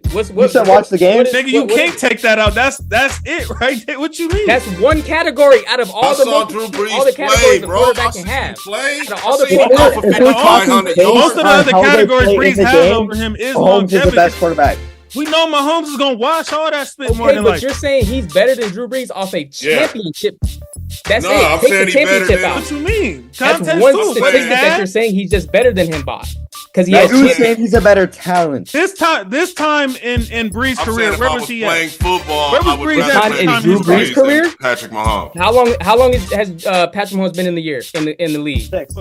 You said watch the game? Nigga, you can't take that out. That's it right there. What you mean? That's one category out of all the categories the quarterback can have. Out of all the most of the other categories Breeze has over him is Mahomes longevity. is the best quarterback. We know Mahomes is gonna watch all that spit more than but you're saying he's better than Drew Brees off a championship. That's it. I'm saying he's better than. What you mean? That's one statistic that you're saying he's just better than him by. Because who's saying he's a better talent? This time in Brees' career, where was he playing football? Where was Brees at in Drew Brees' career? Patrick Mahomes. How long has Patrick Mahomes been in the league? 6.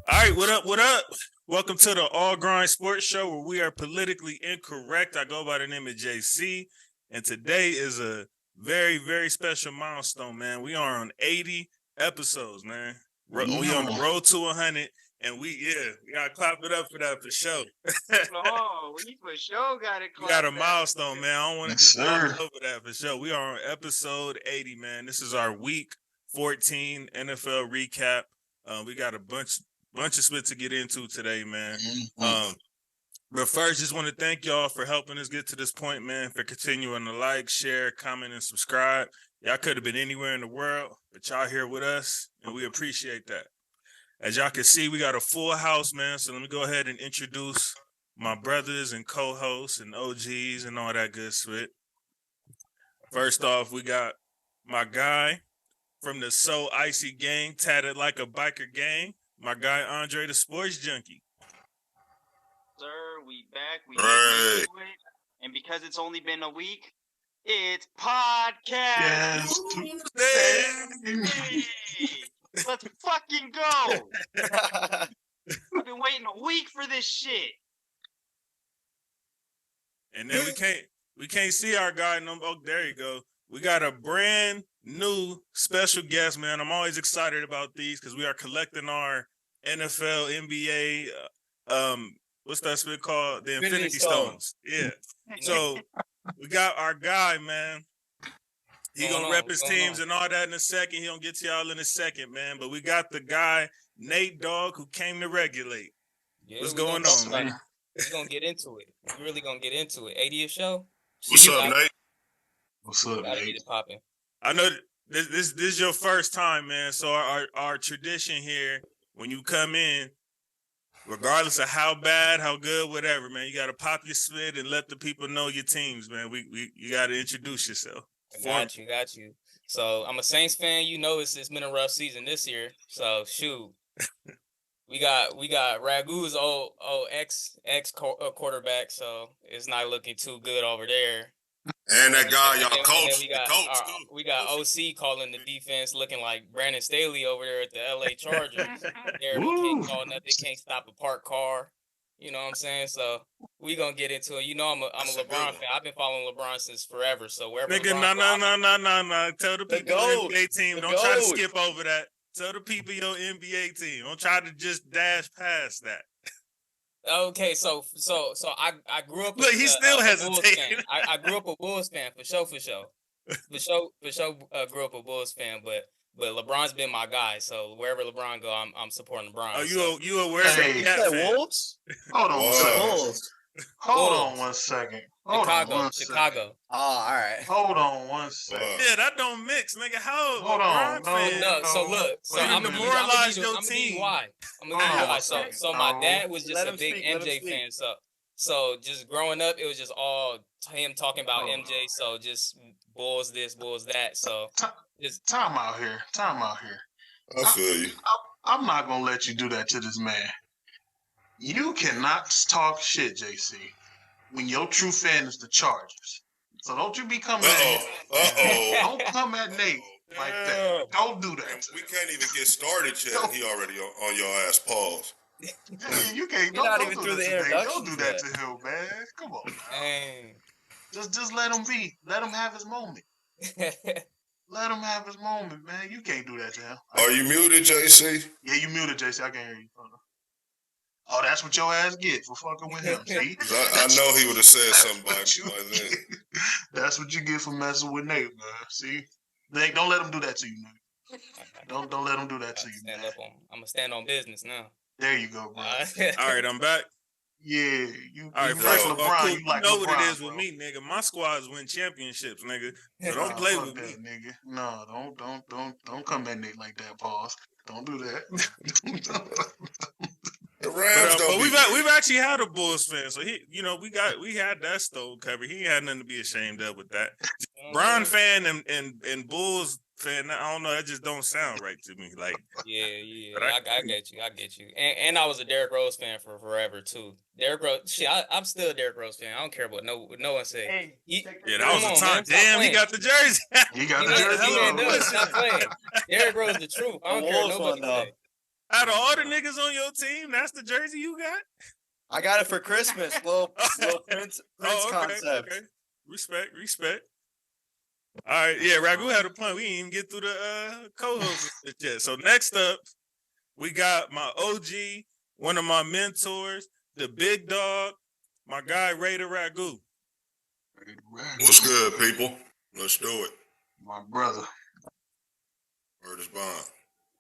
All right, what up? What up? Welcome to the All Grind Sports Show, where we are politically incorrect. I go by the name of JC, and today is a very, very special milestone, man. We are on 80 episodes, man. We on the road to 100, and we gotta clap it up for that for sure. We for sure got it. We got a milestone, man. I don't want to just clap over that for sure. We are on episode 80, man. This is our week 14 NFL recap. We got a bunch of spit to get into today, man. But first, just want to thank y'all for helping us get to this point, man, for continuing to like, share, comment, and subscribe. Y'all could have been anywhere in the world, but y'all here with us, and we appreciate that. As y'all can see, we got a full house, man, so let me go ahead and introduce my brothers and co-hosts and OGs and all that good shit. First off, we got my guy from the So Icy gang, tatted like a biker gang, my guy Andre the Sports Junkie. Sir, we back. We into it. And because it's only been a week, it's podcast. Hey, let's fucking go. I've been waiting a week for this shit. And then we can't see our guy no more. Oh, there you go. We got a brand new special guest, man. I'm always excited about these because we are collecting our NFL, NBA, what's that spit called? The Infinity Stones. Yeah. So we got our guy, man. He gonna rep his teams and all that in a second. He gonna get to y'all in a second, man. But we got the guy, Nate Dogg, who came to regulate. Yeah, what's going on, man? We're gonna get into it. We're really gonna get into it. 80th show. What's up, Nate? What's up, Nate? Get it popping. I know this is your first time, man. So our tradition here, when you come in, regardless of how bad, how good, whatever, man, you got to pop your spit and let the people know your teams, man. You got to introduce yourself. Got you. So I'm a Saints fan. You know, it's been a rough season this year. So shoot, we got Ragu's old ex quarterback. So it's not looking too good over there. And that guy, y'all coach. We got OC calling the defense looking like Brandon Staley over there at the LA Chargers. They can't stop a parked car. You know what I'm saying? So we gonna get into it. You know I'm a LeBron fan. I've been following LeBron since forever. So wherever nigga, no. Tell the people your NBA team. Don't try to skip over that. Tell the people your NBA team. Don't try to just dash past that. Okay, so I grew up. Look, he still hesitating. I grew up a Bulls fan for sure. Grew up a Bulls fan, but LeBron's been my guy. So wherever LeBron go, I'm supporting LeBron. Oh, you aware of that Wolves? Hold on one second. Chicago. Oh, all right. Hold on one second. Yeah, that don't mix, nigga. How? Hold on. So look. So I'm gonna demoralize your team. Why? I'm gonna give you why. So my dad was just a big MJ fan. So just growing up, it was just all him talking about MJ. So just Bulls this, Bulls that. So just time out here. I feel you. I'm not gonna let you do that to this man. You cannot talk shit, JC, when your true fan is the Chargers. So don't you be coming at Don't come at Nate like that. Don't do that. We can't even get started yet. He already on your ass. Pause. You can't. Don't do that to him, man. Come on. Just let him be. Let him have his moment. Let him have his moment, man. You can't do that to him. Are you muted, JC? Yeah, you muted, JC. I can't hear you. Oh, that's what your ass get for fucking with him. See? I know he would have said something by then. That's what you get for messing with Nate, man. See? Nate, don't let him do that to you, man. Don't let him do that to you, man. I'm gonna stand on business now. There you go, bro. All right, I'm back. Yeah, you all right, like bro. LeBron. Cool. You like know LeBron, what it is bro. with me, nigga. My squads win championships, nigga. So don't play with me, nigga. No, don't come at Nate like that, Pauls. Don't do that. The Rams but we've actually had a Bulls fan, so we had that stole covered. He had nothing to be ashamed of with that. Bron fan and Bulls fan, I don't know, that just don't sound right to me. Like, yeah, I get you. And I was a Derrick Rose fan for forever too. Derrick Rose, I'm still a Derrick Rose fan. I don't care what no one say. Hey, that was the time. Damn, he got the jersey. He got the jersey. Stop playing. Derrick Rose, the truth. I don't care what nobody say. Out of all the niggas on your team, that's the jersey you got? I got it for Christmas. Little Prince concept. Okay. Respect. All right, yeah, Ragu had a point. We didn't even get through the co-hosts yet. So next up, we got my OG, one of my mentors, the big dog, my guy Raider Ragu. What's good, people? Let's do it. My brother. Word is bond.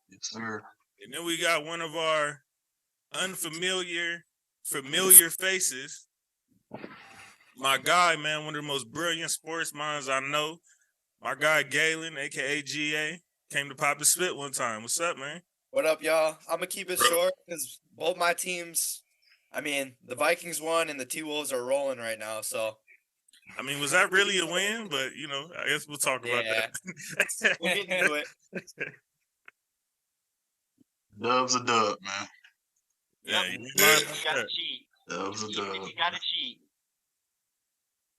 Yes, sir. And then we got one of our familiar faces. My guy, man, one of the most brilliant sports minds I know. My guy Galen, aka GA, came to pop the spit one time. What's up, man? What up, y'all? I'm gonna keep it short because both my teams, the Vikings won and the T-Wolves are rolling right now. So, was that really a win? But I guess we'll talk about that. We'll get into it. Dub's a dub, man. Yeah, you gotta cheat. Dub's a dub. You gotta cheat.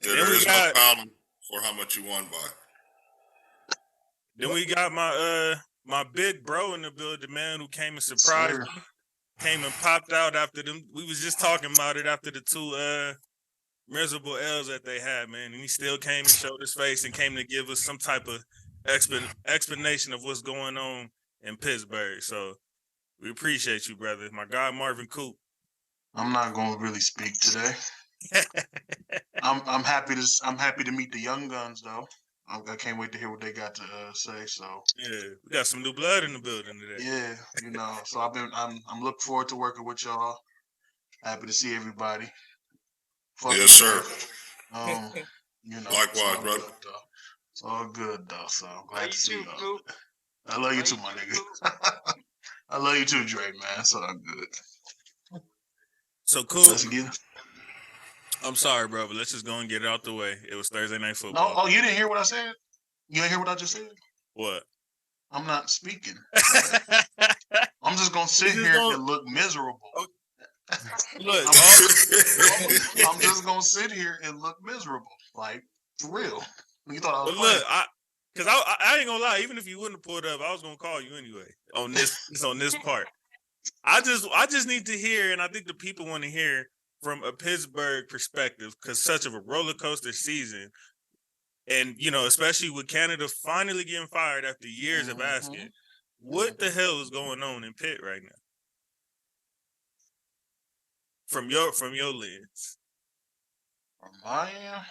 Yeah, there is no problem for how much you won by. Then we got my big bro in the building, man, who came and surprised me. Came and popped out after them. We was just talking about it after the two miserable L's that they had, man. And he still came and showed his face and came to give us some type of explanation of what's going on in Pittsburgh. So we appreciate you, brother. My guy Marvin Coop. I'm not going to really speak today. I'm happy to meet the young guns though. I can't wait to hear what they got to say. So yeah, we got some new blood in the building today. Yeah, so I'm looking forward to working with y'all. Happy to see everybody. Yes, sir. Likewise, brother. It's all good though. So glad to see y'all. I love you too, my nigga. I love you too, Dre, man. It's all good. So cool. Let's get it. I'm sorry, bro, but let's just go and get it out the way. It was Thursday Night Football. No, you didn't hear what I said? You didn't hear what I just said? What? I'm not speaking. I'm just going to sit here and look miserable. Look, I'm just going to sit here and look miserable. Like, for real. You thought I was look, because I ain't going to lie. Even if you wouldn't have pulled up, I was going to call you anyway on this part. I just need to hear, and I think the people want to hear from a Pittsburgh perspective, because such of a roller coaster season, and especially with Canada finally getting fired after years of asking, what the hell is going on in Pitt right now? From your lens. From my end,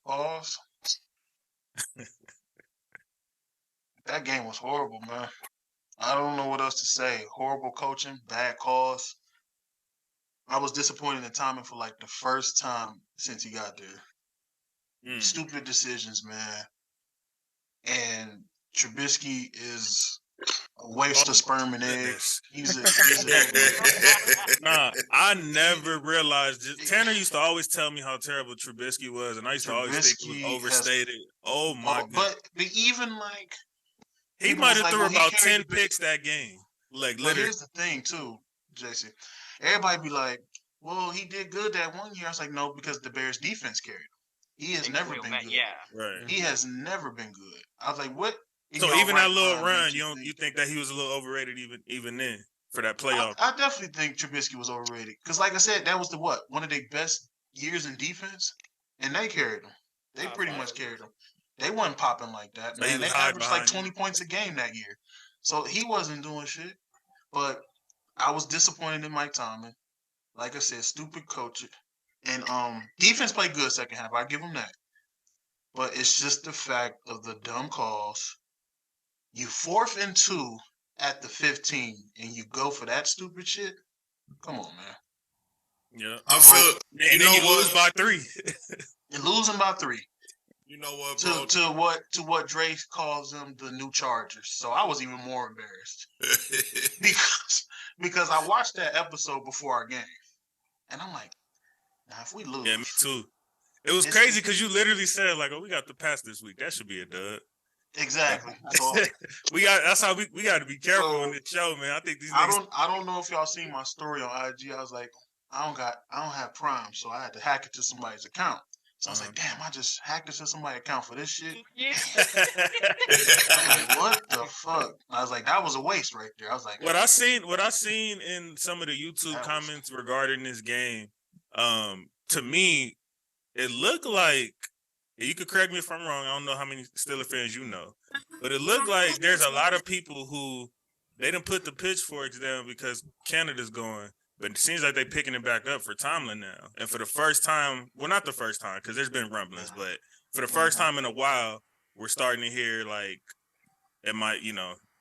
pause. That game was horrible, man. I don't know what else to say. Horrible coaching, bad calls. I was disappointed in timing for like the first time since he got there. Stupid decisions, man. And Trubisky is a waste of sperm and eggs. He's Nah, I never realized. Tanner used to always tell me how terrible Trubisky was, and I used to always think he was overstated. Oh my god! But even like he might have threw about 10 picks that game. Like literally. Here's the thing too, JC. Everybody be like, well, he did good that one year. I was like, no, because the Bears defense carried him. He has never been good. Yeah. Right. He has never been good. I was like, what? So even that little run, you think that he was a little overrated even then for that playoff? I definitely think Trubisky was overrated. Because like I said, that was one of their best years in defense. And they carried him. They pretty much carried him. They wasn't popping like that, man. They averaged like 20 points a game that year. So he wasn't doing shit. But I was disappointed in Mike Tomlin. Like I said, stupid coaching. And defense played good second half. I give them that. But it's just the fact of the dumb calls. You 4th and 2 at the 15 and you go for that stupid shit. Come on, man. Yeah, I feel. And then you lose by 3. You're losing by 3. You know what, bro? To what Dre calls them the new Chargers. So I was even more embarrassed because I watched that episode before our game, and I'm like, now if we lose, yeah, me too. It was crazy because you literally said like, "Oh, we got the pass this week. That should be a dud." Exactly. So That's how we got to be careful on this show, man. I think these. I don't know if y'all seen my story on IG. I was like, I don't have Prime, so I had to hack it to somebody's account. So I was like, damn, I just hacked into somebody's account for this shit. I'm like, what the fuck? I was like, that was a waste right there. I was like, what I seen in some of the YouTube comments regarding this game, to me, it looked like, you could correct me if I'm wrong, I don't know how many Steelers fans you know, but it looked like there's a lot of people who they didn't put the pitchforks down because Canada's going. But it seems like they're picking it back up for Tomlin now. And for the first time, well, not the first time, because there's been rumblings, but for the first time in a while, we're starting to hear, like, it might,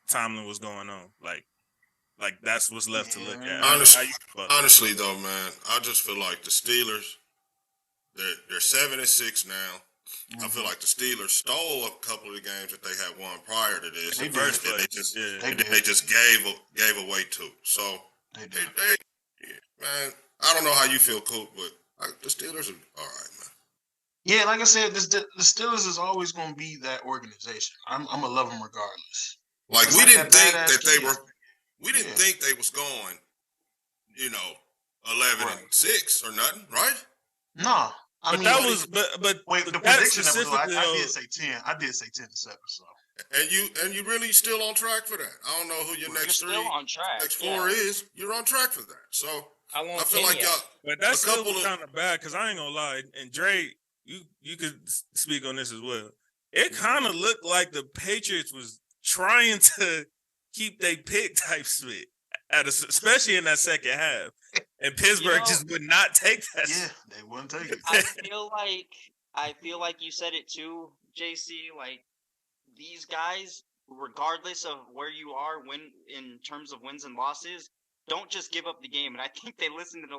Tomlin was going on. Like that's what's left to look at. Honestly, though, man, I just feel like the Steelers, they're 7-6 now. I feel like the Steelers stole a couple of the games that they had won prior to this. They just gave away 2. So, man, I don't know how you feel, Coop, but the Steelers are all right, man. Yeah, like I said, the Steelers is always going to be that organization. I'm gonna love them regardless. Like we didn't think that they were. We didn't think they was going, 11-6 or nothing, right? No, but the prediction episode, I did say 10. I did say 10-7. So. And you really still on track for that. I don't know who your next 4 is. You're on track for that. So I feel like y'all. But that's still kind of bad because I ain't gonna lie. And Dre, you could speak on this as well. It kind of looked like the Patriots was trying to keep their pick type split especially in that second half, and Pittsburgh just would not take that. Yeah, they wouldn't take it. I feel like you said it too, JC. Like these guys, regardless of where you are, in terms of wins and losses, don't just give up the game. And I think they listened to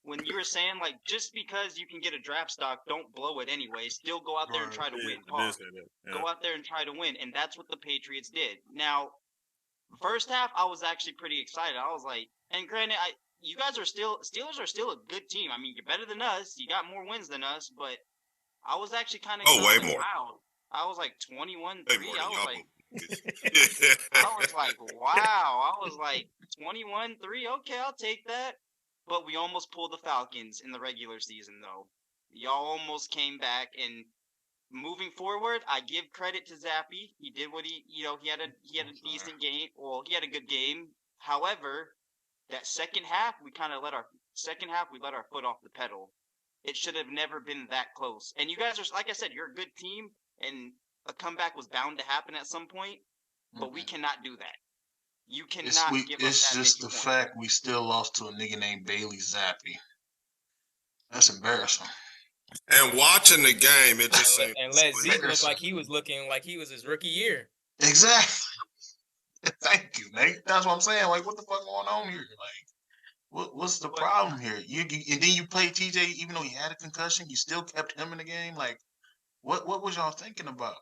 when you were saying just because you can get a draft stock, don't blow it anyway. Still go out there and try to win. Go out there and try to win, and that's what the Patriots did. Now, first half, I was actually pretty excited. I was like, and granted, you guys are Steelers are still a good team. I mean, you're better than us. You got more wins than us, but I was actually kind of way more. Wow. I was like 21-3. I was like, wow. I was like 21-3. Okay, I'll take that. But we almost pulled the Falcons in the regular season, though. Y'all almost came back, and moving forward, I give credit to Zappy. He did what he had a decent game. Well, he had a good game. However, that second half, we let our foot off the pedal. It should have never been that close. And you guys are, like I said, you're a good team, and a comeback was bound to happen at some point. But we cannot do that. You cannot give us that. It's just the fact we still lost to a nigga named Bailey Zappi. That's embarrassing. And watching the game, it just seemed and let Zeke look like he was looking like he was his rookie year. Exactly. Thank you, Nate. That's what I'm saying. Like, what the fuck going on here? Like, what's the problem here? And then you play TJ, even though he had a concussion, you still kept him in the game. Like, what was y'all thinking about?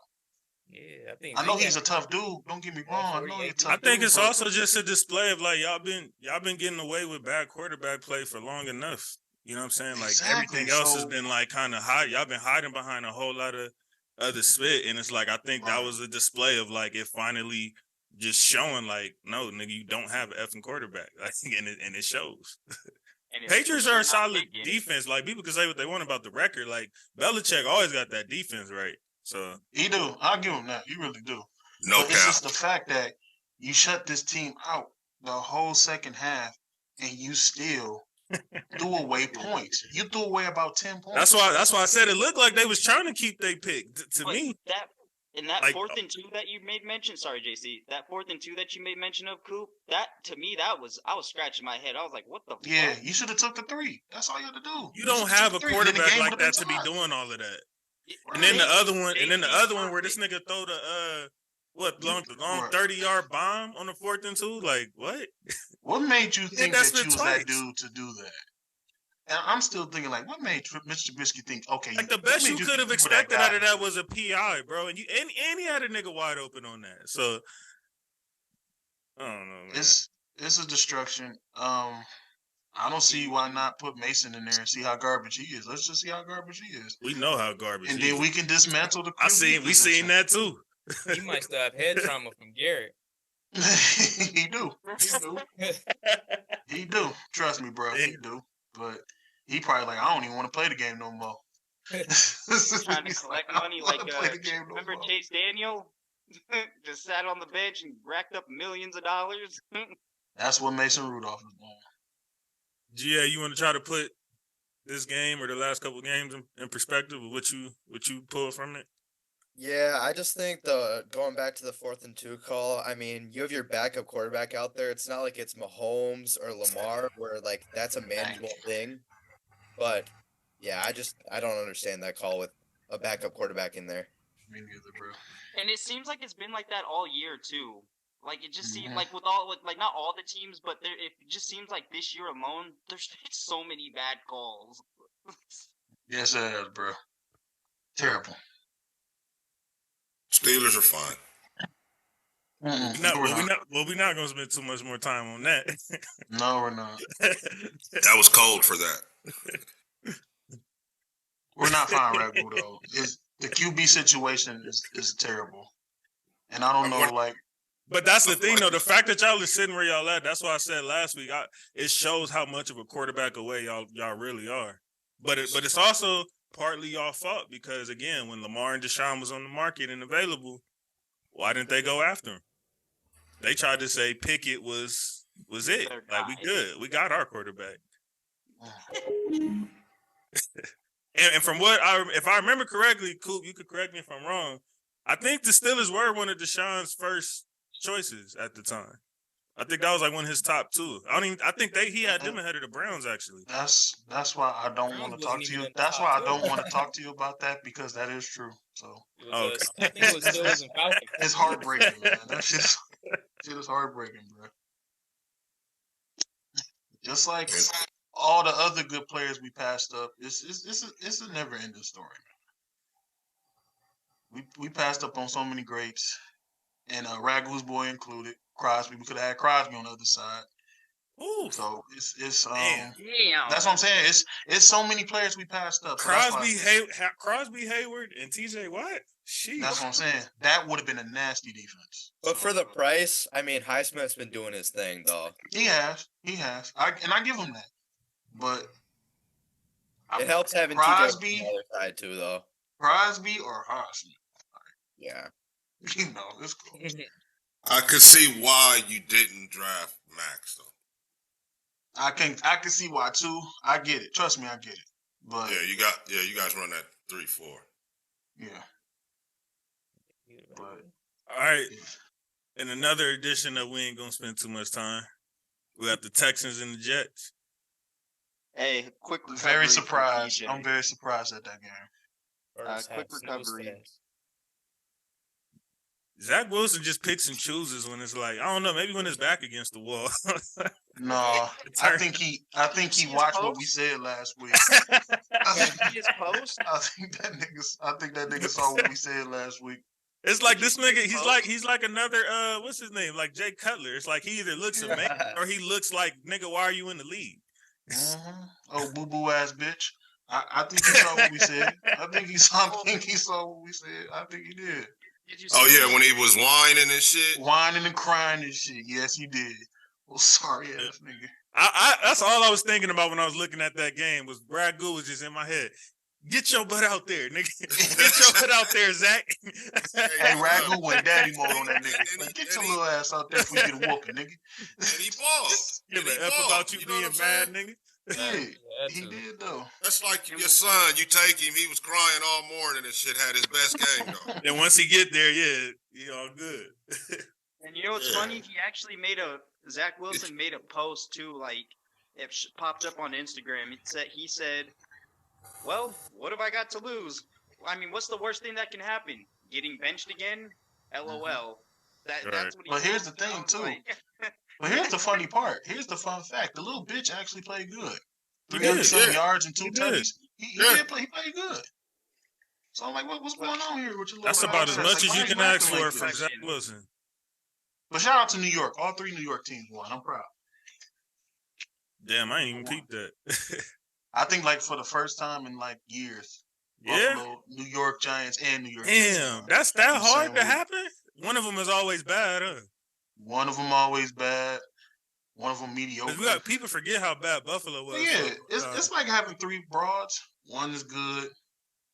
Yeah, I know he's a tough dude. Don't get me wrong. I know he's a tough dude. I think it's also just a display of y'all been getting away with bad quarterback play for long enough. You know what I'm saying? Like everything else has been kind of hide. Y'all been hiding behind a whole lot of other spit, and it's I think that was a display of it finally just showing no, nigga, you don't have an effing quarterback. And it shows. Patriots are a solid defense. People can say what they want about the record. Belichick always got that defense right. So he do. I'll give him that. He really do. No but it's just the fact that you shut this team out the whole second half, and you still threw away points. You threw away about 10 points. That's why I said it looked like they was trying to keep their pick. To me, that 4th and 2 that you made mention. Sorry, JC. That 4th and 2 that you made mention of, Coop. That to me, I was scratching my head. I was like, what the? Yeah, fuck? You should have took the 3. That's all you had to do. You don't have a quarterback like that to be doing all of that. And then the other one, where this nigga throw What long 30-yard bomb on the 4th and 2? Like what? What made you think that you was twice. that dude to do that? And I'm still thinking, like, what made Mr. Trubisky think? Okay, like the best you could have expected out of that was a PI, bro, and he had a nigga wide open on that. So I don't know, man. It's a destruction. I don't see why not put Mason in there and see how garbage he is. Let's just see how garbage he is. We know how garbage. And he then is. we can dismantle the. We seen that too. He might still have head trauma from Garrett. He do. He do. Trust me, bro. He do. But he probably like, I don't even want to play the game no more. Trying to collect money like remember Chase Daniel? Just sat on the bench and racked up millions of dollars. That's what Mason Rudolph is doing. Yeah, you want to try to put this game or the last couple of games in perspective of what you pulled from it? Yeah, I just think going back to the 4th and 2 call, I mean, you have your backup quarterback out there. It's not like it's Mahomes or Lamar where like that's a manageable thing. But yeah, I don't understand that call with a backup quarterback in there. Me neither, bro. And it seems like it's been like that all year too. Like it just seems like with not all the teams, but it just seems like this year alone, there's been so many bad calls. Yes, it is, bro. Terrible. Steelers are fine. We're not going to spend too much more time on that. No, we're not. That was cold for that. We're not fine, Ragu, though. The QB situation is terrible. And I don't know, like... But that's the thing, though. The fact that y'all are sitting where y'all at, that's why I said last week, it shows how much of a quarterback away y'all really are. But it's also partly y'all fault because, again, when Lamar and Deshaun was on the market and available, why didn't they go after him? They tried to say Pickett was it. Like, we good. We got our quarterback. And from if I remember correctly, Coop, you could correct me if I'm wrong, I think the Steelers were one of Deshaun's first choices at the time. I think that was like one of his top two. I think he had them ahead of the Browns actually. That's why I don't want to talk to you. That's why I don't want to talk to you about that because that is true. So I think it was Steelers and Falcons. It's heartbreaking, man. That shit is heartbreaking, bro. Just like all the other good players we passed up, it's a never ending story, man. We passed up on so many greats, and Ragu's boy included. Crosby, we could have had Crosby on the other side. Ooh. So it's Damn. That's what I'm saying. It's so many players we passed up. So Crosby, Hayward, and TJ Watt. Sheesh. That's what I'm saying. That would have been a nasty defense. But for the price, I mean, Highsmith's been doing his thing, though. He has. I give him that. But it helps having Crosby TJ on the other side too, though. Crosby or Highsmith. Yeah. It's cool. I could see why you didn't draft Max though. I can see why too. I get it. Trust me, I get it. But you guys run that 3-4. Yeah. But all right. In another edition that we ain't gonna spend too much time, we got the Texans and the Jets. Hey, quick recovery. Very surprised. I'm very surprised at that game. Quick recovery. Zach Wilson just picks and chooses when it's like, I don't know, maybe when it's back against the wall. No, I think he watched what we said last week. I think that nigga saw what we said last week. It's like this nigga, he's like another what's his name? Like Jay Cutler. It's like he either looks amazing or he looks like, nigga, why are you in the league? Mm-hmm. Oh, boo-boo ass bitch. I think he saw what we said. I think he saw what we said. I think he did. Oh yeah, when he was whining and shit. Whining and crying and shit. Yes, he did. Well, sorry ass nigga. That's all I was thinking about when I was looking at that game was Brad Goo was just in my head. Get your butt out there, nigga. Get your butt out there, Zach. Hey, Ragu went daddy mode on that nigga. Like, get your little ass out there before you get a whooping, nigga. And he balled. Give an F about you being mad, nigga. Yeah, he did though. That's like your son. You take him. He was crying all morning and shit. Had his best game though. And once he get there, yeah, he all good. And you know what's funny? Zach Wilson made a post too. Like it popped up on Instagram. He said, "Well, what have I got to lose? I mean, what's the worst thing that can happen? Getting benched again? LOL." That's what he But here's the told me. thing, too. Like, But here's the funny part. Here's the fun fact. The little bitch actually played good. He 300-some did. yards and 2 He did. tutties. He did play. He played good. So I'm like, what's going on here with your little? That's about as much as you can ask for from this? Zach Wilson. But shout out to New York. All 3 New York teams won. I'm proud. Damn, I ain't even peeped that. I think like for the first time in like years. Yeah. Buffalo, New York Giants, and New York. Damn, Jets that's that the hard same to week. happen? One of them is always bad, huh? One of them always bad. One of them 'Cause mediocre. people forget how bad Buffalo was. Yeah, it's like having 3 broads. One is good.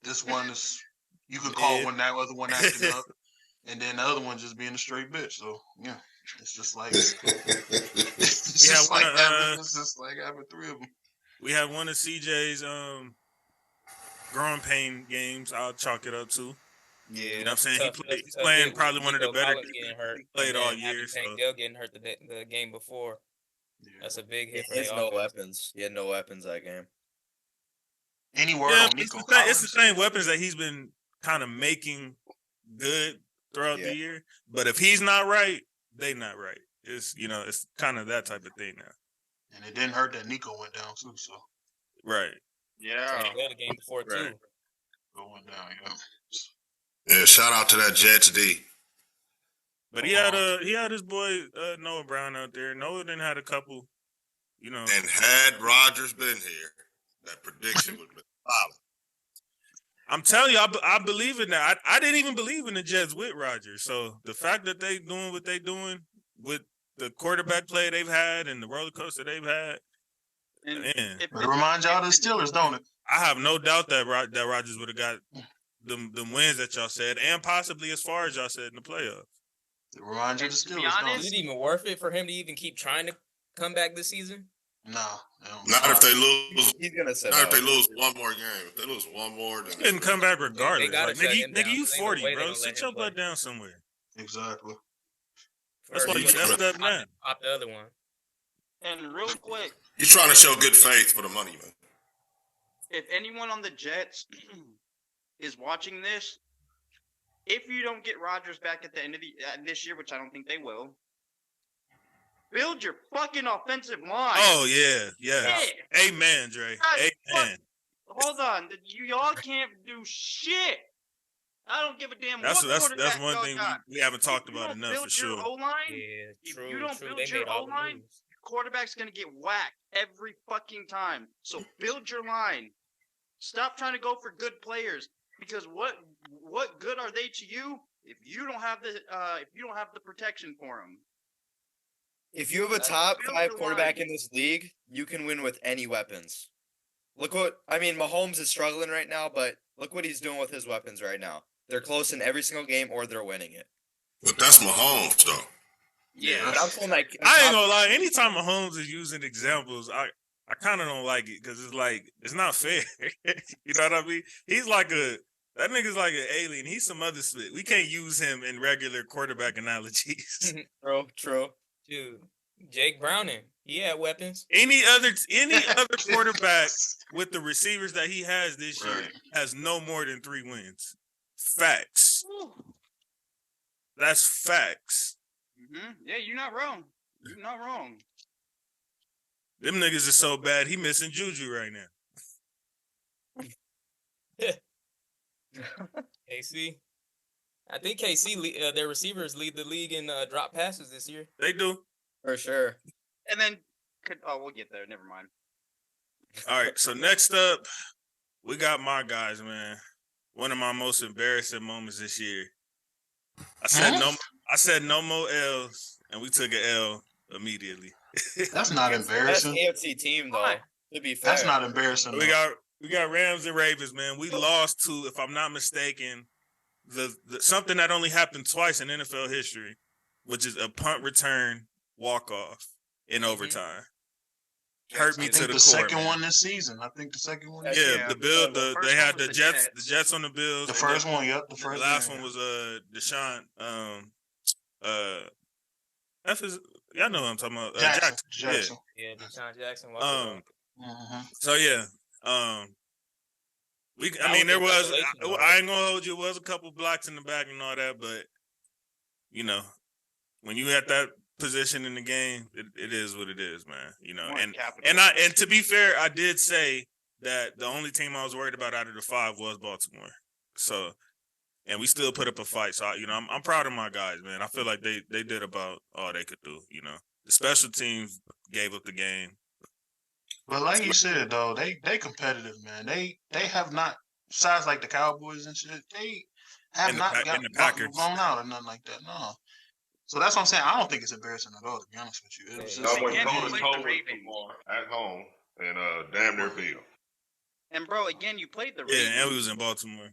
This one is you could call when that other one acting up, and then the other one just being a straight bitch. So yeah, it's just like it's just like having 3 of them. We have one of CJ's growing pain games. I'll chalk it up to. Yeah, You know what I'm saying? He's tough playing gig probably with one of the Nico better Collins getting hurt, he played and all then year. having Tank So. Dell getting hurt the game before. That's a big hit. He has no weapons. He had no weapons that game. Any word Yeah, on Nico Collins? it's the same weapons that he's been kind of making good throughout the year. But if he's not right, they not right. It's it's kind of that type of thing now. And it didn't hurt that Nico went down too. So right. Yeah. Tank Dell the game before too. Nico went down. Yeah. Yeah, shout out to that Jets D. But he had his boy Noah Brown out there. Noah then had a couple, And had Rodgers been here, that prediction would have been solid. I'm telling you, I believe in that. I didn't even believe in the Jets with Rodgers. So the fact that they doing what they doing with the quarterback play they've had and the roller coaster they've had, man. It reminds y'all of the Steelers, don't it? I have no doubt that Rodgers would have got them wins that y'all said, and possibly as far as y'all said in the playoffs. It reminds you of the To be Steelers, don't honest, Is it? it even worth it for him to even keep trying to come back this season? No. Not if they lose. He's gonna sit Not out. if they lose one more game. If they lose one more, then He couldn't come back regardless. gotta Like, shut him nigga, down, you 'cause ain't no 40, way they bro. gonna let Sit him your butt play. down somewhere. Exactly. That's why you First, messed up now. Pop the other one. and real quick, He's trying to show good faith for the money, man. if anyone on the Jets is watching this, if you don't get Rodgers back at the end of this year, which I don't think they will, build your fucking offensive line. Oh yeah. Amen, Dre. Amen. Hold on, y'all can't do shit. I don't give a damn That's what quarterback that's one y'all thing got. we haven't talked If you about don't enough build for your sure. O-line, Yeah, if true. you don't True. build They your made all the O-line, moves. quarterback's gonna get whacked every fucking time. So build your line. Stop trying to go for good players, because what good are they to you if you don't have the protection for them? If you have a top build 5 your quarterback line. in this league, you can win with any weapons. Mahomes is struggling right now, but look what he's doing with his weapons right now. They're close in every single game, or they're winning it. But that's Mahomes, though. Yeah, but I'm saying like I ain't gonna lie. Anytime Mahomes is using examples, I kind of don't like it because it's like it's not fair. You know what I mean? He's like that nigga's like an alien. He's some other shit. We can't use him in regular quarterback analogies. True. Dude, Jake Browning, he had weapons. Any other quarterback with the receivers that he has this year has no more than 3 wins. Facts. That's facts. Mm-hmm. Yeah, you're not wrong. You're not wrong. Them niggas is so bad, he missing Juju right now. KC. I think KC, their receivers lead the league in drop passes this year. They do. For sure. And then, we'll get there. Never mind. All right, so next up, we got my guys, man. One of my most embarrassing moments this year. I said no more L's, and we took an L immediately. That's not embarrassing. That's AFC team though. To be fair. That's not embarrassing. We got Rams and Ravens, man. We lost to, if I'm not mistaken, the something that only happened twice in NFL history, which is a punt return walk-off in overtime. Hurt me to the core. The second man. one this season. I think the second one. Yeah, the Bill. They had the Jets. The Jets on the Bills. The first one, yep. The first. The last one was Deshaun. Y'all know what I'm talking about. Jackson. Yeah, Deshaun Jackson. So yeah. There was. I ain't gonna hold you. It was a couple blocks in the back and all that, but when you at that position in the game, it is what it is, man. You know, and to be fair, I did say that the only team I was worried about out of the 5 was Baltimore. So, and we still put up a fight. So, you know, I'm proud of my guys, man. I feel like they did about all they could do. You know, the special teams gave up the game. But like you said, though, they competitive, man. They have not, besides like the Cowboys and shit, they have not gotten blown out or nothing like that. No. So that's what I'm saying. I don't think it's embarrassing at all, to be honest with you. It was just at home and damn near beat them. And bro, again, you played the Ravens. Yeah, and we was in Baltimore.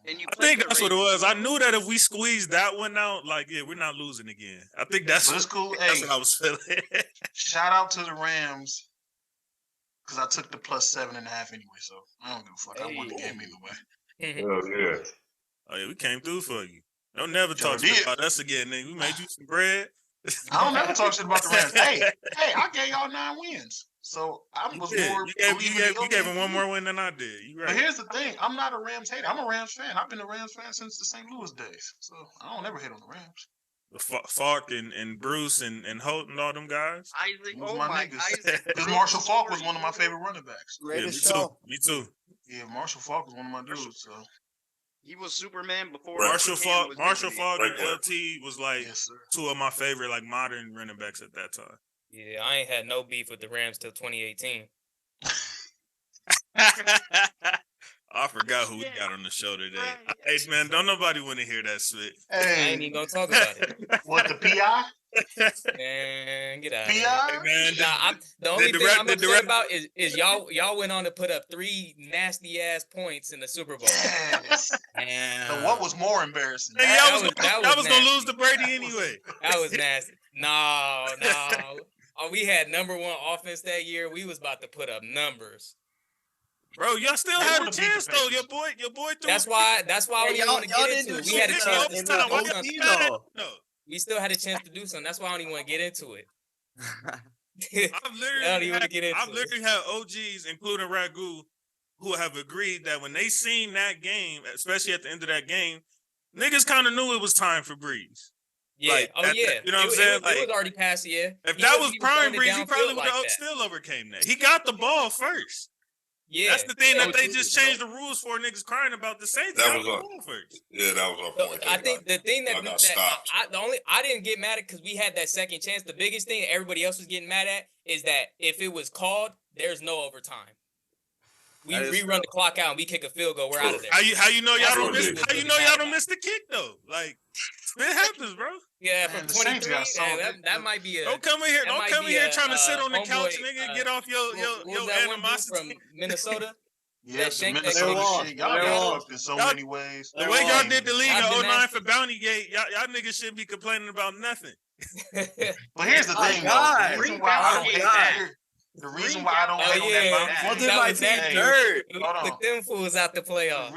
And you I think that's what it was. I knew that if we squeezed that one out, like, yeah, we're not losing again. I think that's cool. That's what I was feeling. Shout out to the Rams, because I took the +7.5 anyway, so I don't give a fuck. I won the game either way. Yeah. Oh yeah, we came through for you. Don't never talk shit about us again, nigga. We made you some bread. I don't never talk shit about the Rams. Hey, I gave y'all 9 wins. So I was more. You gave him one more win than I did. You right. But here's the thing: I'm not a Rams hater. I'm a Rams fan. I've been a Rams fan since the St. Louis days. So I don't ever hate on the Rams. The Falk and Bruce and Holt and all them guys. Isaac, my niggas. Because Marshall Falk was one of my favorite running backs. Me too. Yeah, Marshall Falk was one of my dudes. So he was Superman before. Marshall Falk and LT was like 2 of my favorite like modern running backs at that time. Yeah, I ain't had no beef with the Rams till 2018. I forgot who we got on the show today. Hey, man, don't nobody want to hear that shit. Hey. I ain't even going to talk about it. What, the PI? Man, get out of here. Hey, man, the only thing I'm upset about is y'all went on to put up 3 nasty-ass points in the Super Bowl. Yes. And what was more embarrassing? Y'all was going to lose to Brady anyway. That was nasty. No. Oh, we had number 1 offense that year. We was about to put up numbers. Bro, y'all still had a chance though. Your boy. That's why we didn't want to get into it. We had a chance to do something. We still had a chance to do something. That's why I don't even want to get into it. I've literally had OGs, including Ragu, who have agreed that when they seen that game, especially at the end of that game, niggas kind of knew it was time for Breeze. Yeah. Like, you know what I'm saying? It was already past, yeah. If that was prime Breeze, he probably would have still overcame that. He got the ball first. Yeah, that's the thing that they just changed the rules for. Niggas crying about the same thing. That was our point. I think the thing that I didn't get mad at because we had that second chance. The biggest thing that everybody else was getting mad at is that if it was called, there's no overtime. We rerun the clock out and we kick a field goal. We're out of there. How you know y'all don't miss? How you know y'all don't miss the kick though? Like it happens, bro. Yeah, from 23, that might be a. Don't come in here. Don't come in here trying to sit on the couch, nigga. Get off your animosity from Minnesota. Yeah, Minnesota shit. Y'all fucked in so many ways. The way y'all did the league in 2009 for Bounty Gate, y'all niggas shouldn't be complaining about nothing. But here's the thing, though. The reason why I don't hate on that bounty gate. What did my team hurt? Took them fools out the playoffs.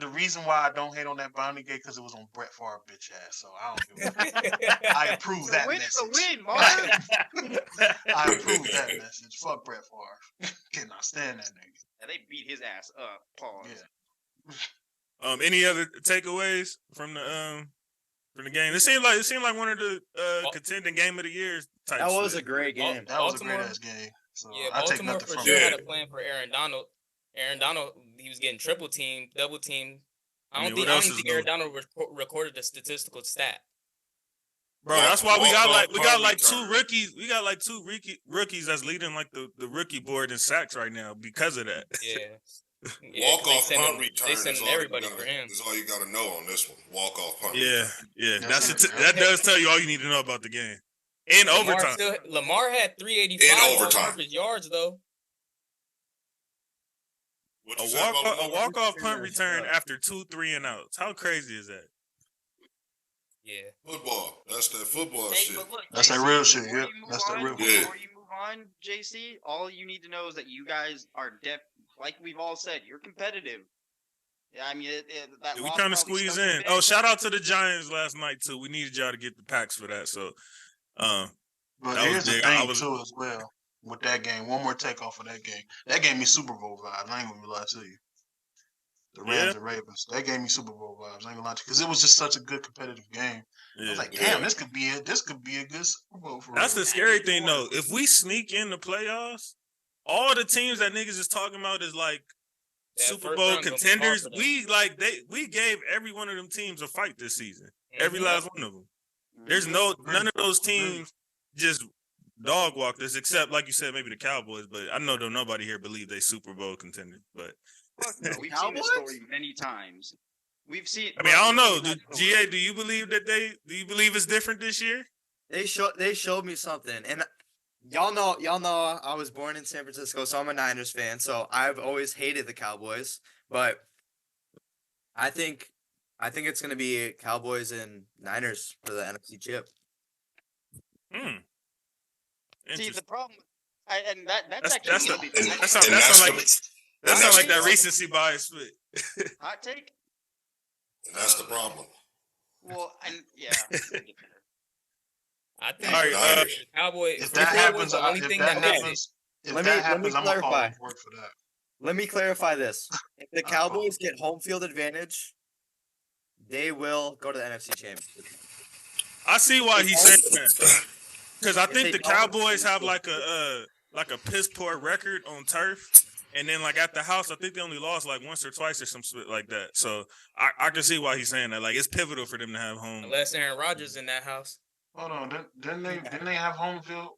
The reason why I don't hate on that bounty gate because it was on Brett Favre bitch ass. So I don't give a fuck. I approve that message. It's a win, Mark. I approve that message. Fuck Brett Favre. Cannot stand that nigga. Yeah, they beat his ass up. Pause. Yeah. Any other takeaways from the game? It seemed like one of the contending game of the year type. That was a great game. That was a great ass game. So yeah, Baltimore for sure had a plan for Aaron Donald. Aaron Donald, he was getting triple teamed, double teamed. I don't think Aaron Donald recorded the statistical stat. Bro, that's why we got like 2 rookies. We got like 2 rookies that's leading like the rookie board in sacks right now because of that. Yeah. Walk-off punt return. They sending everybody for him. That's all you got to know on this one. Walk-off punt. Yeah. That does tell you all you need to know about the game. In overtime. Lamar had 385 yards though. A walk-off punt return after 2 3-and-outs. How crazy is that? Yeah. Football. That's that football shit. Look, that's that real shit. Yeah. That's that real shit. Before you move on, JC, all you need to know is that you guys are like we've all said, you're competitive. Yeah, I mean, we trying to squeeze in. Oh, shout out to the Giants last night too. We needed y'all to get the packs for that. So, but here's the thing too as well with that game. One more takeoff of that game. That gave me Super Bowl vibes. I ain't gonna lie to you. the Rams and Ravens. That gave me Super Bowl vibes. I ain't gonna lie to you, because it was just such a good competitive game. I was like, damn, this could be it. This could be a good Super Bowl for That's real. the scary thing, though. If we sneak in the playoffs, all the teams that niggas is talking about is like Super Bowl contenders. We gave every one of them teams a fight this season. Every last one of them. There's none of those teams just dog walked us, except like you said, maybe the Cowboys. But I know that nobody here believe they Super Bowl contenders. But no, we've seen this story many times. We've seen. I mean, I don't know. GA, do you believe that do you believe it's different this year? They showed me something, and y'all know I was born in San Francisco, so I'm a Niners fan. So I've always hated the Cowboys, but I think it's gonna be Cowboys and Niners for the NFC chip. See, the problem, that's like that recency bias split. Hot take. That's the problem. Well, yeah. I think the Cowboys. If that happens, the only thing that makes it. Let me clarify. Work for that. Let me clarify this. If the Cowboys get home field advantage, they will go to the NFC Championship. I see why he's saying that. Because I think the Cowboys have like a piss poor record on turf. And then, like, at the house, I think they only lost, like, once or twice or some shit like that. So, I can see why he's saying that. Like, it's pivotal for them to have home. Unless Aaron Rodgers in that house. Hold on. Didn't they have home field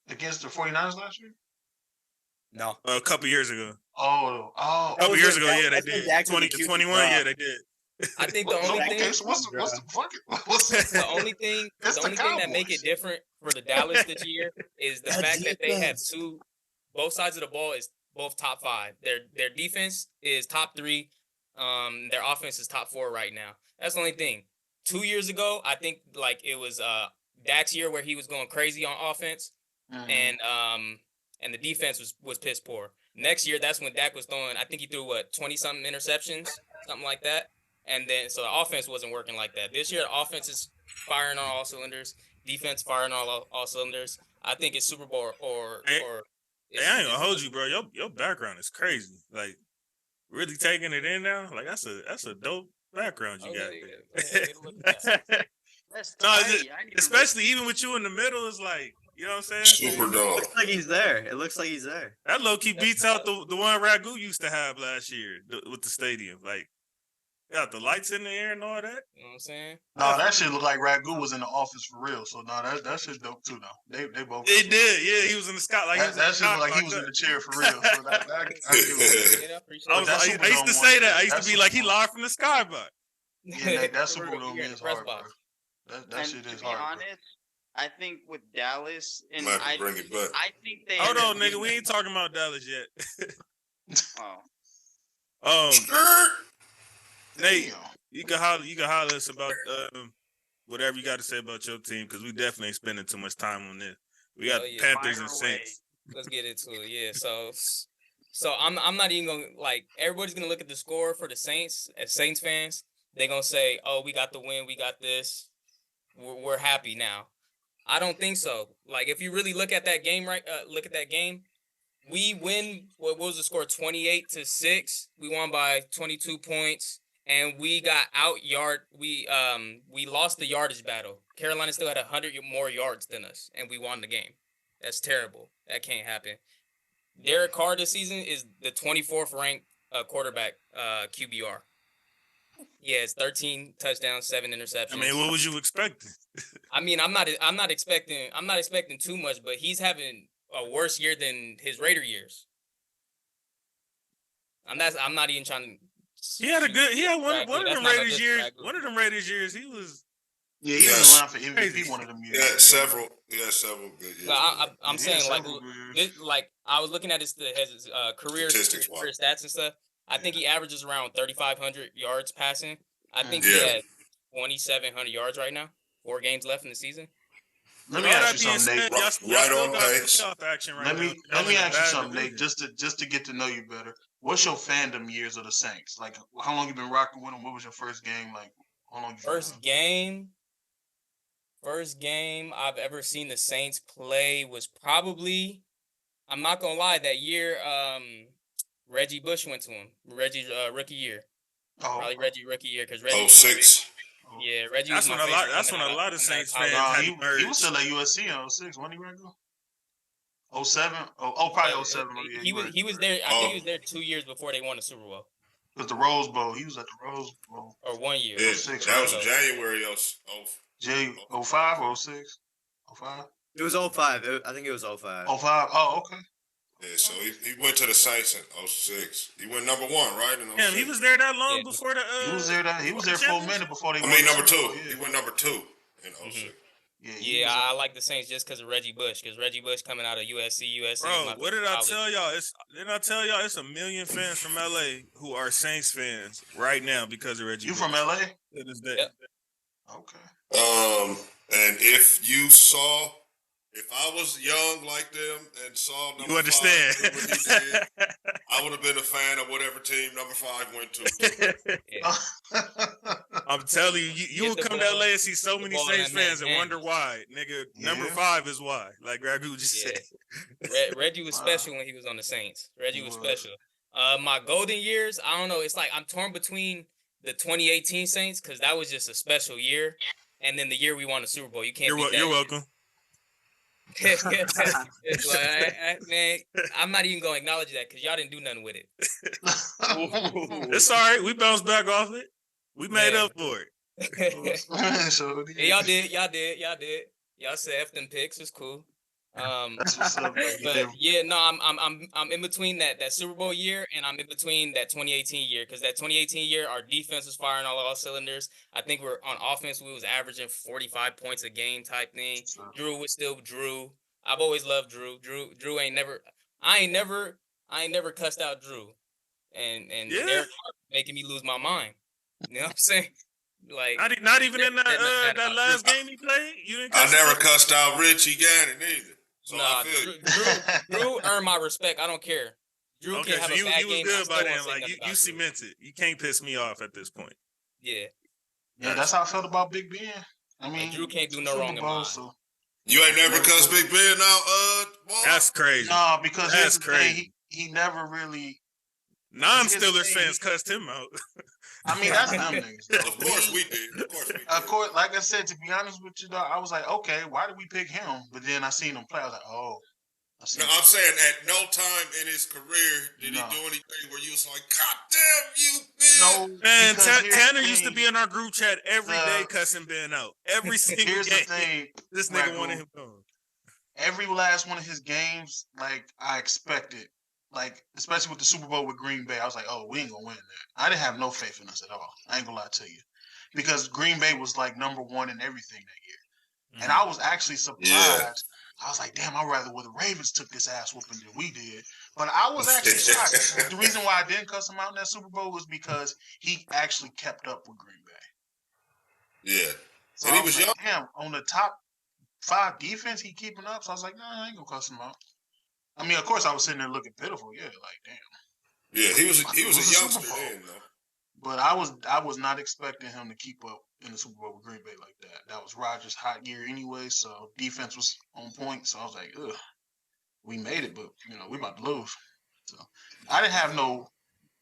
against the 49ers last year? No. A couple years ago. Oh. A couple years ago, yeah, they did. 2021, yeah, they did. I think the only thing. Okay, so what's the the only thing that make it different for the Dallas this year is the fact that they have both sides of the ball is both top 5. Their defense is top 3. Their offense is top 4 right now. That's the only thing. 2 years ago, I think like it was Dak's year where he was going crazy on offense, and the defense was piss poor. Next year, that's when Dak was throwing. I think he threw 20-something interceptions, something like that. And then so the offense wasn't working like that. This year, the offense is firing on all cylinders. Defense firing on all cylinders. I think it's Super Bowl or. Hey, I ain't gonna hold you, bro. Your background is crazy. Like, really taking it in now. Like, that's a dope background you got. Especially even with you in the middle, it's like, you know what I'm saying? Super dope. It looks like he's there. That low key beats out the one Ragu used to have last year with the stadium. Like, got the lights in the air and all that. You know what I'm saying? No, that shit looked like Ragu was in the office for real. So no, that shit's dope too. Though they both. It did, yeah. He was in the sky, like that shit looked like he was in the chair for real. So I used to say that. I used to be like, he live from the sky, but yeah, that Super Bowl is hard, bro. That shit is hard. To be honest, I think with Dallas and I think they. Hold on, nigga. We ain't talking about Dallas yet. Nate, you can holler us about whatever you got to say about your team, because we definitely ain't spending too much time on this. We got Panthers and Saints. Let's get into it. Yeah, so I'm not even gonna everybody's gonna look at the score for the Saints as Saints fans. They're gonna say, "Oh, we got the win. We got this. We're happy now." I don't think so. Like, if you really look at that game, we win. What was the score? 28-6. We won by 22 points. And we got we lost the yardage battle. Carolina still had 100 more yards than us, and we won the game. That's terrible. That can't happen. Derek Carr this season is the 24th ranked quarterback QBR. Yeah, it's 13 touchdowns, 7 interceptions. I mean, what was you expecting? I mean, I'm not expecting too much, but he's having a worse year than his Raider years. I'm not even trying to. He had one of them Raiders years. One of them Raiders years, he was. Yeah, he was in line for MVP one of them years. Yeah, several good years. No, I'm saying I was looking at his career stats and stuff. I think he averages around 3,500 yards passing. I think he has 2,700 yards right now. 4 games left in the season. Let me ask you something, Nate. Right on pace. Let me ask you something, Nate. Just to get to know you better. What's your fandom years of the Saints? Like, how long you been rocking with them? What was your first game? Like, how long? First game I've ever seen the Saints play was probably, I'm not gonna lie, that year Reggie Bush went to him. Reggie's rookie year. Probably Reggie rookie year because Reggie. 06. Yeah, Reggie. That's was when my a lot. That's when a lot of Saints fans had he was still at USC in 06, wasn't he, regular? 07? Probably 07. He was there. I think he was there 2 years before they won the Super Bowl. It was the Rose Bowl. He was at the Rose Bowl. Or 1 year. Yeah, 06, that was January of 05 or 06? 05? It was 05. I think it was 05. 05? Oh, okay. Yeah, so he went to the Saints in 06. He went number 1, right? In 06. Damn, he was there that long before the. He was there. He was there for a minute before they. I mean, number 2. Yeah. He went number 2 in 06. Yeah, I like the Saints just because of Reggie Bush. Because Reggie Bush coming out of USC. Bro, what did I tell y'all? Didn't I tell y'all it's a million fans from LA who are Saints fans right now because of Reggie Bush. You from LA? To this day. Yep. Okay. And if I was young like them and saw number you understand? 5 what he did, I would have been a fan of whatever team number 5 went to. I'm telling you, you would come to LA and see so many Saints fans and wonder why, nigga. Number 5 is why, like Ragu just said. Reggie was special when he was on the Saints. Reggie was special. My golden years, I don't know. It's like I'm torn between the 2018 Saints because that was just a special year, and then the year we won the Super Bowl. You can't. You're welcome. It's like, man, I'm not even gonna acknowledge that because y'all didn't do nothing with it. It's all right. We bounced back off it. We made up for it. Y'all did. Y'all said F them picks. It's cool. But yeah, no, I'm in between that Super Bowl year and I'm in between that 2018 year because that 2018 year our defense was firing all cylinders. I think we're on offense. We was averaging 45 points a game type thing. Drew was still Drew. I've always loved Drew. Drew ain't never. I ain't never cussed out Drew, and they're making me lose my mind. You know what I'm saying? Like not even in that last game he played. You didn't. I never cussed out Richie Gannon either. So I feel Drew earned my respect. I don't care. Drew can have a bad game. You was good by then. Like you cemented. You can't piss me off at this point. Yeah. Yeah, that's how I felt about Big Ben. I mean, Drew can't do no wrong in mine. So. You ain't never cussed Big Ben out, boy? That's crazy. No, because that's crazy. He never really. Non-Steelers fans cussed him out. I mean, that's them niggas. Of course we did. Of course, like I said, to be honest with you, dog, I was like, okay, why did we pick him? But then I seen him play. I was like, oh. I'm saying at no time in his career did he do anything where you was like, God damn you, Ben. No, man, Tanner used to be in our group chat every day cussing Ben out. Every single game. Here's the thing. This nigga wanted him gone. Every last one of his games, like, I expected. Like, especially with the Super Bowl with Green Bay, I was like, oh, we ain't going to win that. I didn't have no faith in us at all. I ain't going to lie to you. Because Green Bay was, like, number 1 in everything that year. Mm-hmm. And I was actually surprised. Yeah. I was like, damn, I'd rather the Ravens took this ass whooping than we did. But I was actually shocked. The reason why I didn't cuss him out in that Super Bowl was because he actually kept up with Green Bay. Yeah. So and he was like, young. Damn, on the top 5 defense, he keeping up. So I was like, nah, I ain't going to cuss him out. I mean, of course, I was sitting there looking pitiful. Yeah, like damn. Yeah, he was a youngster then, though. But I was not expecting him to keep up in the Super Bowl with Green Bay like that. That was Rodgers' hot year anyway, so defense was on point. So I was like, ugh, we made it, but we about to lose. So I didn't have no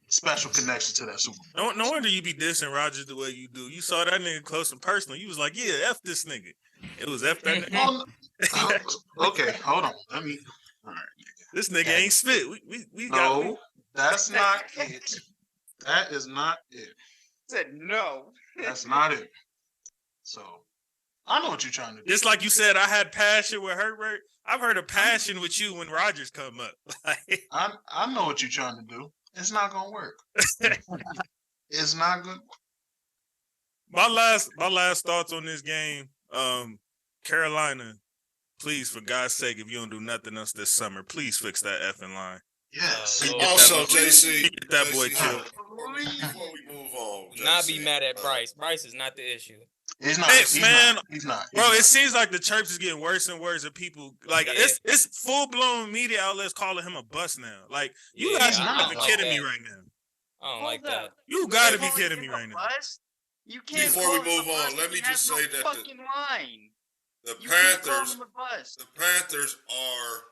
special connection to that Super Bowl. No wonder you be dissing Rodgers the way you do. You saw that nigga close and personal. You was like, yeah, F this nigga. It was F that nigga. Okay, hold on. Let me. All right. This nigga ain't spit. We got. No, that's not it. That is not it. Said no. That's not it. So, I know what you're trying to do. Just like you said, I had passion with Herbert. I've heard of passion with you when Rodgers come up. I know what you're trying to do. It's not gonna work. It's not good. My last thoughts on this game. Carolina. Please, for God's sake, if you don't do nothing else this summer, please fix that effing line. Yes. Also, JC, get that boy killed. Before we move on, JC, not be mad at Bryce. Bryce is not the issue. He's not. He's not. Bro, it seems like the chirps is getting worse and worse. And people it's full blown media outlets calling him a bust now. Like you guys are kidding me right now. I don't like that. You got to be kidding me right now. You can't. Before we move on, let me just say that fucking line. The Panthers are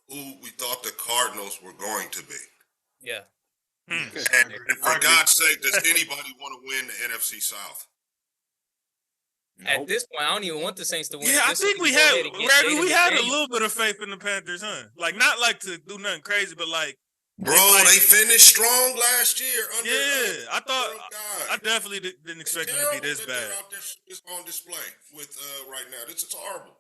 who we thought the Cardinals were going to be. Yeah. And for God's sake, does anybody want to win the NFC South? At this point, I don't even want the Saints to win. Yeah, I think we had a little bit of faith in the Panthers, huh? Like, not like to do nothing crazy, but like, bro, they finished strong last year. I definitely didn't expect them to be this bad. They're out there just on display with right now. This is horrible.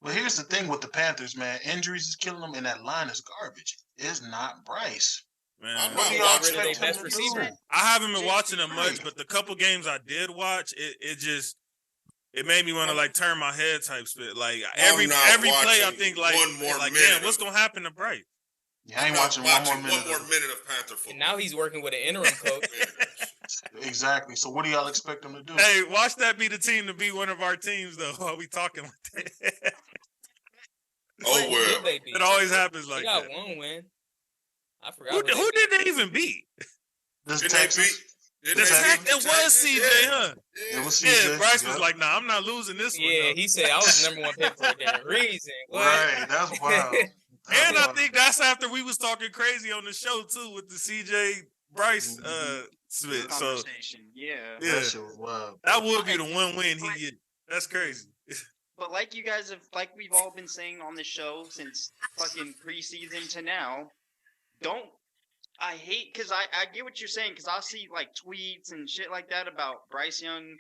Well, here's the thing with the Panthers, man. Injuries is killing them, and that line is garbage. It's not Bryce. Man, what do y'all expect him to do? I haven't been watching them much, but the couple games I did watch, it made me want to like turn my head type spit. Like every play, I think like damn, what's gonna happen to Bryce? Yeah, I ain't watching one more minute of Panther football. And now he's working with an interim coach. Exactly. So what do y'all expect him to do? Hey, watch that be the team to be one of our teams though. While we talking like that. Oh well, it always happens like that. They got one win. I forgot. Who did they even beat? The Texans. It was CJ, huh? It was CJ. Yeah, Bryce was like, "Nah, I'm not losing this one." Yeah, he said I was the #1 pick for a different reason. What? Right, that's wild. And I think that's after we was talking crazy on the show too with the CJ Bryce split. So yeah, that shit was wild. That would be the one win he get. That's crazy. But like you guys have, like we've all been saying on the show since fucking preseason to now, I hate, because I get what you're saying, because I'll see like tweets and shit like that about Bryce Young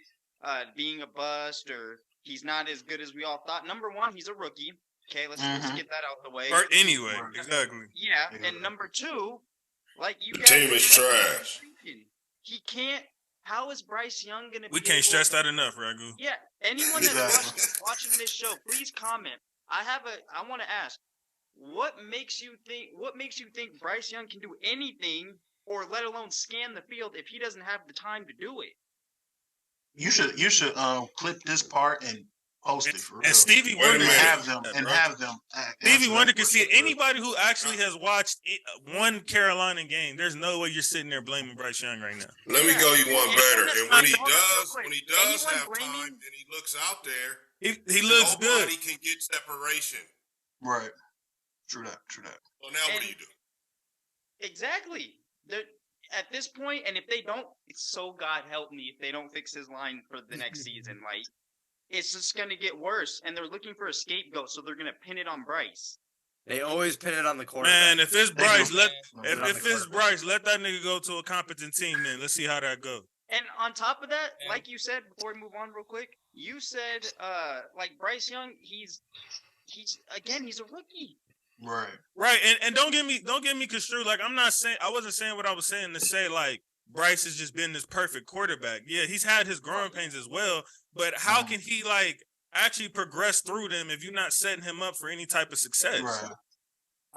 being a bust or he's not as good as we all thought. Number one, he's a rookie. Okay, let's get that out the way. Or anyway, exactly. Yeah, and number two, like you guys, team is trash. He can't. How is Bryce Young gonna? We can't stress that enough, Ragu. Yeah, anyone that's watching this show, please comment. I want to ask, what makes you think Bryce Young can do anything, or let alone scan the field, if he doesn't have the time to do it? You should clip this part and post it for real. And Stevie Wonder have them. Stevie Wonder can see it. Anybody who actually has watched one Carolina game, there's no way you're sitting there blaming Bryce Young right now. Let me go you one better. And when he does have time and he looks out there, he looks good. Nobody can get separation. Right. True that. Well, now what do you do? Exactly. At this point, and if they don't, it's so God help me if they don't fix his line for the next season. Like, it's just going to get worse, and they're looking for a scapegoat, so they're going to pin it on Bryce. They always pin it on the quarterback. Man, if it's Bryce, let that nigga go to a competent team. Then let's see how that goes. And on top of that, like you said, before we move on real quick, you said like Bryce Young, he's a rookie. Right, and don't get me construed. Like I wasn't saying what I was saying to say. Like Bryce has just been this perfect quarterback. Yeah, he's had his growing pains as well. But how can he like actually progress through them if you're not setting him up for any type of success? Right.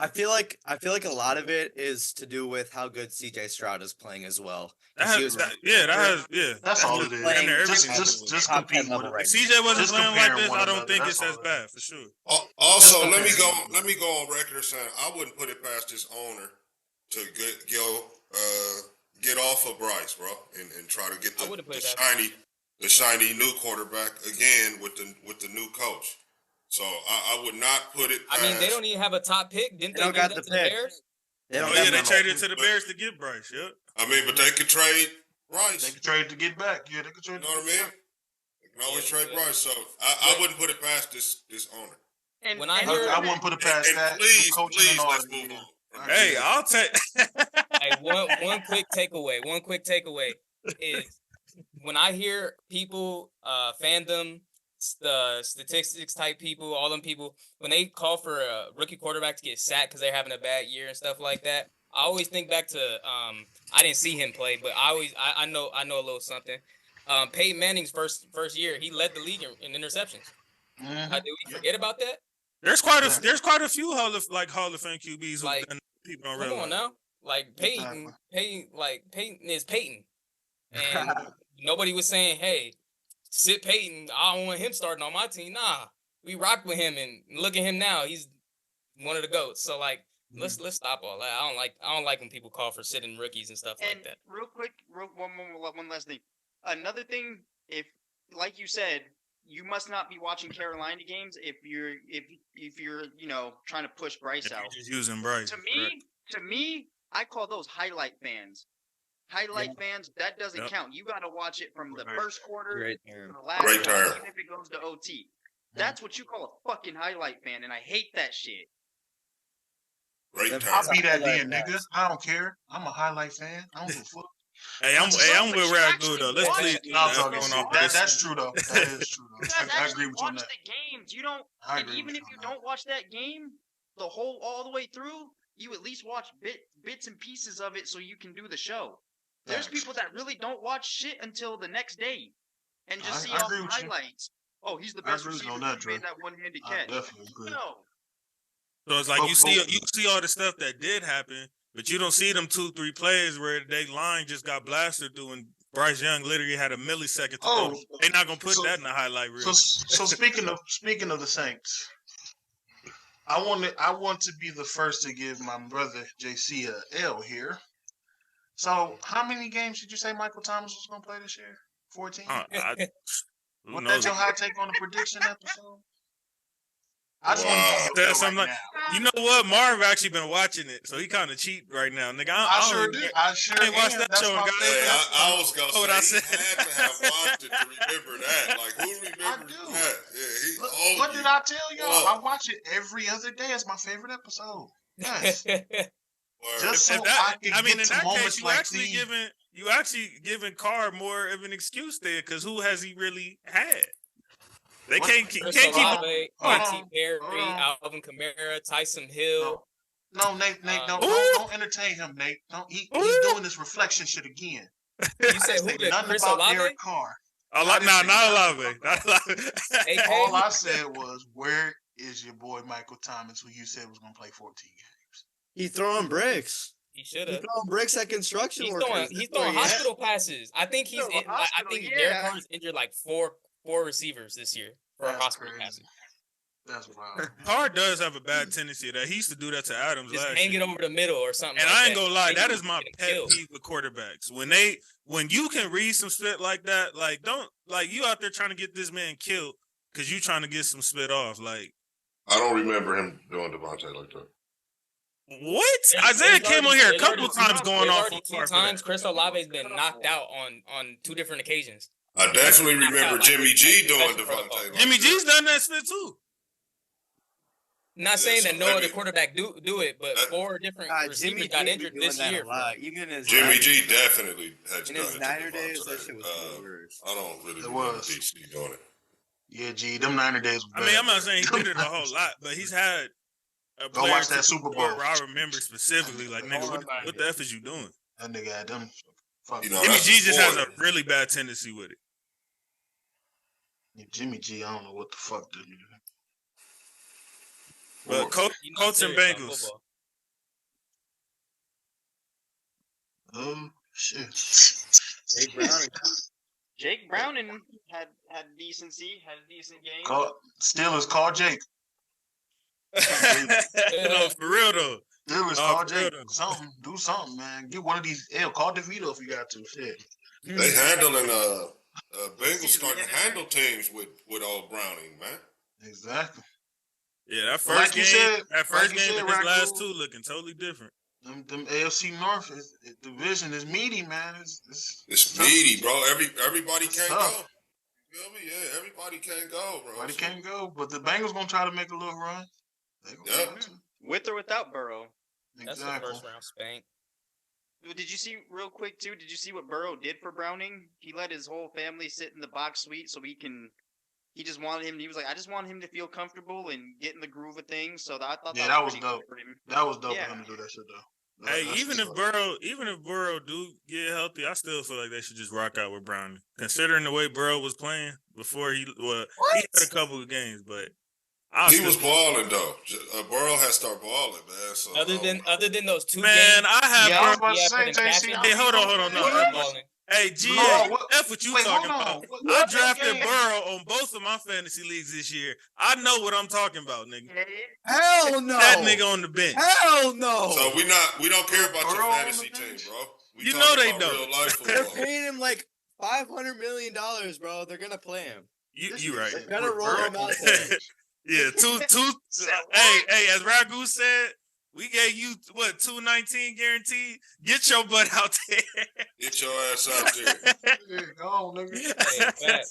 I feel like a lot of it is to do with how good CJ Stroud is playing as well. That's all it is. Just compete with it. If CJ wasn't playing like this, I don't think it's as bad for sure. Also, let me go on record saying I wouldn't put it past this owner to get off of Bryce, bro, and try to get the shiny new quarterback again with the new coach. So I would not put it past. I mean, they don't even have a top pick. Didn't they give that to the Bears? They traded to the Bears to get Bryce. Yep. I mean, but they could trade Bryce. They could trade to get back. Yeah, they could trade. You know what I mean? They can always trade Bryce. So I wouldn't put it past this owner. And I wouldn't put it past that. Please, let's move on. Hey, I'll take. Hey, one quick takeaway is when I hear people, fandom, the statistics type people, all them people, when they call for a rookie quarterback to get sacked because they're having a bad year and stuff like that, I always think back to I didn't see him play, but I know a little something. Peyton Manning's first year, he led the league in interceptions. Did we forget about that? There's quite a few Hall of Fame QBs like, who people don't realize. Come on now, like Peyton is Peyton, and nobody was saying, "Hey, sit Peyton. I don't want him starting on my team." Nah, we rocked with him, and look at him now. He's one of the GOATs. So like, let's stop all that. I don't like when people call for sitting rookies and stuff like that. Real quick, one last thing. Another thing, if like you said, you must not be watching Carolina games if you're trying to push Bryce out. Just using Bryce. To me, I call those highlight fans. Highlight fans, that doesn't count. You got to watch it from the first quarter to the last quarter, even if it goes to OT. That's what you call a fucking highlight fan, and I hate that shit. I'll be that then, nigga. I don't care. I'm a highlight fan. I don't give a fuck. Hey, I'm with Ragu though. Let's please. That's true though. That is true though. I agree with you on that. Watch the games. You don't. And even if you don't watch that game, all the way through, you at least watch bits and pieces of it so you can do the show. There's people that really don't watch shit until the next day, and just see all the highlights. Oh, he's the best receiver. He made that one-handed catch. No. So it's like you see all the stuff that did happen, but you don't see them 2-3 plays where they line just got blasted through and Bryce Young literally had a millisecond to go. They're not gonna put that in the highlight reel. So speaking of the Saints, I want to be the first to give my brother JC a L here. So how many games did you say Michael Thomas was gonna play this year? 14? Was that your hot take on the prediction episode? I just want to something like, you know what? Marv actually been watching it, so he kind of cheat right now, nigga. I sure did. I ain't watched that show. I was gonna say he had to have watched it to remember that. Like, who remembers that? Yeah, what did I tell y'all? I watch it every other day. It's my favorite episode. Yes. Just so I can get to moments like these. You actually giving Carr more of an excuse there, because who has he really had? They can't keep Olave, Monty Perry, Alvin Kamara, Tyson Hill. No, Nate, don't entertain him, Nate. He's doing this reflection shit again. You said who? Nothing about Derek Carr. Not Olave. All I said was, where is your boy Michael Thomas, who you said was going to play 14 games? He's throwing bricks. He should have. He's throwing bricks at construction workers. He's throwing hospital passes. I think Derek Carr's injured like four receivers this year for hospital passes. That's wild. Carr does have a bad tendency that he used to do that to Adams. Just hang it over the middle or something. And I ain't gonna lie, that is my pet peeve with quarterbacks. When you can read some spit like that, you out there trying to get this man killed because you trying to get some spit off. Like, I don't remember him doing Devontae like that. What? Isaiah came on here a couple of times going off. 2 times Chris Olave's been knocked out on 2 different occasions. I definitely remember Jimmy G doing Devontae. Jimmy G's done that spit too. Not saying that no other quarterback do it, but 4 different receivers got injured this year. Jimmy G definitely had in his Niner days. That shit was worse. I don't really remember DC doing it. Yeah, G, them Niner days. I mean, I'm not saying he did it a whole lot, but he's had. Go watch that Super Bowl. Where I remember specifically, like, nigga, what the F is you doing? That nigga had them. Jimmy G just has a really bad tendency with it. Yeah, Jimmy G, I don't know what the fuck to do. But Colts and Bengals. Oh shit. Jake Browning had decency, had a decent game. Steelers, call Jake. No, for real though. Steelers, call Jake. Do something, man. Get one of these. Call DeVito if you got to. Shit. They handling Bengals starting to handle teams with old Browning, man. Exactly. Yeah, that first game and his last 2 looking totally different. Them AFC North division is meaty, man. It's meaty, bro. Everybody can't go. You feel me? Yeah, everybody can't go, bro. Everybody can't go, but the Bengals gonna try to make a little run. With or without Burrow. That's the first round spank. Did you see real quick too? Did you see what Burrow did for Browning? He let his whole family sit in the box suite so he just wanted him. He was like, I just want him to feel comfortable and get in the groove of things. So I thought that was dope for him. That was dope for him to do that shit though. Hey, even if Burrow do get healthy, I still feel like they should just rock out with Browning. Considering the way Burrow was playing before he had a couple of games, but he was balling though. Burrow has started balling, man. So, other than those 2 games, I was about to say, JC. Hey, hold on. No, hey, G, that's what you talking about. I drafted Burrow on both of my fantasy leagues this year. I know what I'm talking about, nigga. Hell no. That nigga on the bench. Hell no. So we don't care about your fantasy team, bro. You know they don't. Real life They're paying him like $500 million, bro. They're gonna play him. You right. They're gonna roll him out there. Yeah, two. Hey, as Ragu said, We gave you what $219 guaranteed. Get your butt out there. Get your ass out there. Yeah, go on, nigga. Hey,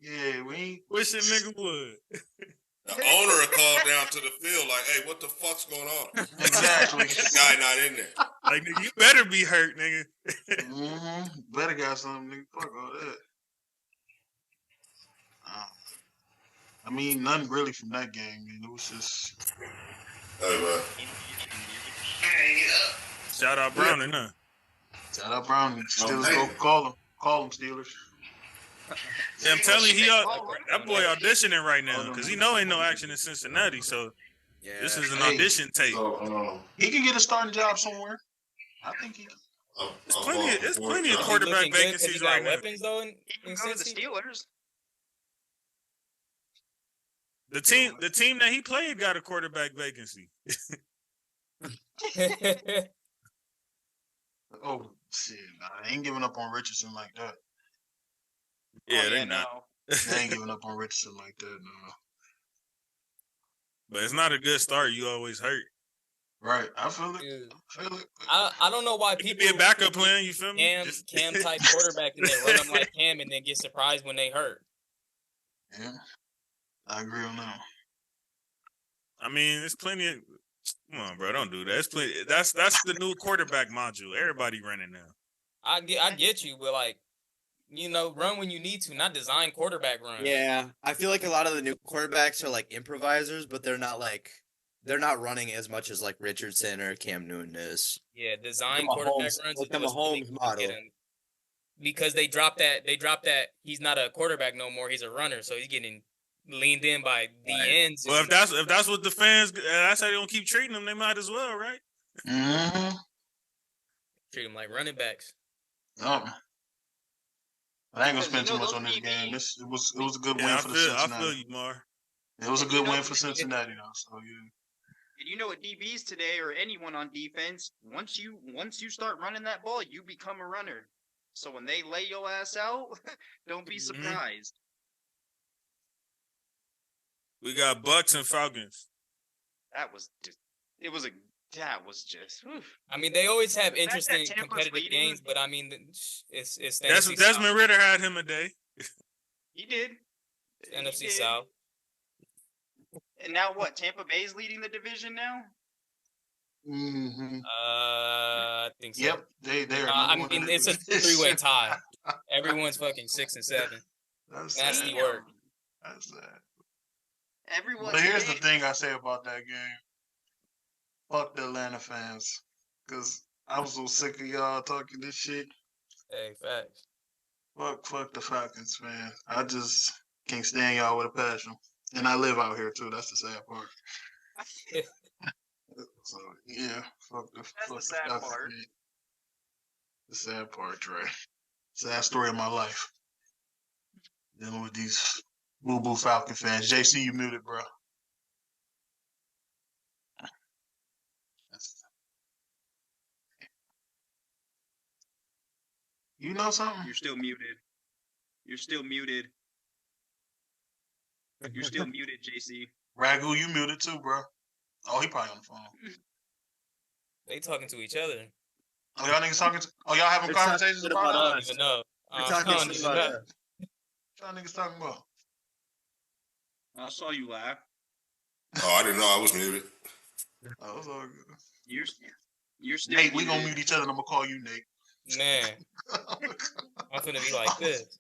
Yeah, we ain't. Wish a nigga would. The owner will call down to the field like, "Hey, what the fuck's going on?" Exactly. The guy not in there. Like, nigga, you better be hurt, nigga. Better got something, nigga. Fuck all that. I mean, nothing really from that game, man. It was just. Hey, man. Shout out Browning, huh? Shout out Brown. Steelers go call him. Call him, Steelers. Yeah, I'm telling you, that boy auditioning right now because he know ain't no action in Cincinnati. So this is an audition tape. He can get a starting job somewhere. I think he can. It's plenty of quarterback vacancies right now. Weapons though He can go to the Steelers. The team that he played got a quarterback vacancy. Oh shit! Nah, they ain't giving up on Richardson like that. Yeah, they not. They ain't giving up on Richardson like that, no. But it's not a good start. You always hurt. Right, I feel it. I don't know why people be a backup plan. You feel me? Cam type quarterback and then run them like Cam and then get surprised when they hurt. Yeah, I agree on that. I mean, it's plenty of. Come on, bro, don't do that. It's plenty. That's the new quarterback module. Everybody running now. I get you, but like, run when you need to, not design quarterback runs. Yeah, I feel like a lot of the new quarterbacks are like improvisers, but they're not running as much as like Richardson or Cam Newton is. Yeah, design quarterback runs like the Mahomes model. Because they dropped that he's not a quarterback no more, he's a runner, so he's getting leaned in by the ends. Well, if that's what the fans, that's how they don't keep treating them, they might as well, right? Mm-hmm. Treat them like running backs. I ain't gonna spend too much on this game. It was a good win for the Cincinnati. I feel you, Mar. It was a good win for Cincinnati, though. So yeah. And you know what DBs today or anyone on defense, once you start running that ball, you become a runner. So when they lay your ass out, don't be surprised. We got Bucks and Falcons. That was just. Whew. I mean, they always have interesting competitive games, but I mean, it's Desmond Ritter had him a day. He did. NFC South. And now what? Tampa Bay's leading the division now? Mm-hmm. I think so. Yep, they. I mean, it's a 3-way tie. Everyone's fucking 6 and 7. Nasty work. That's sad. Everyone. But here's the thing I say about that game. Fuck the Atlanta fans, cause I was so sick of y'all talking this shit. Hey, facts. Fuck the Falcons, man. I just can't stand y'all with a passion, and I live out here too. That's the sad part. So yeah, That's the sad part. Man. The sad part, Trey. Sad story of my life. Dealing with these boo-boo Falcon fans. JC, you muted, bro. You know something? You're still muted. You're still muted, JC. Ragu, you muted too, bro. Oh, he probably on the phone. They talking to each other. Oh, y'all niggas talking? Y'all having conversations about I don't even know. What y'all niggas talking about? I saw you laugh. Oh, I didn't know I was muted. Oh, it's all good. You're still Nate, muted. we gonna mute each other and I'm gonna call you Nate. Man, I'm gonna be like this.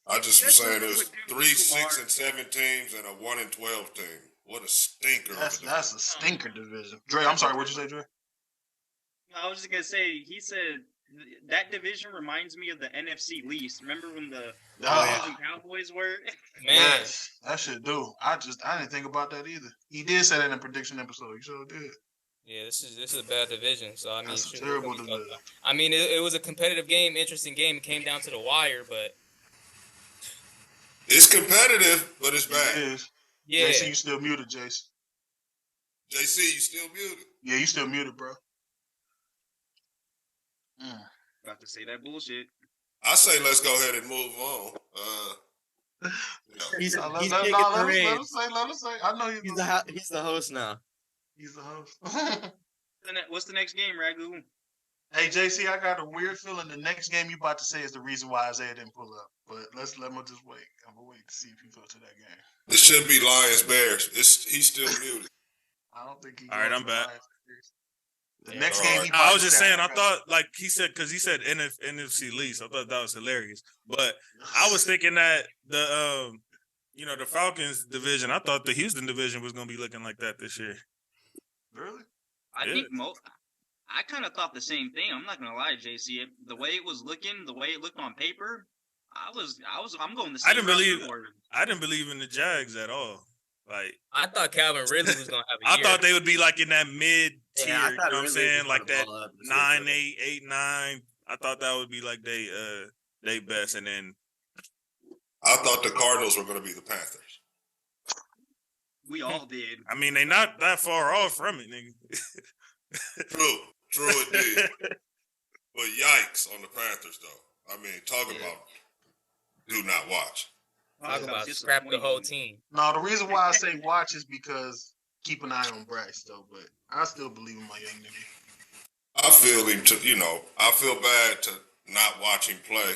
I just was saying there's 3 6 and 7 teams and a 1 and 12 team. What a stinker! That's a stinker division. Dre, I'm sorry. What'd you say, Dre? I was just gonna say. He said that division reminds me of the NFC least. Remember when the Lions and Cowboys were? Man, yes, that shit do. I didn't think about that either. He did say that in a prediction episode. He sure did. yeah, this is a bad division. So I mean, That's a terrible division. I mean, it was a competitive game, interesting game. It came down to the wire, but it's competitive, but it's bad. It is. yeah. JC, you still muted, Jason. JC, you still muted? Yeah, you still muted, bro. About to say that bullshit. I say let's go ahead and move on. He's Let taking him the reins. say. I know He's the host now. He's the host. What's the next game, Ragu? Hey, JC, I got a weird feeling the next game you about to say is the reason why Isaiah didn't pull up. But let me just wait. I'm gonna wait to see if he goes to that game. It should be Lions Bears. He's still muted. I don't think he. All right, I'm back. The next All game. right. I was just saying. I thought like he said because he said NFC least. I thought that was hilarious. But I was thinking that the the Falcons division. I thought the Houston division was gonna be looking like that this year. Really? I think I kind of thought the same thing. I'm not gonna lie, JC. The way it was looking, the way it looked on paper, I'm going the same. I didn't believe in the Jags at all. Like I thought Calvin Ridley was gonna have a year. I thought they would be like in that mid tier. Yeah, You know what I'm saying? Like that 9, 8, 9. I thought that would be like they best, and then I thought the Cardinals were going to be the Panthers. We all did. I mean, they not that far off from it, nigga. True indeed. But yikes on the Panthers, though. I mean, talk about do not watch. Talk about scrap the whole team. No, the reason why I say watch is because keep an eye on Bryce, though. But I still believe in my young nigga. I feel him to, I feel bad to not watch him play,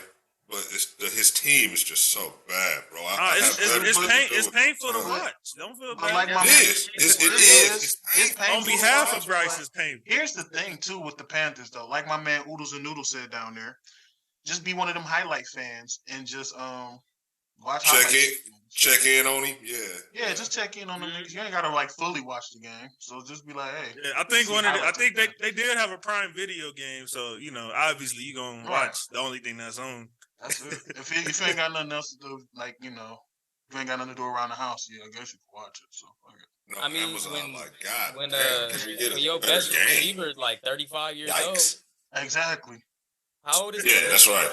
but his team is just so bad, bro. It's painful to watch. Don't feel bad. Like it is. It's painful on behalf of Bryce, it's painful. Here's the thing, too, with the Panthers, though. Like my man Oodles and Noodles said down there, just be one of them highlight fans and just watch. Check in on him. Yeah, just check in on them niggas. You ain't gotta like fully watch the game. So just be like, hey. Yeah, I think they did have a Prime Video game, so obviously you gonna watch the only thing that's on. That's it. If you ain't got nothing else to do, like if you ain't got nothing to do around the house, I guess you can watch it. So no, I mean, Amazon, when your best receiver is like 35 years old. Exactly. How old is he? Yeah, that's right.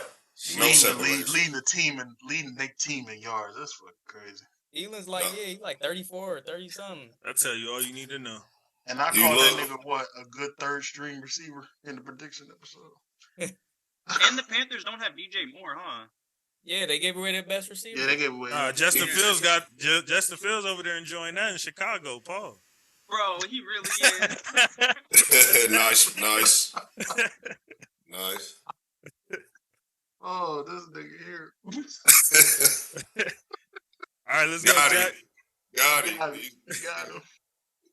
No leading the team and leading their team in yards. That's fucking crazy. Elan's like, he's like 34 or 30 something. I'll tell you all you need to know. And I call that nigga a good third string receiver in the prediction episode. And the Panthers don't have DJ Moore, huh? Yeah, they gave away their best receiver. Yeah, they gave away. Justin Fields Justin Fields over there enjoying that in Chicago, Paul. Bro, he really is. Nice. Oh, this nigga here. All right, let's go, Jack. Got him.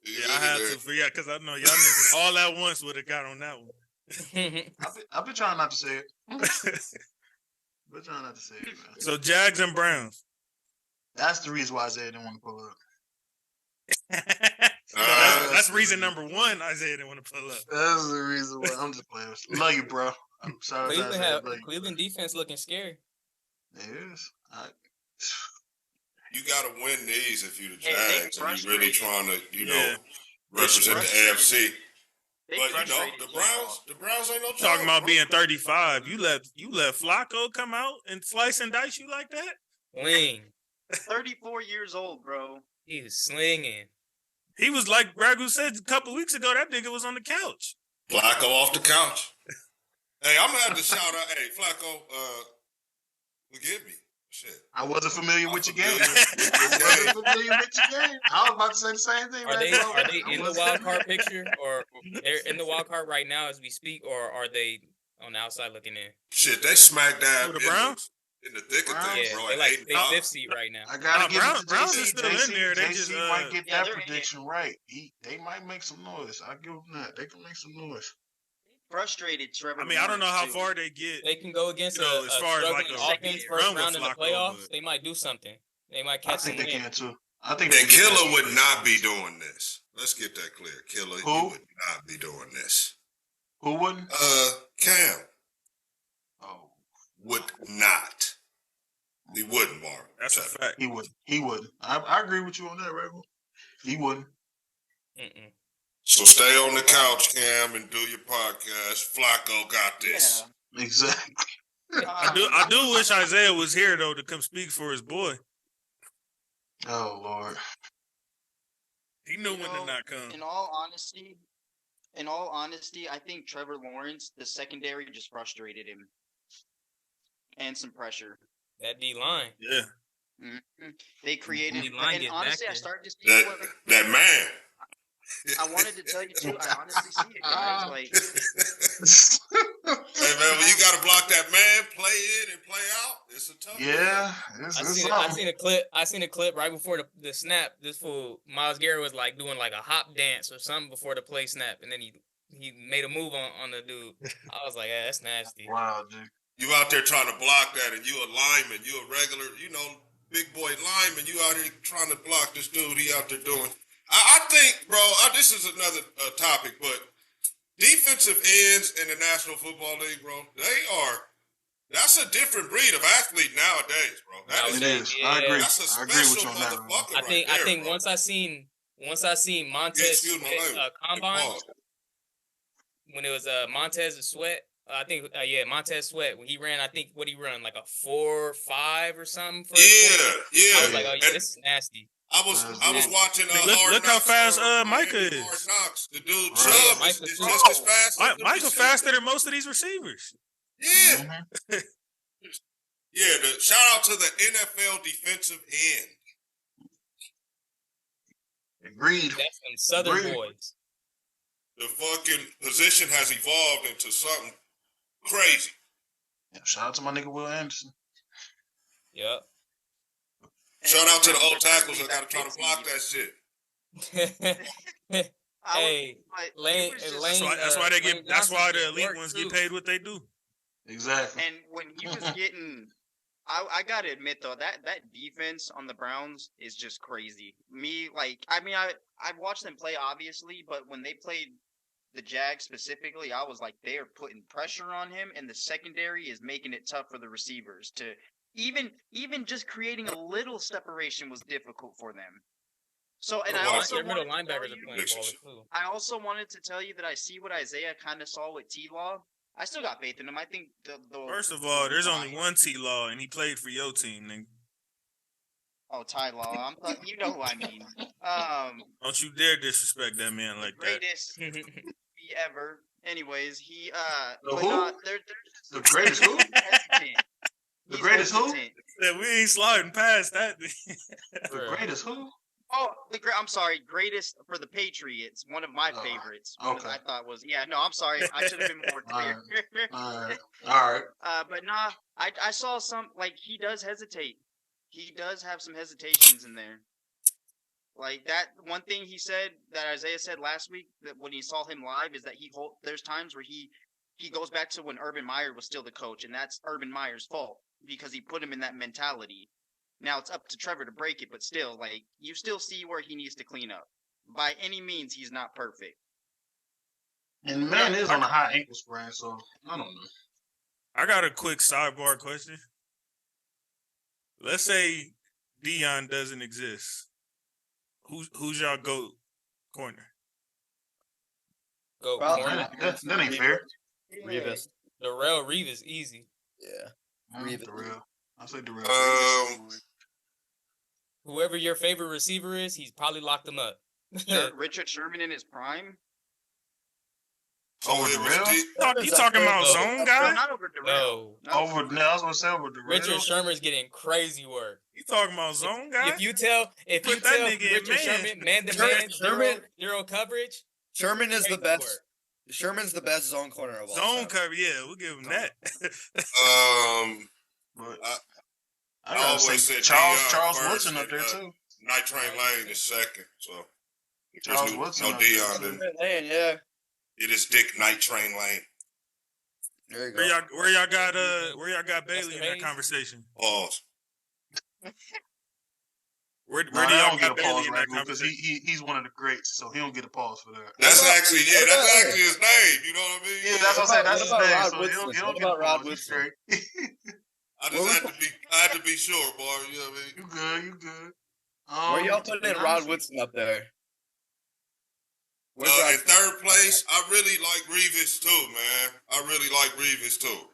Yeah, I have to forget because I know y'all niggas all at once would have got on that one. I've been trying not to say it. Man. So Jags and Browns. That's the reason why Isaiah didn't want to pull up. That's reason number one. Isaiah didn't want to pull up. That's the reason why. I'm just playing. Love you, bro. I'm sorry. Cleveland defense looking scary. It is. You got to win these if you're the Jags and you're really trying to, represent the AFC. But the Browns ain't no trouble. Talking about being 35, you let Flacco come out and slice and dice you like that? Wing. 34 years old, bro. He was slinging. He was like Ragu said a couple weeks ago. That nigga was on the couch. Flacco off the couch. Hey, I'm gonna have to shout out. Hey, Flacco, forgive me. Shit. I wasn't familiar with your game. I was about to say the same thing. Are they in the wild card picture, or they're in the wild card right now as we speak, or are they on the outside looking in? Shit, they smacked down the Browns in the thick of things, bro. They like they fifth seed right now. I gotta give it to Browns JC. is still in there. They just might get that prediction right. They might make some noise. I give them that. They can make some noise. Frustrated, Trevor. I mean, I don't know how far they get. They can go against as far as like a offense first round in the playoffs. They might do something. They might catch. I think they can too. I think that Killer would not be doing this. Let's get that clear. Killer, he would not be doing this. Who wouldn't? Cam. Oh, would not. He wouldn't, Mark. That's a fact. He wouldn't. He wouldn't. I agree with you on that, Rebel. He wouldn't. So stay on the couch, Cam, and do your podcast. Flacco got this. Yeah. Exactly. I do wish Isaiah was here though to come speak for his boy. Oh Lord. He knew when to not come. In all honesty, I think Trevor Lawrence, the secondary, just frustrated him, and some pressure. That D line. Yeah. Mm-hmm. They created. D-line and honestly, I started to see that man. I wanted to tell you too. I honestly see it, guys. Like, hey man, when you gotta block that man, play in and play out, it's a tough. Yeah, I seen a clip. I seen a clip right before the snap. This fool Myles Garrett was like doing like a hop dance or something before the play snap, and then he made a move on the dude. I was like, that's nasty. Wow, dude. You out there trying to block that, and you a lineman, you a regular, big boy lineman. You out here trying to block this dude. He out there doing. I think, bro. This is another topic, but defensive ends in the National Football League, bro, that's a different breed of athlete nowadays, bro. It is. Yeah. I agree. That's a special motherfucker. I think once I seen Montez combine, when it was Montez Sweat, I think Montez Sweat when he ran, I think what he run like a 4.5 or something. For yeah. I was like, oh yeah, this is nasty. I was watching. Look how fast Micah is. Hard Knocks. The dude Chubb is just as fast. Micah faster than most of these receivers. Yeah. Yeah. Shout out to the NFL defensive end. Agreed. That's some Southern boys. The fucking position has evolved into something crazy. Yeah, shout out to my nigga Will Anderson. Yep. Shout out to the old tackles that got to try to block that shit. Hey, Lane. That's why the elite ones get paid what they do. Exactly. And when he was getting, I gotta admit though that defense on the Browns is just crazy. I watched them play obviously, but when they played the Jags specifically, I was like, they are putting pressure on him, and the secondary is making it tough for the receivers to. Even just creating a little separation was difficult for them. So, and I also wanted to tell you that I see what Isaiah kind of saw with T-Law. I still got faith in him. I think first of all, there's only one T-Law, and he played for your team, nigga. Oh, Ty-Law. You know who I mean. Don't you dare disrespect that man like that. Greatest ever. Anyways, he the greatest who? The greatest who? Yeah, we ain't sliding past that. The greatest who? Oh, I'm sorry. Greatest for the Patriots. One of my favorites. Okay. I thought was no. I'm sorry. I should have been more clear. All right. But nah, I saw some he does hesitate. He does have some hesitations in there. Like that one thing he said that Isaiah said last week that when he saw him live is that there's times where he goes back to when Urban Meyer was still the coach, and that's Urban Meyer's fault because he put him in that mentality. Now it's up to Trevor to break it, but still, you still see where he needs to clean up. By any means, he's not perfect. And the man is on a high ankle sprain, so I don't know. I got a quick sidebar question. Let's say Deion doesn't exist. Who's y'all go corner? Go corner. That ain't fair. Revis. Darrell Revis, easy. Yeah. Darrell. I'll say Darrell. Whoever your favorite receiver is, he's probably locked him up. Richard Sherman in his prime? Over Darrell? You talking about zone guy? Not over Darrell. No. I was going to say over Darrell. Richard Sherman's getting crazy work. You talking about zone guy? If you tell Richard Sherman, man-to-man, zero coverage, Sherman is the best. Work. Sherman's the best zone corner of all time. Zone cover, yeah, we'll give him that. I always said Charles Woodson up there too. Night Train Lane is second, so Charles Woodson. No Deion. Yeah. It is Dick Night Train Lane. There you go. Where y'all got Bailey in that conversation? Pause. Where do y'all get a pause right now? Because he's one of the greats, so he don't get a pause for that. That's actually his name. You know what I mean? Yeah, that's what I'm saying. That's his name. So he don't get a Rod pause. He's Woodson? great. I had to be sure, boy. You know what I mean? You good. Where y'all putting in Rod Woodson up there? In third place, I really like Revis too, man. I really like Revis too.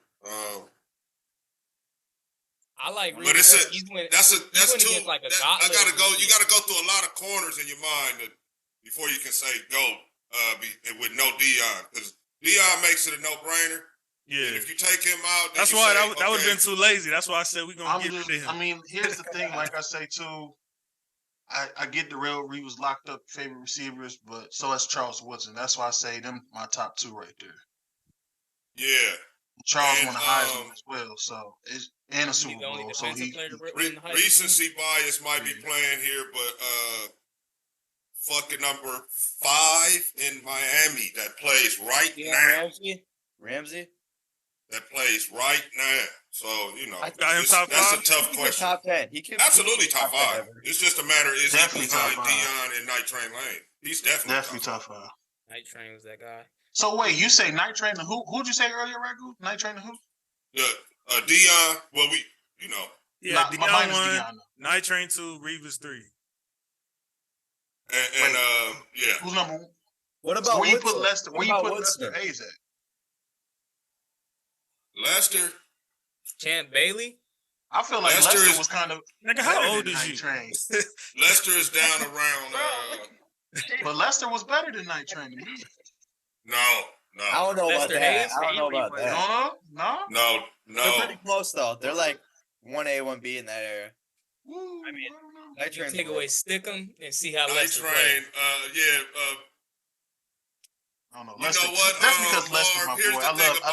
I like Revis. But that's too. You gotta go through a lot of corners in your mind before you can say go with no Deion, because Deion makes it a no-brainer. Yeah. And if you take him out, that's why that would have been too lazy. That's why I said we're gonna give it to him. I mean, here's the thing. Like I say too, I get Darrell Reeves locked up favorite receivers, but so is Charles Woodson. That's why I say them my top two right there. Yeah. Charles won a Heisman as well, so it's and a Super the only Bowl. So defensive player to win the Heisman. recency bias might be playing here, but fucking number 5 in Miami that plays right now. Ramsey? That plays right now. So, you know, that's a tough question. Top 10. He could Absolutely top 5. It's just a matter, is definitely he behind top 5. Dion and Night Train Lane? He's definitely top 5. Night Train was that guy. So wait, you say Night Train to who? Who'd you say earlier, Ragu? Night Train to who? Dion. Well, you know. Yeah, Dion 1, Dion, Night Train 2, Reeves 3. And yeah. Who's number 1? What about where you Woodson? put Lester? Where you put Lester Hayes at? Lester. Champ Bailey? I feel like Lester was kind of. Nigga, how old is you? Train. Lester is down around. But Lester was better than Night Train to me. No. I don't know about that. I don't know about that. No. They're pretty close though. They're like 1A, 1B in that area. Ooh, I mean, Night Train take away Stickum and see how Night Lester Train. plays. I don't know. You know what? That's because Lester's my boy. I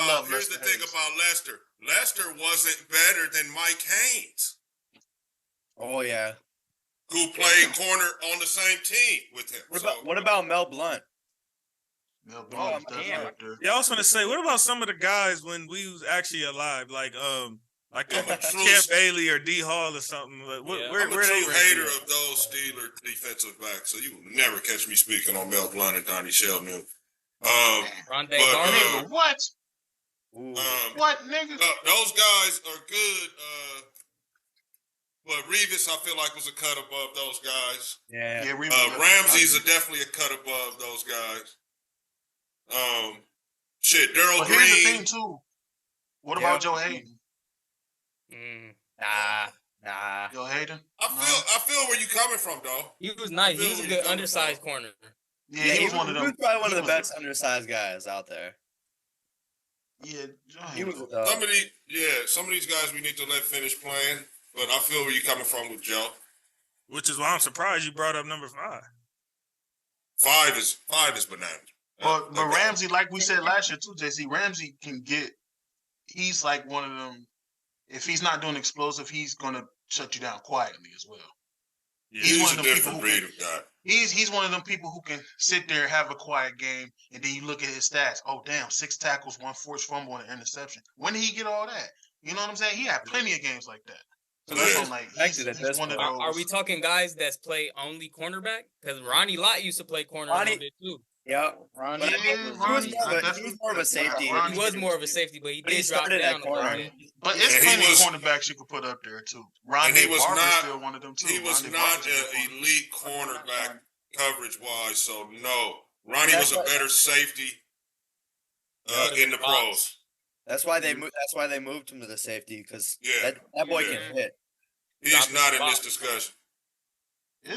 love Here's Lester the thing Hayes. about Lester. Lester wasn't better than Mike Haynes, Oh yeah. who played corner on the same team with him. What about Mel Blunt? Mel Blunt, Yeah, I was gonna say, what about some of the guys when we was actually alive, like Champ Bailey or D Hall or something? Like, where I'm a true hater of those Steelers defensive backs, so you will never catch me speaking on Mel Blunt and Donnie Sheldon. What? What, nigga? Those guys are good. But Reeves, I feel like, was a cut above those guys. Yeah. Ramsey's definitely a cut above those guys. Daryl Green. Here's the thing too. What about Joe Hayden? Nah. Joe Hayden? I feel where you coming from, though. He was nice. He was a good undersized corner. Yeah, he was one of them. He was probably one of the best undersized guys out there. Yeah, he was. Some of these guys we need to let finish playing. But I feel where you're coming from with Joe. Which is why I'm surprised you brought up number 5. 5 is bananas. But Ramsey, like we said last year too, JC, Ramsey can get. He's like one of them. If he's not doing explosive, he's gonna shut you down quietly as well. Yeah, he's one of them different breed of guy. He's one of them people who can sit there, have a quiet game, and then you look at his stats. Oh damn, 6 tackles, 1 forced fumble, and an interception. When did he get all that? You know what I'm saying? He had plenty of games like that. So that's like he's one of those. Are we talking guys that's play only cornerback? Because Ronnie Lott used to play corner a little bit too. Yeah, Ronnie. He was more of a safety. He was more of a safety, but he did drop down a little bit. But it's plenty of cornerbacks you could put up there too. Ronnie Barber's still one of them too. He was not an elite cornerback coverage wise, so no. Ronnie was a better safety in the pros. That's why they moved him to the safety because that boy can hit. He's not in this discussion. I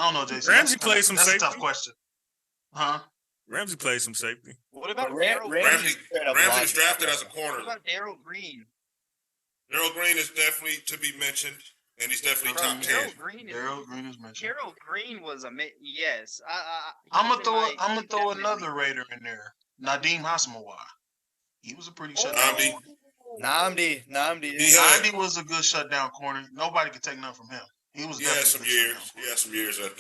don't know, Jason. Ramsey plays some safety. That's a tough question. Huh? Ramsey plays some safety. What about Ramsey was drafted as a corner. What about Darrell Green? Darrell Green is definitely to be mentioned, and he's definitely top 10. Darrell Green is mentioned. Darrell Green was yes. I'm gonna throw another Raider in there. Nadeem Hasmawa. He was a pretty shutdown corner. Namdi was a good shutdown corner. Nobody could take nothing from him. He had some years at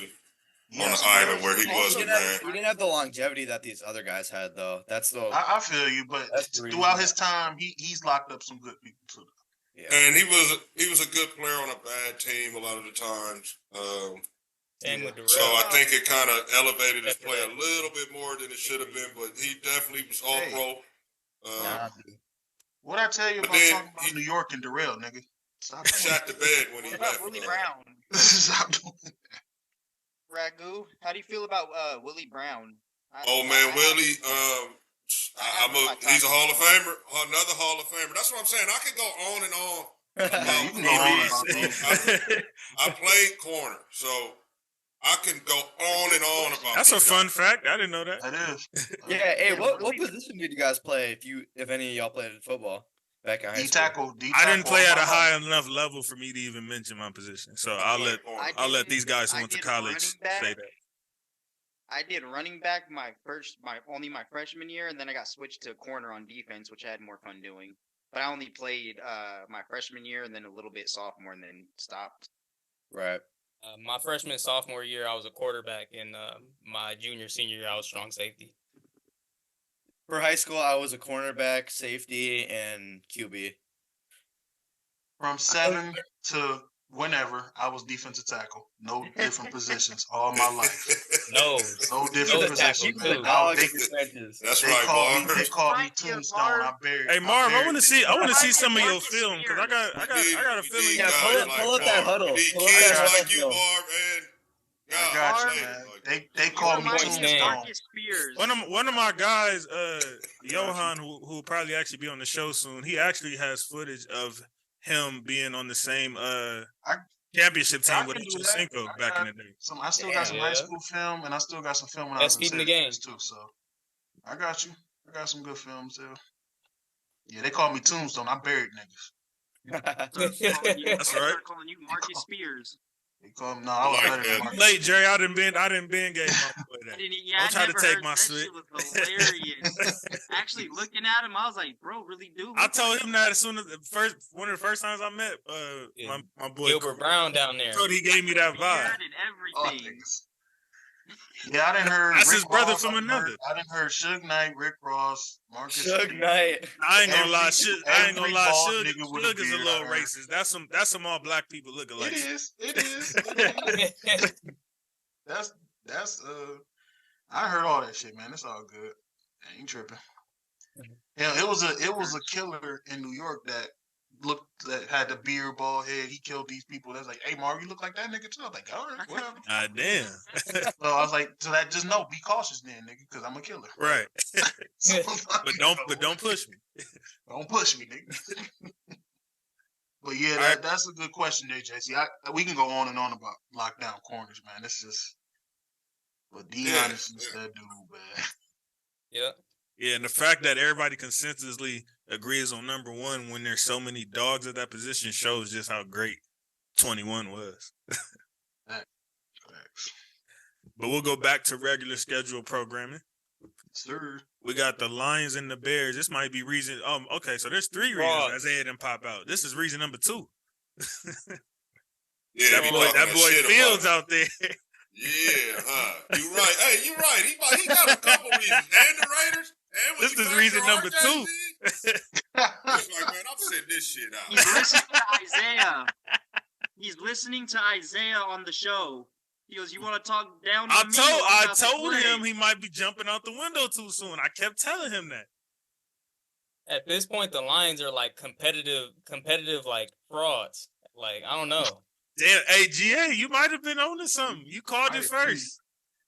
on the island where he wasn't, man. He didn't have the longevity that these other guys had, though. I feel you, but throughout his time, he's locked up some good people too. Yeah. And he was a good player on a bad team a lot of the times. So I think it kind of elevated his play a little bit more than it should have been, but he definitely was all pro. What I tell you about talking about New York and Darrell, nigga? Stop shot the bed when he left. Willie Brown. Stop doing that. Ragu, how do you feel about Willie Brown? Willie, he's a Hall of Famer, another Hall of Famer. That's what I'm saying. I could go on and on. You can go on about I played corner, so I can go on and on about. That's a fun fact. I didn't know that. That is. Yeah. Hey, what position did you guys play? If any of y'all played in football? back in high school. D-tackle. I didn't play at a high enough level for me to even mention my position. So I'll let these guys who went to college say that. I did running back my freshman year, and then I got switched to corner on defense, which I had more fun doing. But I only played my freshman year and then a little bit sophomore, and then stopped. Right. My freshman and sophomore year, I was a quarterback, and my senior year, I was strong safety. For high school, I was a cornerback, safety, and QB. From 7 to whenever, I was defensive tackle. No different positions all my life. No different positions. That's right, Marv. They called me Tombstone. I buried. Hey Marv, I want to see some of your film because I got a feeling. Yeah, pull up that huddle. Kids like you, Marv, man. I got you, man. They called me Tombstone. One of my guys, Johan, who will probably actually be on the show soon. He actually has footage of him being on the same championship team with Cinco back in the day. I still got some high school film, and I still got some film when I was in the game too. So I got you. I got some good films too. Yeah, they called me Tombstone. I buried niggas. That's right. They're calling you Marcus Spears. They call him. No, I was better than Marcus. Late, Jerry. I didn't been gave my boy that. Don't try to take my shit. That was hilarious. Actually, looking at him, I was like, bro, really do. I told him that as soon as one of the first times I met my boy Gilbert Brown down there. He gave me that vibe. Everything. Yeah, I didn't heard. That's Rick his brother Ross, from another. I didn't heard Suge Knight, Rick Ross, Marcus. Suge Knight. I ain't gonna lie. Suge is a little racist. That's some all black people looking like. It is. That's I heard all that shit, man. It's all good. I ain't tripping. Yeah, it was a killer in New York that had the beard, bald head. He killed these people. That's like, hey, Mark, you look like that nigga too. I was like, all right, whatever. Damn. So I was like, so that just be cautious then, nigga, because I'm a killer. Right. but don't push me. Don't push me, nigga. But yeah, that's a good question there, JC. We can go on and on about lockdown corners, man. It's just, but Deion is just that dude, man. Yeah. Yeah, and the fact that everybody consensusly agrees on number one when there's so many dogs at that position shows just how great 21 was. But we'll go back to regular schedule programming. Sir. We got the Lions and the Bears. This might be reason. Okay, so there's 3 reasons as Ed and pop out. This is reason number 2. Yeah, that boy Fields out there. Yeah, you right. Hey, you right. He got a couple reasons. And the Raiders. And this is reason number 2. It's like, man, I'm sitting this shit out. He's listening to Isaiah. He's listening to Isaiah on the show. He goes, "You want to talk down to me?" I told him he might be jumping out the window too soon. I kept telling him that. At this point, the Lions are like competitive like frauds. Like, I don't know. Damn, hey, GA, you might have been on to something. You called it first.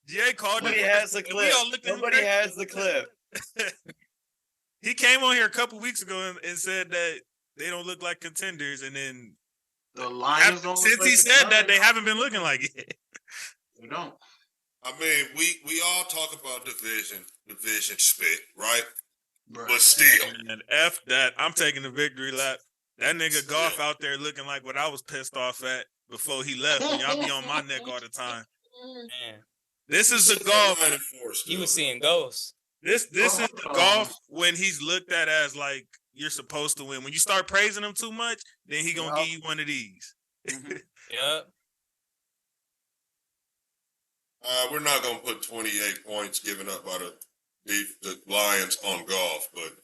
GA called it. Nobody has the clip. Nobody has the clip. He came on here a couple weeks ago and said that they don't look like contenders, and then the Lions don't. Since he said that, they haven't been looking like it. We don't. I mean, we all talk about division spit, right? But still, and F that, I'm taking the victory lap. That nigga Goff out there looking like what I was pissed off at before he left. And y'all be on my neck all the time. Man. This is the Goff. He was seeing ghosts. This is the Goff when he's looked at as like you're supposed to win. When you start praising him too much, then he gonna give you one of these. Yep. We're not gonna put 28 points given up by the Lions on Goff, but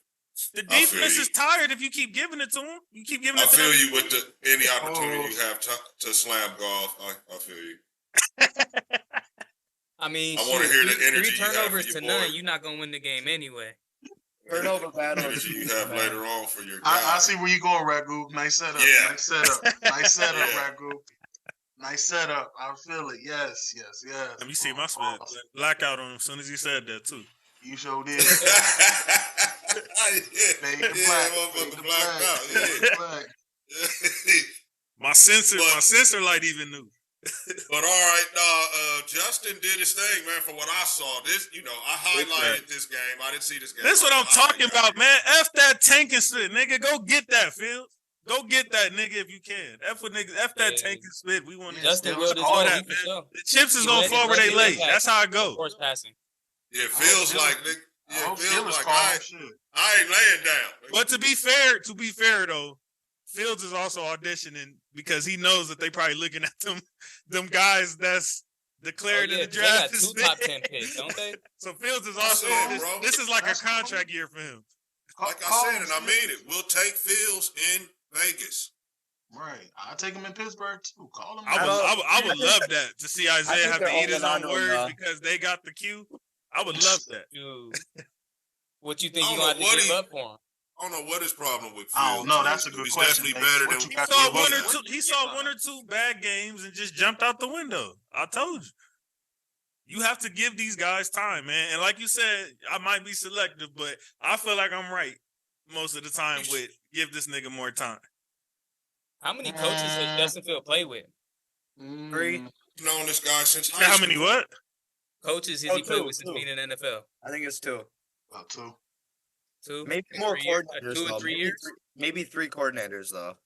the defense is tired if you keep giving it to them. You keep giving it to them. I feel you with any opportunity you have to slam Goff. I feel you. I mean, I want to hear the energy 3 turnovers to none. You're not gonna win the game anyway. Turnover battle. Energy you have later on for your guy. I see where you going, Ragu. Nice setup. Yeah. Nice setup. Nice setup, Ragu. Nice setup. I feel it. Yes. Let me see my spit. Blackout on him as soon as he said that too. You sure did. Made the black out. My sensor light even knew. But all right, Justin did his thing, man. From what I saw, this, I highlighted this game. I didn't see this game. This is what I'm talking about, man. F that tanking shit, nigga. Go get that, Fields. Go get that, nigga, if you can. F that tanking spit. We want to Justin will all that, man. The chips is gonna fall where they lay. That's how it go. Force passing. Yeah, feels like nigga. Yeah, feels like I ain't laying down. But to be fair though, Fields is also auditioning because he knows that they probably looking at them guys that's declared in the draft. They got 2 top 10 picks, don't they? So Fields is also this is like a contract year for him. Like I said, and I mean it. We'll take Fields in Vegas. Right. I'll take him in Pittsburgh too. Call him. I would love that to see Isaiah have to eat his own words because they got the cue. I would love that. Dude. What you think you gonna have to give up for him? I don't know what his problem with Fields. I don't know. That's a good question. He's definitely better than he saw one or two bad games and just jumped out the window. I told you. You have to give these guys time, man. And like you said, I might be selective, but I feel like I'm right most of the time with give this nigga more time. How many coaches has Justin Field played with? 3. Known this guy since high school. How many what? Coaches has he played with since being in the NFL? I think it's 2. About 2. 2? Maybe more coordinators. 2 or 3 years? Maybe 3 coordinators though.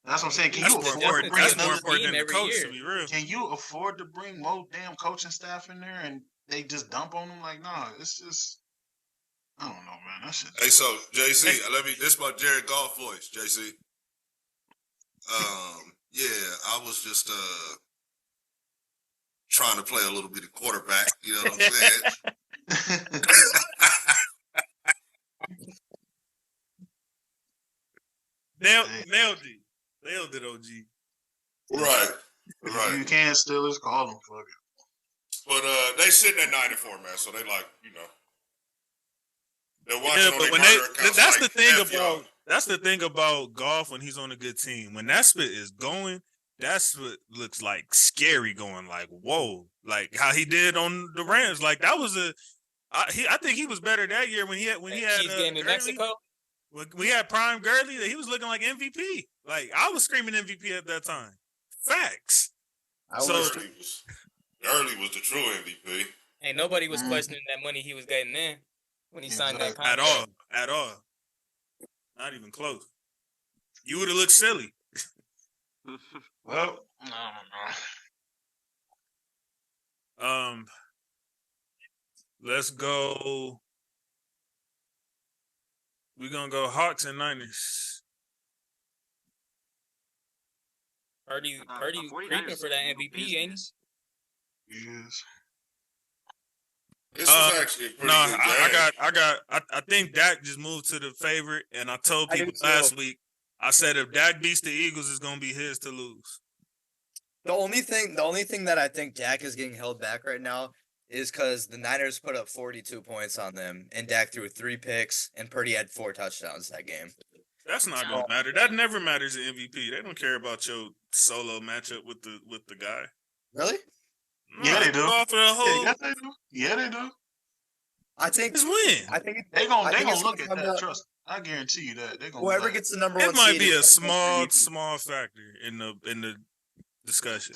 That's what I'm saying. That's more important than the coach, to be real. Can you afford to bring more damn coaching staff in there and they just dump on them? Like, nah, it's just, I don't know, man. That shit. Hey, so JC, this is my Jared Goff voice, JC. Yeah, I was just trying to play a little bit of quarterback. You know what I'm saying? Nailed it, OG. Right. If you can still just call them. Fuck it. But they sitting at 94, man. So they like, they're watching on their burner accounts. That's the thing about that's the thing about Goff when he's on a good team. When that spit is going, that's what looks like scary going. Like whoa, like how he did on the Rams. Like that was I think he was better that year when he had Chiefs game in Mexico. When we had Prime Gurley, he was looking like MVP. Like I was screaming MVP at that time. Facts. Gurley was the true MVP. Ain't nobody was questioning that money he was getting in when he signed that contract. At all. Not even close. You would have looked silly. Well, I don't know. Let's go. We're gonna go Hawks and Niners. Purdy creeping for that MVP, ain't he? Yes. This is actually a pretty good game. I think Dak just moved to the favorite, and I told people last week, I said if Dak beats the Eagles, it's gonna be his to lose. The only thing that I think Dak is getting held back right now is because the Niners put up 42 points on them, and Dak threw 3 picks, and Purdy had 4 touchdowns that game. That's not gonna matter. That never matters in MVP. They don't care about your solo matchup with the guy. Really? No, Yeah, they do. Yeah, they do. Yeah, they do. I think just win. I think they're gonna look at that. Trust me. I guarantee you that they're gonna. Whoever gets the number 1 seed. It might seed be a small factor in the discussion.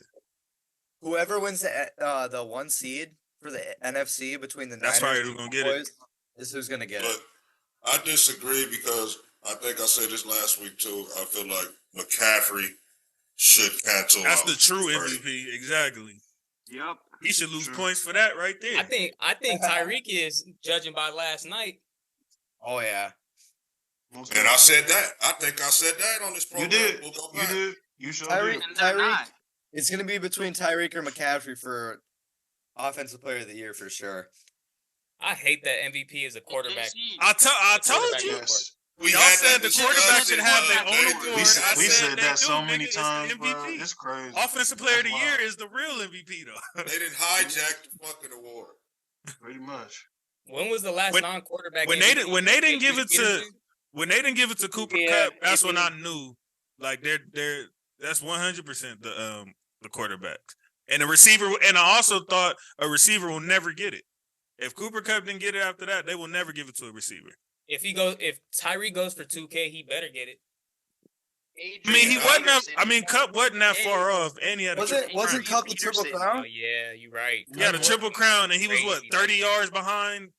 Whoever wins the 1 seed for the NFC between the Niners probably who's gonna get it. Is who's gonna get it. But I disagree because I think I said this last week too. I feel like McCaffrey should cancel. That's the true MVP, exactly. Yep. He should lose points for that right there. I think Tyreek is, judging by last night. Oh yeah. And I said that. I think I said that on this program. You did. We'll go back. You did. You sure Tyreek. did. It's gonna be between Tyreek or McCaffrey for Offensive Player of the Year for sure. I hate that MVP is a quarterback. I told you. Yes. We Y'all said the quarterback should have their own award. We said that so many it's times, the bro. MVP. It's crazy. Offensive Player of the Year is the real MVP, though. They didn't hijack the fucking award. Pretty much. When was the last non-quarterback? When they didn't give it to Cooper Kupp, that's when I knew, like that's 100% the quarterback and the receiver. And I also thought a receiver will never get it. If Cooper Kupp didn't get it after that, they will never give it to a receiver. If Tyree goes for 2K, he better get it. I mean, he wasn't. Peterson. I mean, Cup wasn't that far off, and he had a triple Wasn't crown. Cup the Triple Peterson. Crown? Oh yeah, you're right. He had a triple crown, and he was what, Crazy, 30 man. yards behind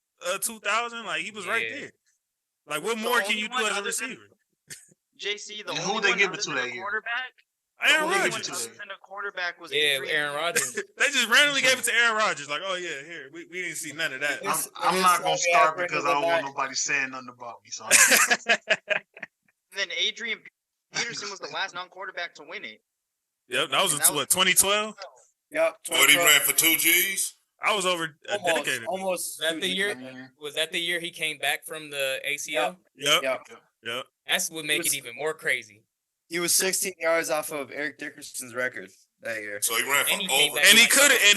2000. Like he was right Yeah. there. Like what The more can only you do one as a other than- receiver? JC, the And only who they one give it other to than that a year? quarterback. Aaron The only one Rodgers. other than a quarterback was Yeah, Adrian Aaron Rodgers. They just randomly gave it to Aaron Rodgers. Like, oh yeah, here we didn't see none of that. I'm not gonna start because I don't want nobody saying nothing about me. So And then Adrian Peterson was the last non-quarterback to win it. Yep, that was in what, 2012. Yep. What he ran for 2 G's? I was over a decade ago. Almost. Was that the year? Was that the year he came back from the ACL? Yep. Yep. That's what make it even more crazy. He was 16 yards off of Eric Dickerson's record that year. So he ran for And he came over. back. And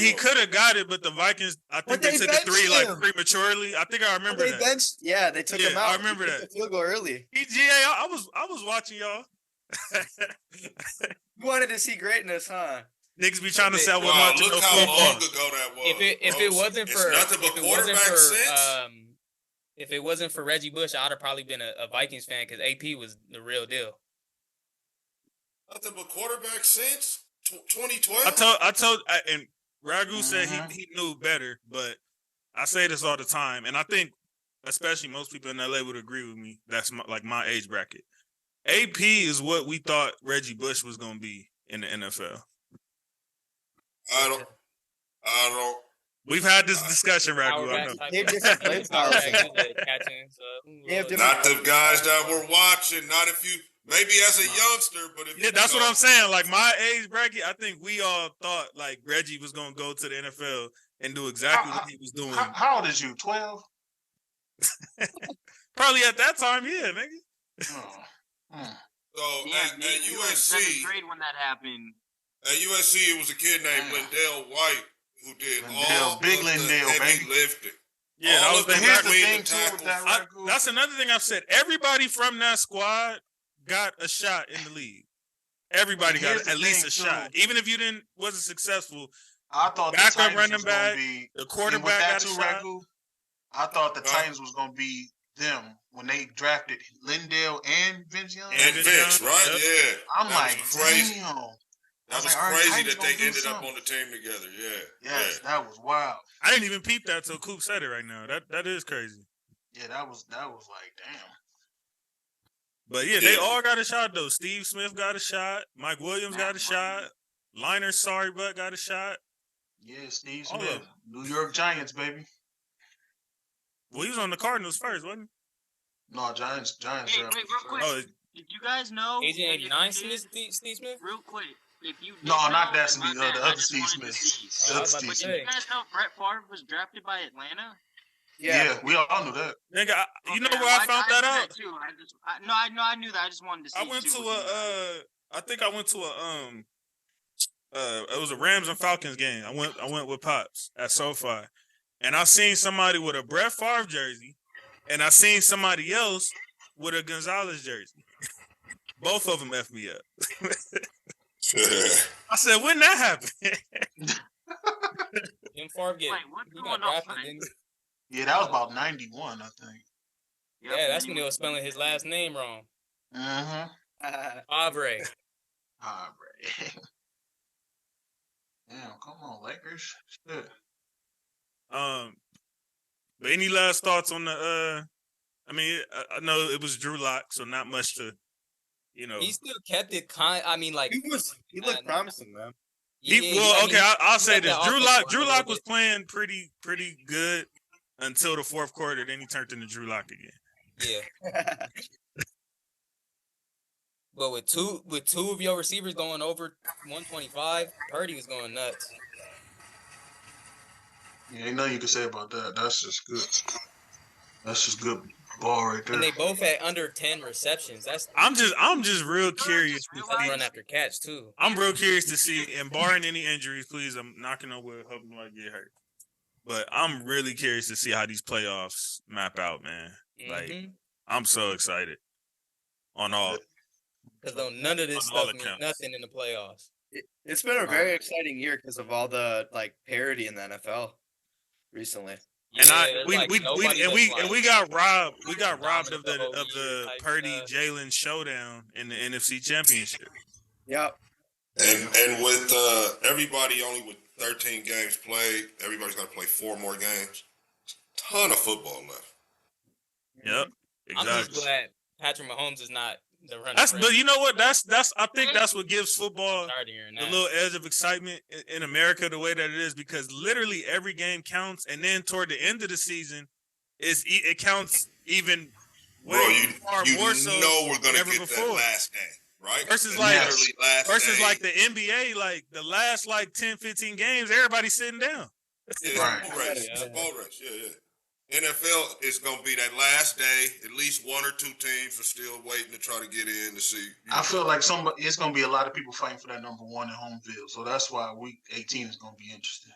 he could have got it, but the Vikings, I think But they they took a 3 like benched him. prematurely. I think I remember They that. benched. Yeah, they took Yeah, him out. I remember He kicked that. the field goal early. I was watching y'all. You wanted to see greatness, huh? Niggas be trying to sell with Wow, much look no how football. long ago that was. If it wasn't for nothing but if it wasn't quarterback for sense. if it wasn't for Reggie Bush, I'd have probably been a Vikings fan because AP was the real deal. Nothing but quarterback sense. 2012. And Ragu said he knew better, but I say this all the time, and I think especially most people in LA would agree with me. That's my age bracket. AP is what we thought Reggie Bush was going to be in the NFL. I don't. We've had this discussion, Ragu. I know. They have different play styles. Not the guys that were watching. Not if you. Maybe as a youngster, but if Yeah, that's what I'm saying. Like my age bracket, I think we all thought like Reggie was gonna go to the NFL and do exactly what he was doing. How old is you? 12? Probably at that time, yeah, nigga. So Yeah, at maybe you were in seventh USC, grade when that happened. at USC, it was a kid named Lindell White who did all Big of Lindell, the heavy baby. lifting. Yeah, all that was of the the Here's the between thing the too with tackles. that, Ragu. That's another thing I've said. Everybody from that squad got a shot in the league. Everybody got Here's the at least a thing, shot, too. even if you wasn't successful. I thought the Backup Titans running was gonna back, be the and with quarterback that got a too, shot. Ragu, I thought the Titans was gonna be them when they drafted Lindell and Vince Young. And Vince, right? Yep. Yeah. I'm That like, was crazy. damn. That was like, all right, crazy Titans that they gonna do ended up something. on the team together. Yeah. Yes, that was wild. I didn't even peep that till Coop said it right now. That is crazy. Yeah, that was like, damn. But yeah, they all got a shot though. Steve Smith got a shot. Mike Williams got a shot. Liner Sorry Butt got a shot. Yeah, Steve All of Smith, them. New York Giants, baby. Well, he was on the Cardinals first, wasn't No, Giants. Hey, wait, real quick. he? Oh, Did you guys know? Agent if you 89 did- Steve Smith? Real quick. If you did No, not know- that Steve, my the bad, I other just Steve wanted to Smith. see. The other I was about Steve to Smith. say. Did you guys know Brett Favre was drafted by Atlanta? Yeah, we all knew that. nigga, you know Okay, where I found that knew out? too. I knew that. I just wanted to see. I went too to with you guys. I think I went to it was a Rams and Falcons game. I went with Pops at SoFi, and I seen somebody with a Brett Favre jersey, and I seen somebody else with a Gonzalez jersey. Both of them effed me up. I said, when that happened? Didn't Favre get? Wait, what's He going got on, drafted, man? didn't he? Yeah, that was about 91, I think. Yeah, that's when they were spelling his last name wrong. Mm-hmm. Favre. All right. Damn, come on, Lakers. Shit. But any last thoughts on the? I mean, I know it was Drew Lock, so not much to, He still kept it I mean, like He looked promising, man. I'll say this: that Drew offense Lock, a Drew little Lock was bit. playing pretty good until the fourth quarter. Then he turned into Drew Lock again. Yeah. But with two of your receivers going over 125, Purdy was going nuts. Yeah, ain't nothing you can say about that. That's just good. That's just good ball right there. And they both had under 10 receptions. That's I'm just real curious to see. run after catch too. I'm real curious to see, and barring any injuries, please, I'm knocking on wood, hoping nobody get hurt. But I'm really curious to see how these playoffs map out, man. Like, I'm so excited on all. Because though none of this On all stuff means accounts. nothing in the playoffs. It's been a very exciting year because of all the parity in the NFL recently. And we got robbed. We got robbed of dominant the whole year type Purdy stuff. Jalen showdown in the NFC Championship. Yep. And with everybody only with 13 games played, everybody's got to play 4 more games. Ton of football left. Yep, exactly. I'm just glad Patrick Mahomes is not the runner. But you know what? That's I think that's what gives football the little edge of excitement in America the way that it is, because literally every game counts, and then toward the end of the season, it counts even way more so. We're gonna get before. That last game. Right? Versus like the NBA, like the last 10, 15 games, everybody's sitting down. Yeah, ball race. Yeah. NFL is gonna be that last day. At least 1 or 2 teams are still waiting to try to get in to see. I feel like it's gonna be a lot of people fighting for that number 1 at home field. So that's why week 18 is gonna be interesting.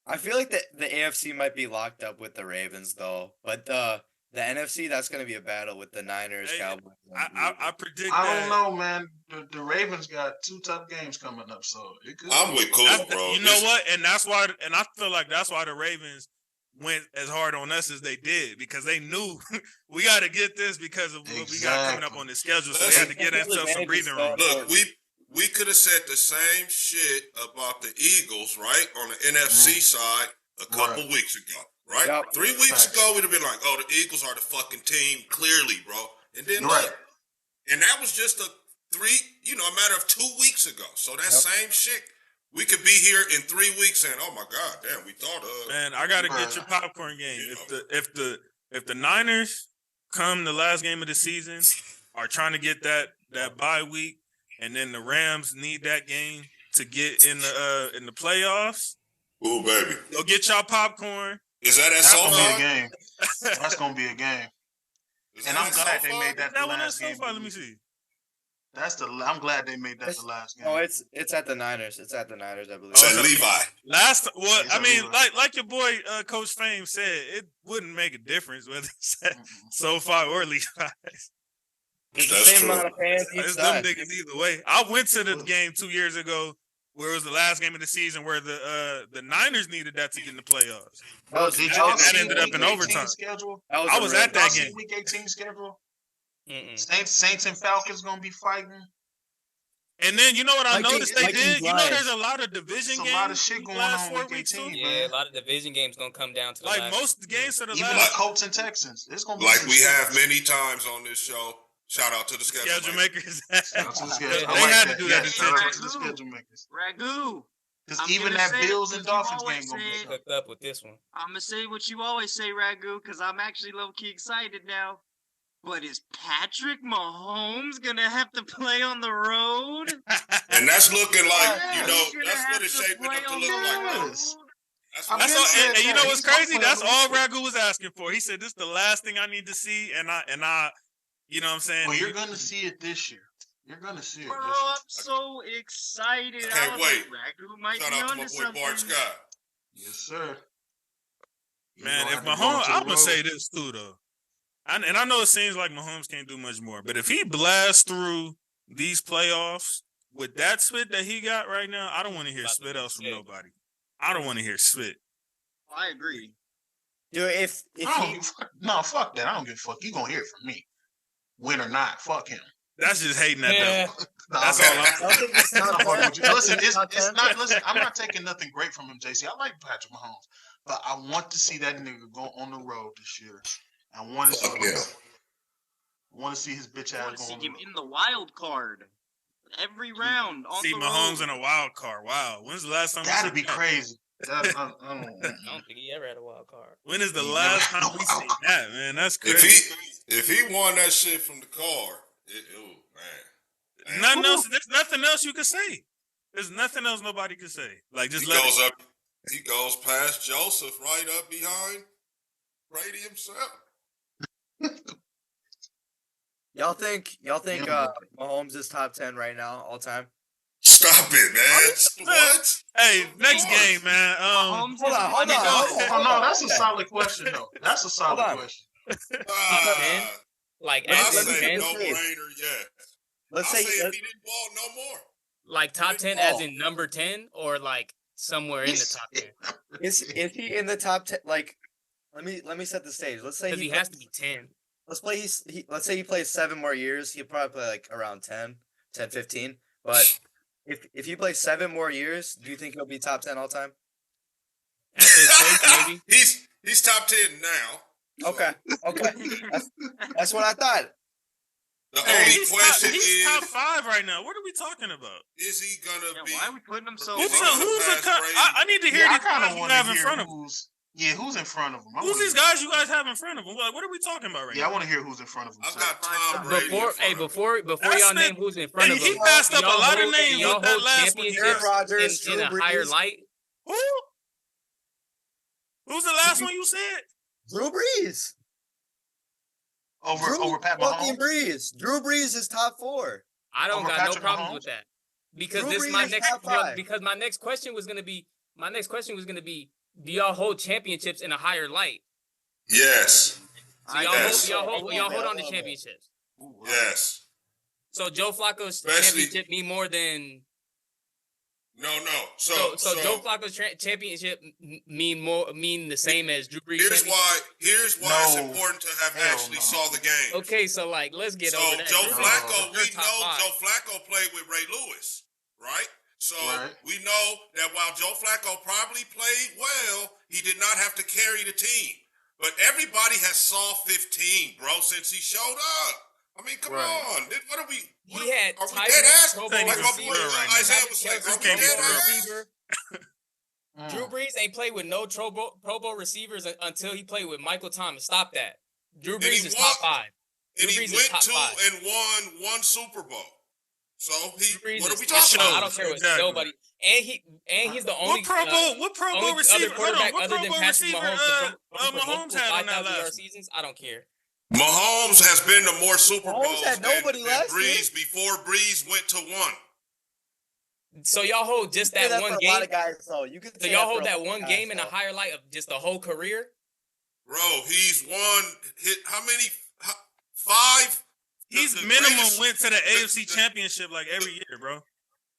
I feel like the AFC might be locked up with the Ravens though, but the NFC, that's going to be a battle with the Niners, Cowboys. I predict. I don't know, man. The Ravens got 2 tough games coming up, so it could. I'm with Cole, bro. You know what? And that's why. And I feel like that's why the Ravens went as hard on us as they did, because they knew we got to get this because of what we got coming up on the schedule. So they had to get themselves some breathing room. Look, we could have said the same shit about the Eagles, right, on the NFC side a couple weeks ago. Right? Yep. 3 weeks ago, we'd have been like, oh, the Eagles are the fucking team, clearly, bro. And then look. And that was just a matter of 2 weeks ago. So that same shit, we could be here in 3 weeks saying, oh my God, damn, we thought of. Man, I gotta get your popcorn game. If the Niners come the last game of the season are trying to get that bye week, and then the Rams need that game to get in the playoffs. Ooh, baby. Go get y'all popcorn. Is that gonna be a game? That's gonna be a game. And I'm glad they made that the last game. Let me see. I'm glad they made that the last game. Oh, it's at the Niners. It's at the Niners, I believe. It's at Levi. I mean, like your boy Coach Fame said, it wouldn't make a difference whether it's at SoFi or Levi's. It's the same amount of fans each It's side. them niggas either way. I went to the game 2 years ago, where it was the last game of the season, where the Niners needed that to get in the playoffs. Did y'all see ended up in overtime. Schedule? I was at that game. Week 18 schedule. Saints and Falcons gonna be fighting. And then you know what I noticed they did? You know, there's a lot of division games. A lot of shit going on with 18, Yeah, a lot of division games gonna come down to the last. Most of the games are the even last. the Colts and Texans. It's gonna be like we have many times on this show. Shout out to the schedule makers. Shout out to the schedule. They had to do that. Shout out to the schedule makers. Ragu. Because even that Bills and Dolphins game gonna be hooked up with this one. I'm gonna say what you always say, Ragu, because I'm actually low-key excited now. But is Patrick Mahomes gonna have to play on the road? And that's looking like, that's what it's shaping up to look like. And you know what's crazy? That's all Ragu was asking for. He said, "This is the last thing I need to see," and I, you know what I'm saying? Well, you're gonna see it this year. You're gonna see it. Bro, I'm so excited. I can't wait. Ragu might Shout be out to onto my boy something. Bart Scott. Yes, sir. Man, if Mahomes, I'm gonna say this too, though. And I know it seems like Mahomes can't do much more, but if he blasts through these playoffs with that spit that he got right now, I don't want to hear spit else from nobody. I don't want to hear spit. I agree. Dude, if fuck that. I don't give a fuck. You gonna hear it from me, win or not. Fuck him. That's just hating that devil. That's all I'm saying. Listen, it's not. Listen, I'm not taking nothing great from him, JC. I like Patrick Mahomes, but I want to see that nigga go on the road this year. I want to see. I want to see his bitch ass. I want to see him in the wild card every round. On see the Mahomes road. in a wild card. Wow, when's the last time? That'd be crazy. I don't think he ever had a wild card. When is the last time we seen that, man? That's crazy. If he won that shit from the car, man. Nothing else. There's nothing else you can say. There's nothing else nobody can say. Like just he goes past Joseph right up behind Brady himself. Y'all think Mahomes is top 10 right now all time? Stop it, man. What? Hey, next game, man. Hold on. Oh, no, that's a solid question, though. That's a solid question. Like, I as say in no brainer, yes. Let's say if he didn't ball no more. Like top 10 as in number 10 or like somewhere in the top 10? Is he in the top 10? Like, let me set the stage. Let's say Because he has to be 10. Let's say he plays 7 more years. He'll probably play like around 10, 15. But if he plays 7 more years, do you think he'll be top 10 all time? At this point, maybe. He's top 10 now. Okay. That's what I thought. The only question he's is, top 5 right now. What are we talking about? Is he gonna be? Why are we putting him so? Who's I need to hear these guys you have in front of him. Who's in front of him? Who's these guys you guys have in front of him? Like, what are we talking about right now? Yeah, I want to hear who's in front of him. I've got Tom Brady. Before y'all name who's in front of him, he passed up a lot of names with that last one. Aaron Rodgers, in a higher light. Who? Who's the last one you said? Drew Brees. Over Pat Mahomes. Drew Brees is top 4. I don't Over got Patrick no problems Mahomes? with that because Drew this is Brees my is next top 5. because my next question was gonna be do y'all hold championships in a higher light? Yes. So y'all hold on to championships. Yes. So Joe Flacco's Especially- championship mean more than No. so Joe Flacco's championship mean the same as Drew Brees. Here's why it's No. important to have Hell actually no. saw the game. Okay, so like let's get So over that. Joe Drew Brees Flacco, is we top know 5. Joe Flacco played with Ray Lewis, right? So Right. we know that while Joe Flacco probably played well, he did not have to carry the team. But everybody has saw 15, bro, since he showed up. I mean, come on. What are we? He had are we tight dead ass? Pro Like Bowl my boy receiver right now. Isaiah was like, are we Kelsey, dead Pro Bowl ass? receiver. Drew Brees ain't played with no Pro Bowl receivers until he played with Michael Thomas. Stop that. Drew Brees is top 5. And Drew he Brees is went top to 5. and won 1 Super Bowl. So Drew Brees what are is we top talking 5. about? I don't care what Exactly. nobody. And he's the only What Pro Bowl only receiver? other Hold on. quarterback What other Pro than Bowl Patrick receiver? Mahomes Mahomes had on that 5,000 yard last. seasons. I don't care. Mahomes has been to more Super Mahomes Bowls had nobody than last Breeze before Breeze went to 1. So y'all hold just Say that for one a game. lot of guys, though. You could So say y'all for hold a that lot one of game guys, in a though. higher light of just the whole career. Bro, he's won. How many? 5. He's The minimum greatest- went to the AFC Championship like every year, bro.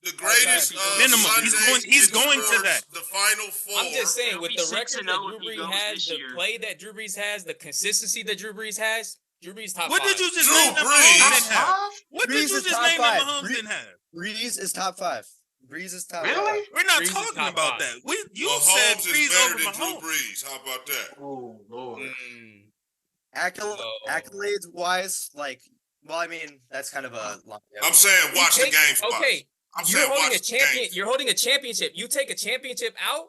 The greatest Minimum. Sundays He's in going to sports, that. The Final 4. I'm just saying, He'll with be the 6-0 record that Drew if he Brees goes has, this the year. play that Drew Brees has, the consistency that Drew Brees has, Drew Brees top What 5. did you just Drew name that Brees. Mahomes didn't have? Huh? What Brees did you is just top name that 5. Mahomes didn't have? Breeze is top 5. Breeze is top Really? 5. We're not Brees is talking top about 5. that. You Mahomes said is Brees better over than Drew Mahomes. Brees. How about that? Oh Lord. Accolades wise, like, well, I mean, that's kind of a long. I'm saying watch the game spots. Okay, I'm you're saying holding a watch the champion. game. You're holding a championship. You take a championship out.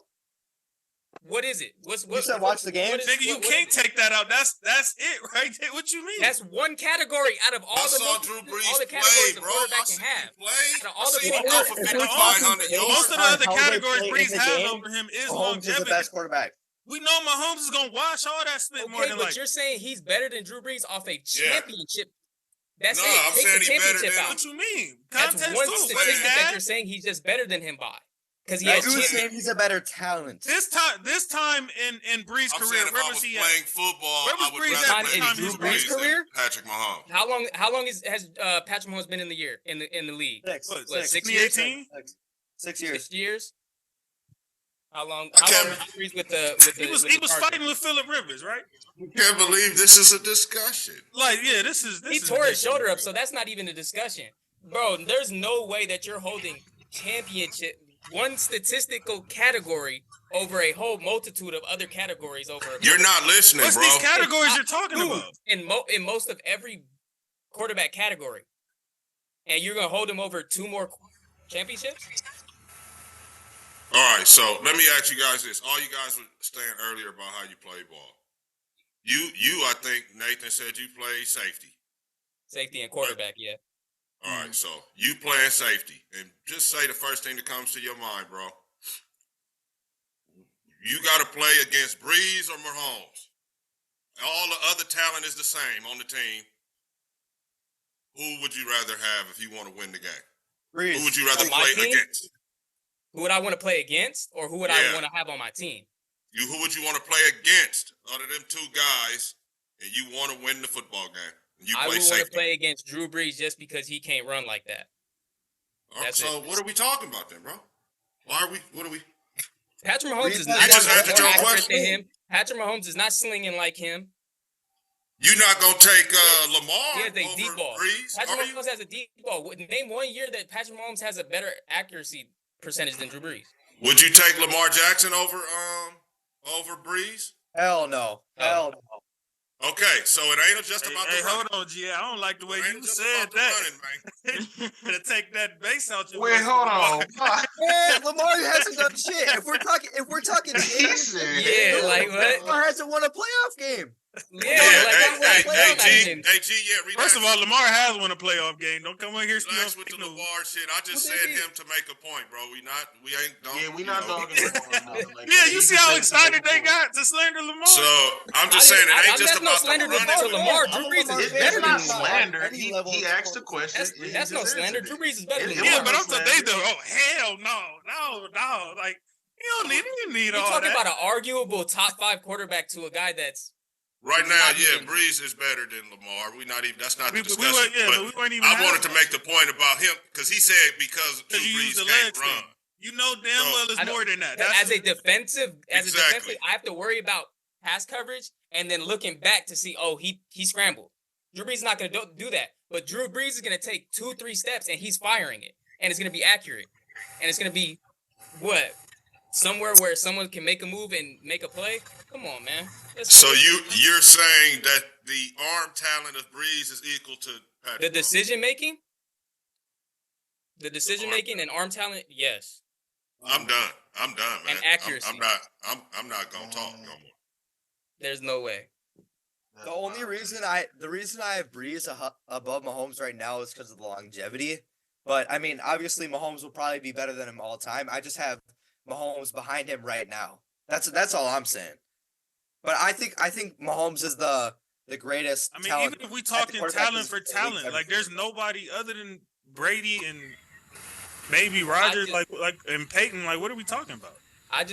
What is it? You said watch the game? Nigga, you can't take that out. That's it right there. What you mean? That's one category out of all I the saw Drew Brees all the play, categories a bro. quarterback I can seen have. him play. Out of I all the seen him go quarterbacks- for if we're 5,500 talking yards. Most of the on other how they categories play in Brees the has game, over him is Mahomes is the longevity. best quarterback. We know Mahomes is gonna wash all that spit more Okay, than but like. you're saying he's better than Drew Brees off a championship. That's No, it. I'm Take saying the he better championship than- out. What you mean? That's Context one too. What he statistic that had? you're saying he's just better than him by, because he I has do champions. say he's a better talent. This time in Brees' I'm career, saying if where I was was he playing at? football, Where was I would Brees rather at play in with Drew Drew Brees' Brees than career? Patrick Mahomes. How long has Patrick Mahomes been in the year in the league? What, 6 years? 2018? 6 years. 6 years. How long? I How can't- long was Brees with the? He was Chargers? fighting with Phillip Rivers, right? Can't believe this is a discussion. Like, yeah, this is. He tore his shoulder up, so that's not even a discussion, bro. There's no way that you're holding championship one statistical category over a whole multitude of other categories over. You're not listening, What's bro. these categories you're talking about? in most of every quarterback category, and you're gonna hold him over 2 more championships? All right, so let me ask you guys this. All you guys were saying earlier about how you play ball. I think Nathan said you play safety. Safety and quarterback, yeah. All right, so you playing safety, and just say the first thing that comes to your mind, bro. You got to play against Breeze or Mahomes. All the other talent is the same on the team. Who would you rather have if you want to win the game? Breeze. Who would you rather On my play team? against? Who would I want to play against, or who would I Yeah. want to have on my team? Who would you want to play against out of them 2 guys, and you want to win the football game? And you I play would want to safety. play against Drew Brees just because he can't run like that. All right, that's so it. what are we talking about then, bro? What are we? Patrick Mahomes is Brees not has just more answered your accurate question. than him. Patrick Mahomes is not slinging like him. You're not gonna take Lamar He has a over deep ball. Breeze? Patrick Mahomes has a deep ball. Name 1 year that Patrick Mahomes has a better accuracy percentage than Drew Brees. Would you take Lamar Jackson over Breeze? Hell no. Hell no. Okay, so it ain't just about the hold on, G. I don't like the way you said that. To take that base out your Wait, hold on. Man, Lamar hasn't done shit. If we're talking Yeah, like what? Lamar hasn't won a playoff game. Hey, G, First of all, Lamar has won a playoff game. Don't come in here relax with the Lamar shit. I just said him to make a point, bro. We not dogging Lamar. Yeah, you see how excited they got to slander Lamar? So I'm just saying it ain't just about the running. Lamar. Drew Brees is better than Lamar. Slander. He asked a question. That's no slander. Drew Brees is better than Yeah, Lamar. but I'm saying hell no. Like you need all that. You're talking about an arguable top 5 quarterback to a guy that's right now, Breeze is better than Lamar. That's not the discussion. We weren't even. I wanted to make the point about him because he said because Drew Brees can't run. You know damn well it's more than that. As a defensive, I have to worry about pass coverage and then looking back to see, he scrambled. Drew Brees is not going to do that, but Drew Brees is going to take 2-3 steps and he's firing it, and it's going to be accurate, and it's going to be somewhere where someone can make a move and make a play. Come on, man. So you're saying that the arm talent of Breeze is equal to Patrick the decision making? The decision making and arm talent, yes. I'm done, man. And accuracy. I'm not gonna talk no more. There's no way. The reason I have Breeze above Mahomes right now is because of the longevity. But I mean, obviously Mahomes will probably be better than him all time. I just have Mahomes behind him right now. That's all I'm saying. But I think Mahomes is the greatest. I mean, even if we talking talent for talent, like there's nobody other than Brady and maybe Rodgers, and Peyton. Like, what are we talking about? I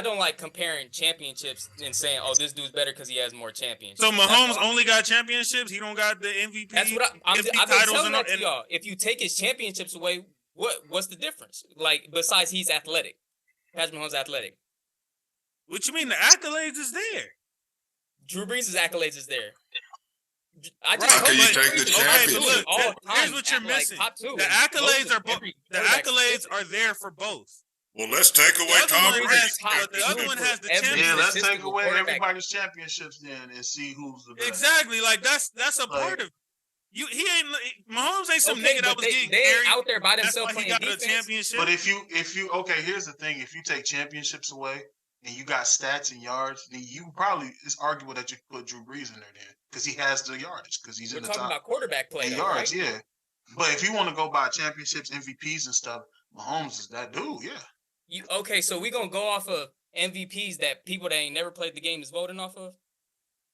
don't like comparing championships and saying, this dude's better because he has more championships. So Mahomes only got championships. He don't got the MVP. That's what I've been telling that to y'all. If you take his championships away, what's the difference? Like, besides he's athletic, Patrick Mahomes athletic. What you mean? The accolades is there. Drew Brees' accolades is there. Can you take the championship? Here's what you're missing. The accolades are there for both. Well, let's take away Tom Brady. The other one has the championship. Yeah, let's take away everybody's championships then and see who's the best. Exactly. Like that's a part of Mahomes ain't some nigga that was getting they carried. out there by themselves playing got defense. A championship. But if you here's the thing: if you take championships away and you got stats and yards, then it's arguable that you put Drew Brees in there then because he has the yardage because he's in the top. We're talking about quarterback play, and yards, right? Yeah. But if you want to go by championships, MVPs and stuff, Mahomes is that dude, yeah. So we gonna go off of MVPs that people that ain't never played the game is voting off of?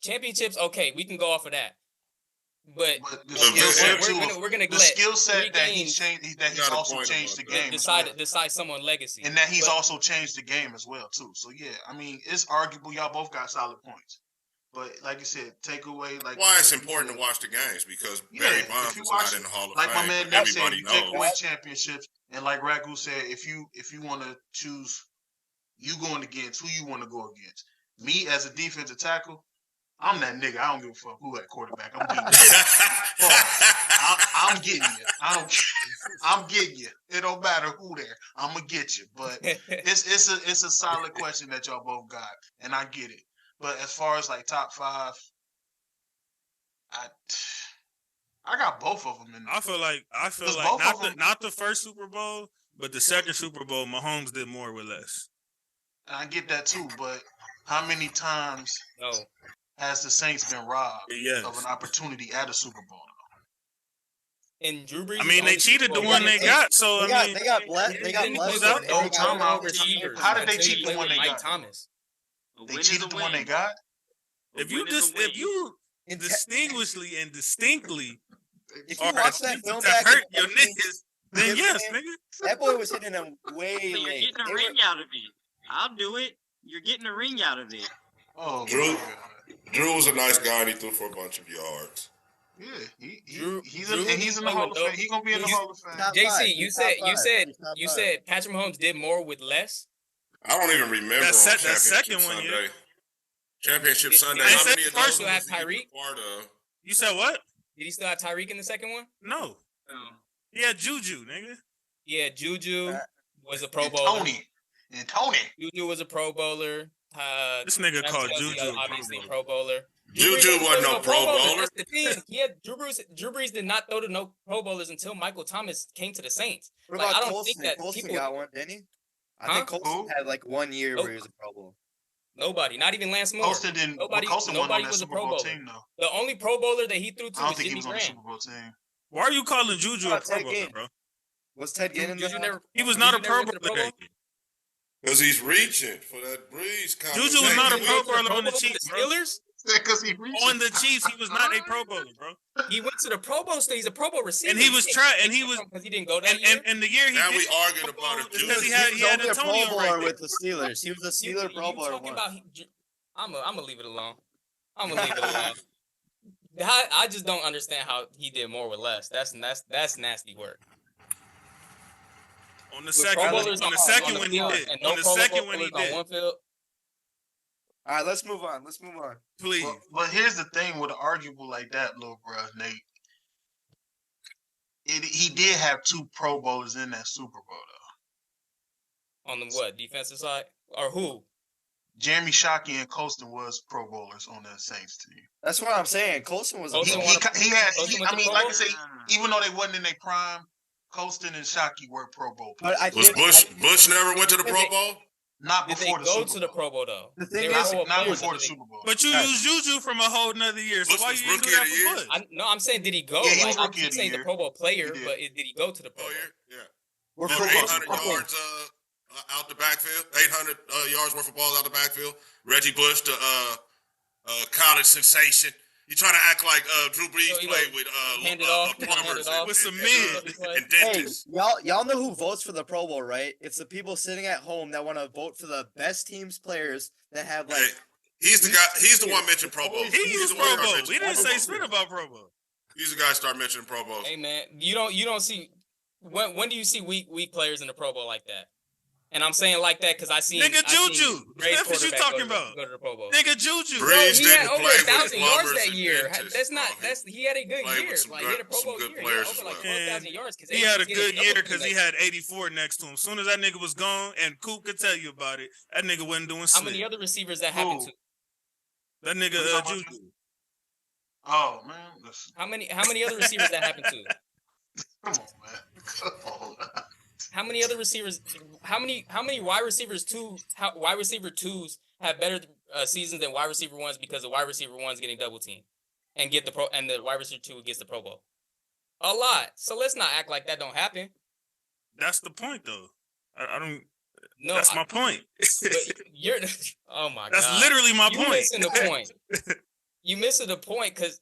Championships, we can go off of that. But the skill set we're gonna the skill set that he's also changed the game. Decide someone's legacy. And that he's also changed the game as well, too. So yeah, I mean, it's arguable. Y'all both got solid points. But like you said, take away why it's important to watch the games because Barry Bonds is not in the Hall of Fame. Like my man Nick said, you take knows. away championships, and like Ragu said, if you want to choose, you going against who you want to go against. Me as a defensive tackle, I'm that nigga. I don't give a fuck who at quarterback. I'm getting you. I'm getting you. I'm getting you. It don't matter who there. I'm gonna get you. But it's a solid question that y'all both got, and I get it. But as far as like top 5, I got both of them in there. I feel like not the first Super Bowl, but the second Super Bowl, Mahomes did more with less. And I get that too, but how many times has the Saints been robbed of an opportunity at a Super Bowl? And Drew Brees. I mean, they cheated the one they got. So they got blessed. How did they cheat the one they got? Thomas. They cheated the one they got. If you distinguishly and distinctly, if you watch that film back, hurt your niggas, then yes, nigga. That boy was hitting them way late. You're getting a ring out of it. I'll do it. You're getting a ring out of it. Oh, Drew was a nice guy and he threw for a bunch of yards. Yeah, he's in the Hall of Fame. He's gonna be in the Hall of Fame. JC, you said Patrick Mahomes did more with less. I don't even remember that second one. Yeah. Championship Sunday. I How said many of first those you have was he Tyreek. part of? You said what? Did he still have Tyreek in the second one? No. He had Juju, nigga. Yeah, Juju was a Pro Bowler. And Tony. Juju was a Pro Bowler. This nigga called Kelsey, Juju obviously a Pro Bowler. Juju wasn't no Pro Bowler. That's the thing. Drew Brees did not throw to no Pro Bowlers until Michael Thomas came to the Saints. What Like, about I don't Colson? think that Colson people got one, didn't he? I think Colson had like 1 year where he was a Pro Bowl. Nobody, not even Lance Moore. Colson didn't. Nobody Colson wasn't on that was a Super Pro Bowl Bowler. team, though. The only Pro Bowler that he threw to I don't was think he Jimmy was on the Graham. Super Bowl team. Why are you calling Juju a Pro Bowler, bro? Was Ted Ginn in there? He was not a Pro Bowler. Because he's reaching for that Breeze. Juju was not a Pro Bowler on the Chiefs, bro. Steelers? Because he reached On the Chiefs, he was not a Pro Bowler, bro. He went to the Pro Bowl, so he's a Pro Bowl receiver. And he was because he didn't go that year. And the year he now did, we arguing about it. because he had Antonio Pro right Bowler there. with the Steelers. He was a Steeler Pro Bowler once. I'm gonna leave it alone. I'm gonna leave it alone. I just don't understand how he did more with less. That's nasty work. On the second one he did. On the second one he did. All right, let's move on. Please. But here's the thing with an arguable like that, little bro, Nate. He did have 2 Pro Bowlers in that Super Bowl, though. On the what? Defensive side? Or who? Jeremy Shockey and Colston was Pro Bowlers on that Saints team. That's what I'm saying. Colston was. Like I said, even though they wasn't in their prime, Colston and Shockey were Pro Bowl players. Bush never went to the Pro Bowl? Not before the Super Bowl. Go to the Pro Bowl, though. The thing is, not before the Super Bowl. But you used Juju from a whole nother year, so why you using that for Bush? No, I'm saying, did he go? Yeah, he was I'm rookie of the saying year. the Pro Bowl player, but did he go to the Pro Bowl? Yeah. We're 800 yards out the backfield. 800 yards worth of balls out the backfield. Reggie Bush, the college sensation. You trying to act like Drew Brees played with plumbers with some men and dentists. Y'all know who votes for the Pro Bowl, right? It's the people sitting at home that want to vote for the best teams players that have like. Hey, he's the guy. He's the one mentioned Pro Bowl. He's the Pro Bowl. We didn't say spit about Pro Bowl. He's the guy start mentioning Pro Bowls. Hey man, you don't see when do you see weak players in the Pro Bowl like that? And I'm saying like that because I see Juju. That's what you talking about. Go to the Pro Bowl. Nigga Juju. Breeze he had didn't over play 1,000 with yards that plumbers year. and That's he had a good year. Like he had a Pro Bowl year. He had over like 12,000 yards. He had a good year because he had 84 next to him. As soon as that nigga was gone, and Coop could tell you about it, that nigga wasn't doing shit. How many other receivers that happened to? That nigga Juju. Oh man, listen. How many other receivers that happened to? Come on, man. Come on. How many other receivers? How many wide receiver twos have better seasons than wide receiver ones because the wide receiver one's getting double teamed and the wide receiver 2 gets the Pro Bowl? A lot. So let's not act like that don't happen. That's the point, though. I don't. No, that's my point. You're. Oh my god. That's literally my point. You're missing the point. You missing the point because,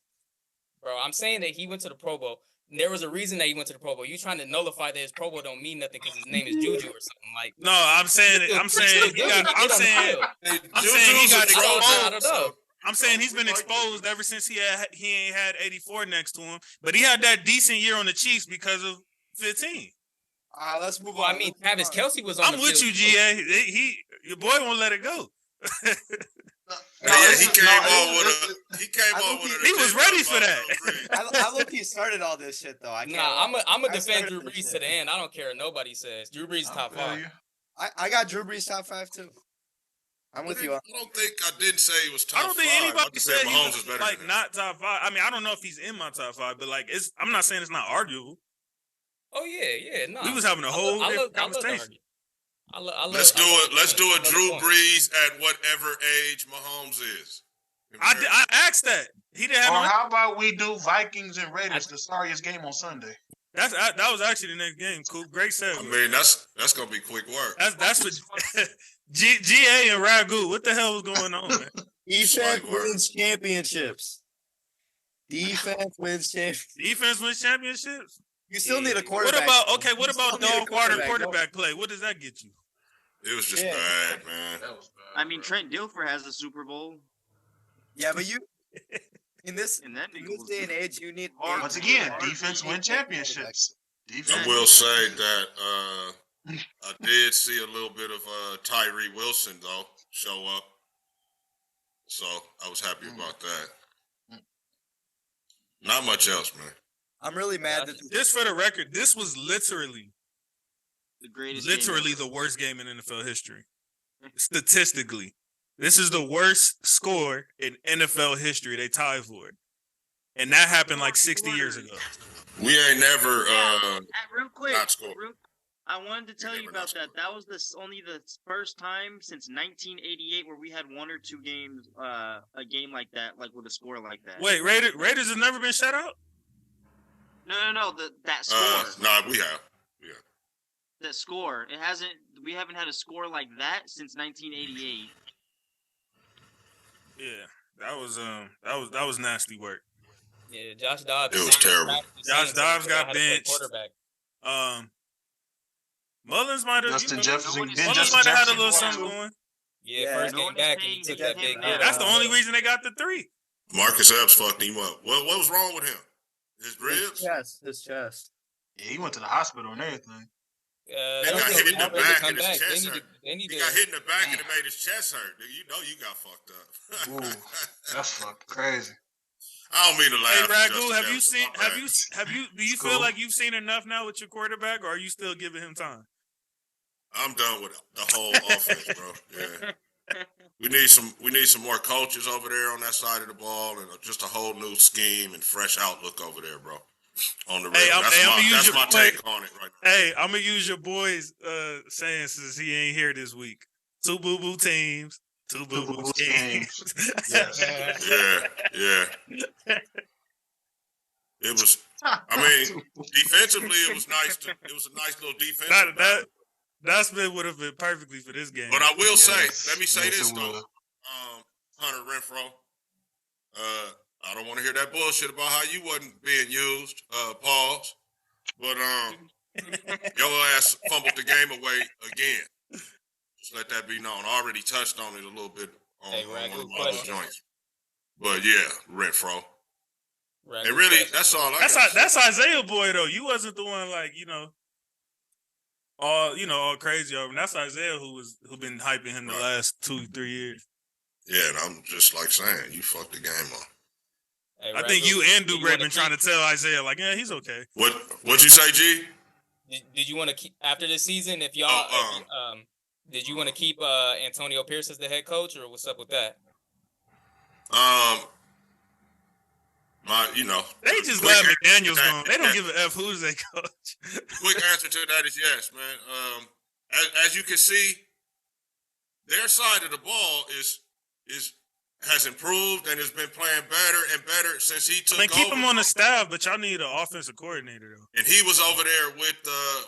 bro, I'm saying that he went to the Pro Bowl. There was a reason that he went to the Pro Bowl. You trying to nullify that his Pro Bowl don't mean nothing because his name is Juju or something like. No, I'm saying he got exposed. I don't know. I'm saying he's been exposed ever since he ain't had 84 next to him. But he had that decent year on the Chiefs because of 15. Let's move on. Well, I mean, Travis Kelce was on. I'm with you, GA. Your boy won't let it go. He came on with a. He was ready for that. I look, he started all this shit though. I'm a defend Drew Brees to the end. I don't care what nobody says. Drew Brees top 5. I got Drew Brees top 5 too. I'm with you. I don't think I didn't say he was top 5. I don't think anybody said he was better like not top 5. I mean, I don't know if he's in my top 5, but like I'm not saying it's not arguable. Oh yeah, no. We was having a whole conversation. Let's do it. Let's do a Drew Brees at whatever age Mahomes is. I asked that. He didn't have. Or how about we do Vikings and Raiders, the sorriest game on Sunday? That was actually the next game. Cool, great segue. I mean, that's gonna be quick work. That's what GA and Ragu. What the hell was going on, man? Defense wins championships. Defense wins championships. You still need a quarterback. What about dog water quarterback play? What does that get you? It was just bad, man. That was bad. I mean, Trent Dilfer has a Super Bowl. Yeah, but you in this day and age, you need once again defense win championships. I will say that I did see a little bit of Tyree Wilson though show up. So I was happy about that. Not much else, man. I'm really mad that Just for the record, this was literally The greatest. the worst game in NFL history. Statistically, this is the worst score in NFL history. They tied for it, and that happened like 60 years ago. We ain't never real quick. not scored. I wanted to tell you about that. That was only the first time since 1988 where we had one or two games, a game like that, like with a score like that. Wait, Raiders have never been shut out? No. That score. Nah, we have. Yeah. That score. It hasn't. We haven't had a score like that since 1988. Yeah, that was nasty work. Yeah, Josh Dobbs. It was terrible. Josh Dobbs got benched. Quarterback. Mullins might have. Justin Jefferson. Mullins might have had a little something going. Yeah, first game back, and he took that big hit. That's the only reason they got the 3. Marcus Epps fucked him up. What was wrong with him? His ribs? His chest. Yeah, he went to the hospital and everything. He got hit in the back and his chest hurt. He got hit in the back and it made his chest hurt. You know you got fucked up. Ooh, that's fucking crazy. I don't mean to laugh. Hey, Ragu, do you feel like you've seen enough now with your quarterback, or are you still giving him time? I'm done with the whole offense, bro. Yeah. We need some more coaches over there on that side of the ball and just a whole new scheme and fresh outlook over there, bro. On the road. That's my take on it right now. Hey, I'm gonna use your boy's saying since he ain't here this week. 2 boo-boo teams. 2 boo-boo teams. Yes. Yeah. It was. I mean, defensively, it was nice. It was a nice little defense. That split would have been perfectly for this game. But I will say, let me say this though, Hunter Renfrow. I don't want to hear that bullshit about how you wasn't being used. Pause. But your ass fumbled the game away again. Just let that be known. I already touched on it a little bit on one of my other joints. But yeah, Renfrow. And really, that's all. That's Isaiah boy though. You wasn't the one like all crazy over him. That's Isaiah who been hyping him the last 2-3 years. Yeah, and I'm just like saying, you fucked the game up. Hey, I think you and Dubre been trying to tell Isaiah like, yeah, he's okay. What'd you say, G? Did you want to keep after this season? If y'all, did you want to keep Antonio Pierce as the head coach, or what's up with that? They just glad McDaniel's gone. They don't give a F who's their coach. Quick answer to that is yes, man. As you can see, their side of the ball has improved and has been playing better and better since he took over. Keep him on the staff, but y'all need an offensive coordinator though. And he was over there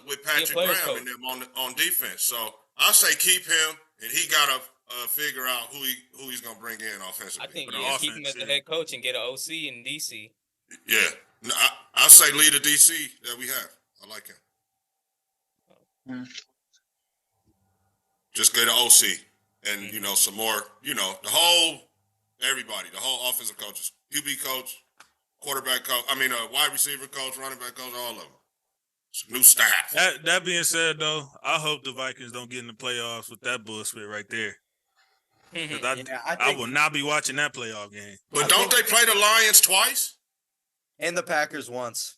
with Patrick Graham and them on defense. So I say keep him, and he gotta figure out who he's gonna bring in offensively. I think keep him as the head coach and get an OC in DC. Yeah, I'll say lead a DC that we have. I like him. Just get an OC and some more. The whole offensive coaches, QB coach, quarterback coach. Wide receiver coach, running back coach, all of them. New staff. That being said, though, I hope the Vikings don't get in the playoffs with that bullshit right there. I will not be watching that playoff game. But don't they play the Lions twice? And the Packers once.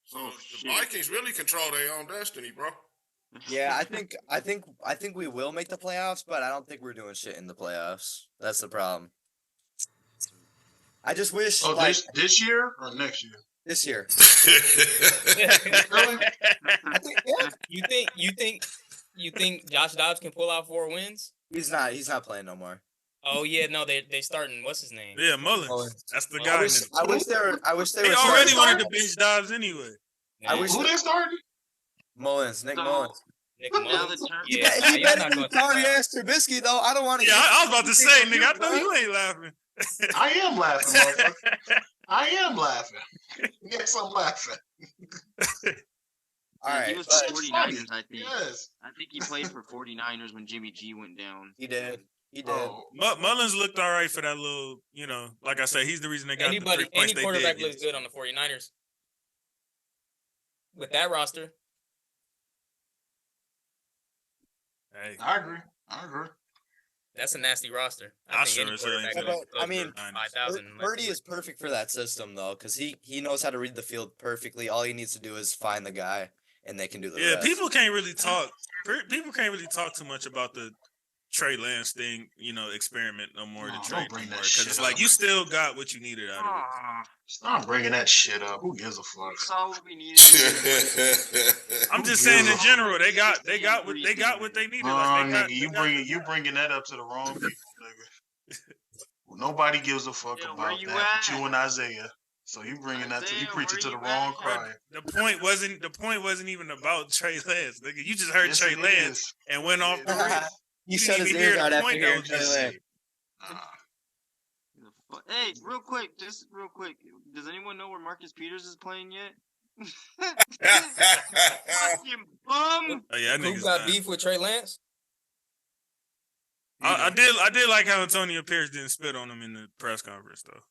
So the Vikings really control their own destiny, bro. Yeah, I think we will make the playoffs, but I don't think we're doing shit in the playoffs. That's the problem. I just wish. Oh, this year or next year? This year. Really? I think, yeah. You think Josh Dobbs can pull out 4 wins? He's not playing no more. Oh yeah, no, they starting. What's his name? Yeah, Mullins. That's the guy. I wish they were. They already wanted to bench Dobbs anyway. Who they started? Mullins, Nick Mullins. Nick Mullins. Yeah, he better than sorry ass Trubisky though. I don't want to. Yeah, I was about to say, nigga. I know you ain't laughing. I am laughing, motherfucker. I am laughing. Yes, I'm laughing. All right, he was for 49ers, I think. Yes. I think he played for 49ers when Jimmy G went down. He did. Oh. Mullins looked all right for that little, like I said, he's the reason they got the 3 points they did. Any quarterback looks good on the 49ers. With that roster. Hey. I agree. That's a nasty roster. I think sure any as hell ain't quarterback finna I mean, 5,000. Purdy is perfect for that system though, because he knows how to read the field perfectly. All he needs to do is find the guy, and they can do the Yeah, rest. people can't really talk. People can't really talk too much about the Trey Lance thing, experiment no more. No, The don't trade bring that because shit it's like up. you still got what you needed out of it. Stop bringing that shit up. Who gives a fuck? Saw what we needed. I'm just saying in general, they got what they needed. Nigga, you bringing that up to the wrong people, nigga. Nobody gives a fuck about that. But you and Isaiah. So you bringing that to you preaching to the wrong crowd. The point wasn't even about Trey Lance, nigga. You just heard Trey Lance and went off the rails. You shut his ears out after hearing Trey Lance. Hey, real quick. Does anyone know where Marcus Peters is playing yet? Fucking bum. Oh, yeah, Who got beef with Trey Lance? I did like how Antonio Pierce didn't spit on him in the press conference though.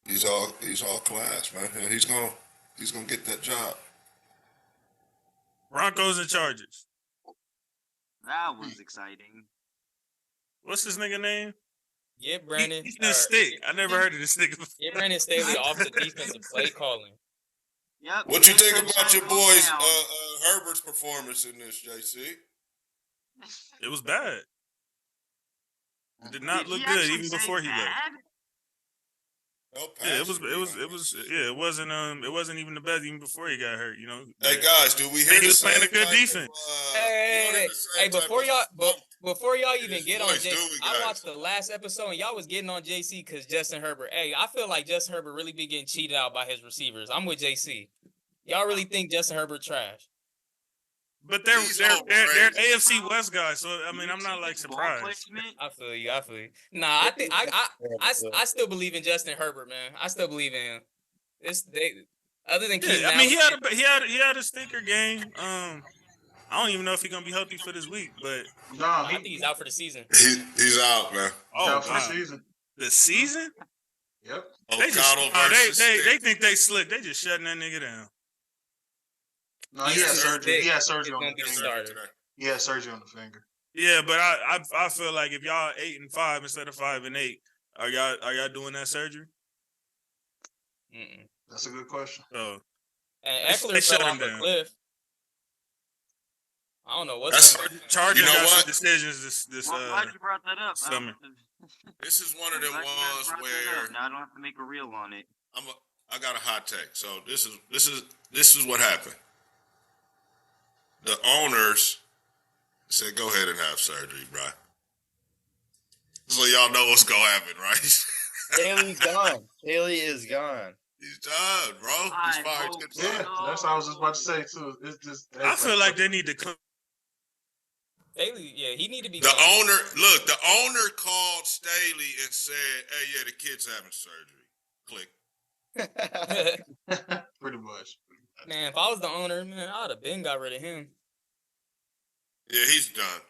He's all class, man. He's gonna get that job. Broncos and Chargers. That was exciting. What's this nigga name? Yeah, Brandon. He's the stick. I never heard of this nigga before. Yeah, Brandon Staley off the defensive play calling. Yep. What you think about your boys Herbert's performance in this, JC? It was bad. It did not look good even before he left. Yeah, it wasn't even the best even before he got hurt, Hey guys, do we hear he was playing a good defense? Hey, before y'all even get on JC, I watched the last episode and y'all was getting on JC because Justin Herbert. Hey, I feel like Justin Herbert really be getting cheated out by his receivers. I'm with JC. Y'all really think Justin Herbert trash? But they're AFC West guys, so I mean I'm not like surprised. I feel you. Nah, I think I still believe in Justin Herbert, man. I still believe in him. Other than Keenan I mean Allen, he had a stinker game. I don't even know if he's gonna be healthy for this week, but I think he's out for the season. He's out, man. He's out for the season. The season? Yep. They think they slick. They just shutting that nigga down. No, he had surgery. He had surgery on the the finger. finger. He had surgery on the finger. Yeah, but I feel like if y'all 8-5 instead of 5-8, are y'all doing that surgery? That's a good question. Oh, and Eckler fell off a cliff. I don't know what's Chargers got some decisions this glad you brought that up. summer. This is one of them ones where now I don't have to make a reel on it. I got a hot take. So this is what happened. The owners said, "Go ahead and have surgery, bro." So y'all know what's gonna happen, right? Haley's gone. Haley is gone. He's done, bro. He's fired. Yeah, that's what I was just about to say too. It's just. I feel like they need to. Staley, yeah, he need to be. The owner called Staley and said, "Hey, yeah, the kid's having surgery." Click. Pretty much. Man, if I was the owner, man, I'd have been got rid of him. Yeah, he's done.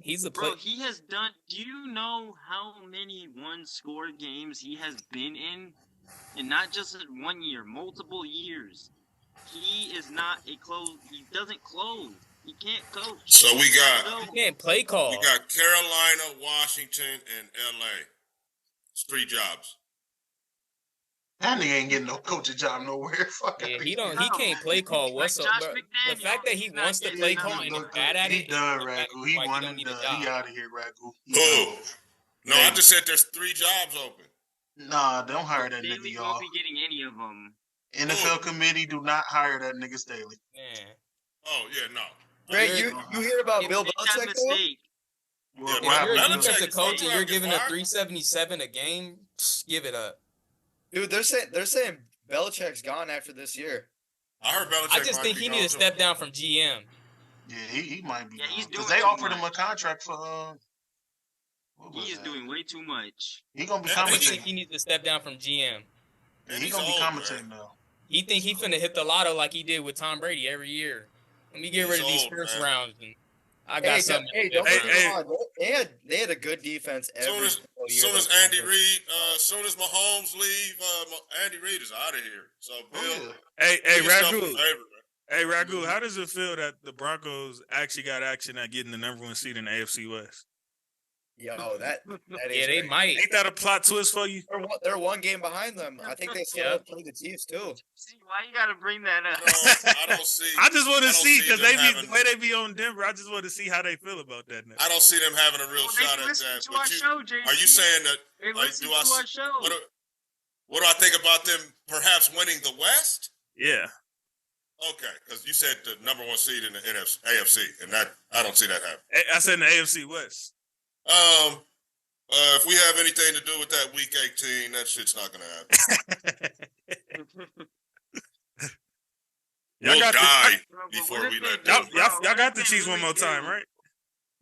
He's a Bro, he has done. Do you know how many one-score games he has been in? And not just in 1 year, multiple years. He is not a close. He doesn't close. He can't coach. So we got. He can't play call. We got Carolina, Washington, and LA. It's 3 jobs. That nigga ain't getting no coaching job nowhere. Fuck yeah, he can't play call whatsoever. The fact that he wants to play call and he's bad at it. He done, Ragu. He won and done. He out of here, Ragu. Who? No, I just said there's 3 jobs open. Nah, don't hire that nigga, Staley y'all. won't be getting any of them. NFL committee do not hire that nigga Staley. Yeah. Oh yeah, no. Greg, you hear about Bill Belichick though? If you're a defensive coach and you're giving a 377 a game, give it up. Dude, they're saying Belichick's gone after this year. I heard Belichick. I just think he needs to step down from GM. Yeah, he might be. Yeah, he's doing because they too offered much. him a contract for. He is doing way too much. He gonna be I think commentating. he needs to step down from GM. Yeah, he gonna be commentating now. He think he finna hit the lotto like he did with Tom Brady every year. Let me get rid of these first rounds. And I got something. Don't get me wrong. They had a good defense every single year. Soon as Andy Reid, soon as Mahomes leave, Andy Reid is out of here. So Bill, hey, Ragu. Hey, Ragu, how does it feel that the Broncos actually got action at getting the number 1 seed in the AFC West? Yo, that is Yeah, they crazy. might. Ain't that a plot twist for you? They're one game behind them. I think they still have to play the Chiefs too. See, why you gotta bring that up? I don't see. I just want to see because them the way they be on Denver. I just want to see how they feel about that. Now. I don't see them having a real shot at that. To our show, JC. Are you saying that? They listen to our show. What do I think about them perhaps winning the West? Yeah. Okay, because you said the number 1 seed in the AFC, and that I don't see that happening. I said in the AFC West. If we have anything to do with that Week 18, that shit's not gonna happen. We'll die before we let them. Y'all got the Chiefs one more time, right?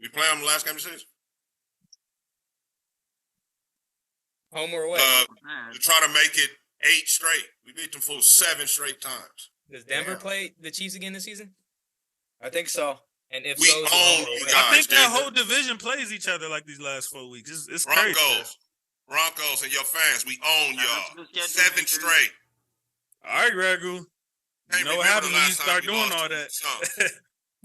We play them the last game of the season. Home or away? To try to make it 8 straight. We beat them for 7 straight times. Does Denver play the Chiefs again this season? I think so. And if we so, own you guys. I think that whole division plays each other like these last 4 weeks. It's crazy. Broncos and your fans, we own y'all. 7 straight. All right, Ragu. You know what happens when you start doing all that.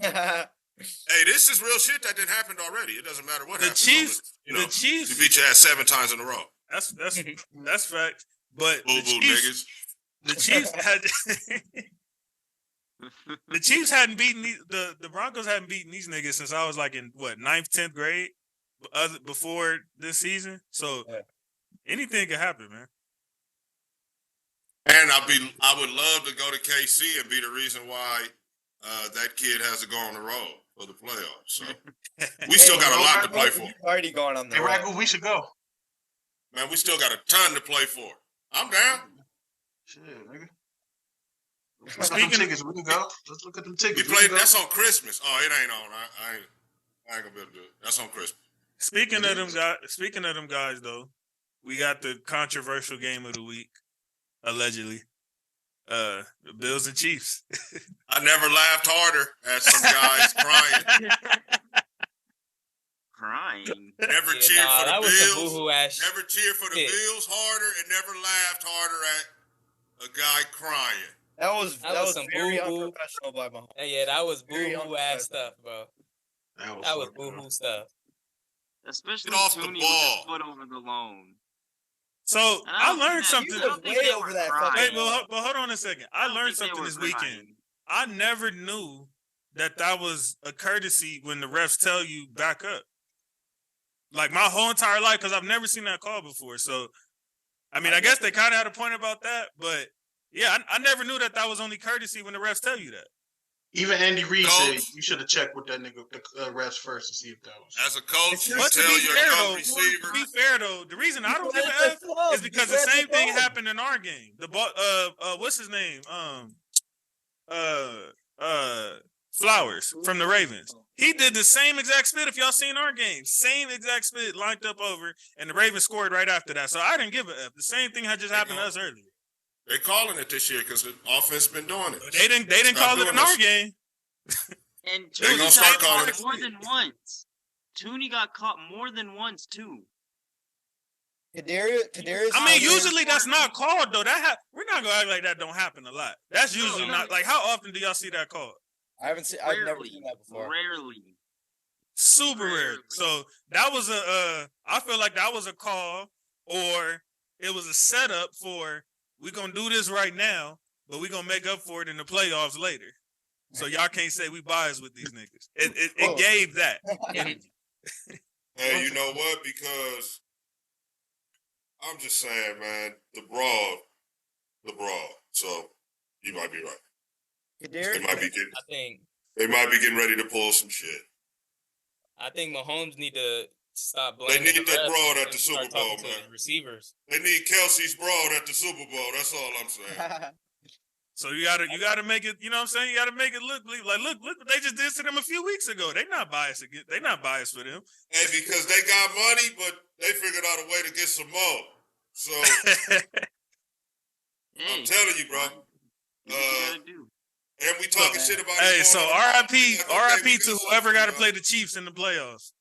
Hey, this is real shit that didn't happen already. It doesn't matter what happens. The Chiefs. You beat your ass 7 times in a row. That's fact. But niggas. The Chiefs had the Chiefs hadn't beaten the Broncos hadn't beaten these niggas since I was like in 9th, 10th grade before this season. So anything could happen, man. And I would love to go to KC and be the reason why that kid has to go on the road for the playoffs. So we still got a lot to play for. Already going on the road. Ragu, we should go. Man, we still got a ton to play for. I'm down. Shit, nigga. Speaking of tickets, we can go. Let's look at them tickets. We played. That's on Christmas. Oh, it ain't on. I ain't gonna be able to do it. That's on Christmas. Speaking of them guys, though, we got the controversial game of the week, allegedly. The Bills and Chiefs. I never laughed harder at some guys crying. Crying. Never cheered for the Bills. Never cheered for the Bills harder, and never laughed harder at a guy crying. That was some very boo-hoo. unprofessional by Mahomes. Yeah, that was boo-hoo ass stuff, bro. That was boo-hoo stuff. Especially Get off the Tooney with ball. his foot over the loan. So I learned something. Way over that fucking Wait, but hold on a second. I learned something this weekend. I never knew that was a courtesy when the refs tell you back up. Like my whole entire life, because I've never seen that call before. So, I mean, I guess they kind of had a point about that, but yeah, I never knew that was only courtesy when the refs tell you that. Even Andy Reid said you should have checked with that nigga, the refs first to see if that was. As a coach, you But to tell be your fair, young though, receiver. to be fair though, the reason I don't give an F is because the same thing happened in our game. The what's his name? Flowers from the Ravens. He did the same exact spit. If y'all seen our game, same exact spit lined up over, and the Ravens scored right after that. So I didn't give a F. The same thing had just happened to us earlier. They're calling it this year because the offense been doing it. They didn't call it in our game. And They're gonna start calling it more than once. Tooney got caught more than once too. Kadarius. I mean, usually that's not called though. We're not gonna act like that don't happen a lot. That's usually not like. How often do y'all see that called? I've never seen that before. Rarely. Super rare. So that was I feel like that was a call, or it was a setup for we're gonna do this right now, but we're gonna make up for it in the playoffs later. So y'all can't say we biased with these niggas. It gave that. Hey, you know what? Because I'm just saying, man, the brawl. So you might be right. They might be getting ready to pull some shit. I think Mahomes need to stop blaming. They need that broad at the Super Bowl, man. Receivers. They need Kelsey's broad at the Super Bowl. That's all I'm saying. So you gotta make it. You know what I'm saying? You gotta make it look what they just did to them a few weeks ago. They not biased again. They not biased for them. Hey, because they got money, but they figured out a way to get some more. So I'm telling you, bro. And we talking shit about. Hey, so RIP to whoever got to play the Chiefs in the playoffs.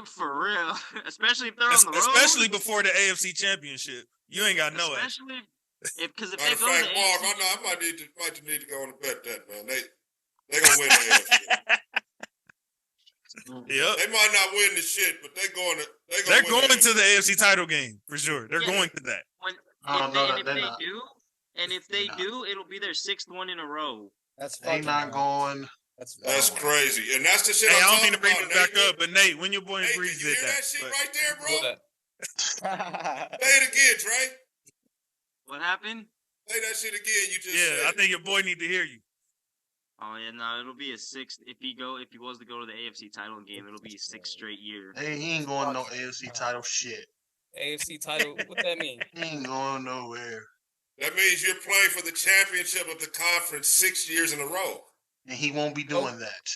For real, especially if they're on the road. Especially before the AFC Championship, you ain't got no. Because if Matter they of go to fact, the Marv, AFC, I know I might need to go on and bet that, man. They gonna win the AFC. Yep. They might not win the shit, but they're going to the AFC title game for sure. They're going to that. If they do, it'll be their 6th one in a row. That's They not going. That's crazy, and that's the shit. Hey, I'm I don't mean to talking bring about, this back up, but Nate, when your boy Nate, Breeze did you did hear that shit but, right there, bro? What? Say it again, Trey. What happened? Say that shit again. You just yeah, said. I think your boy need to hear you. Oh yeah, no, it'll be a 6th. If he was to go to the AFC title game, it'll be 6th straight year. Hey, he ain't going no AFC title shit. AFC title, what that mean? He ain't going nowhere. That means you're playing for the championship of the conference 6 years in a row. And he won't be doing that.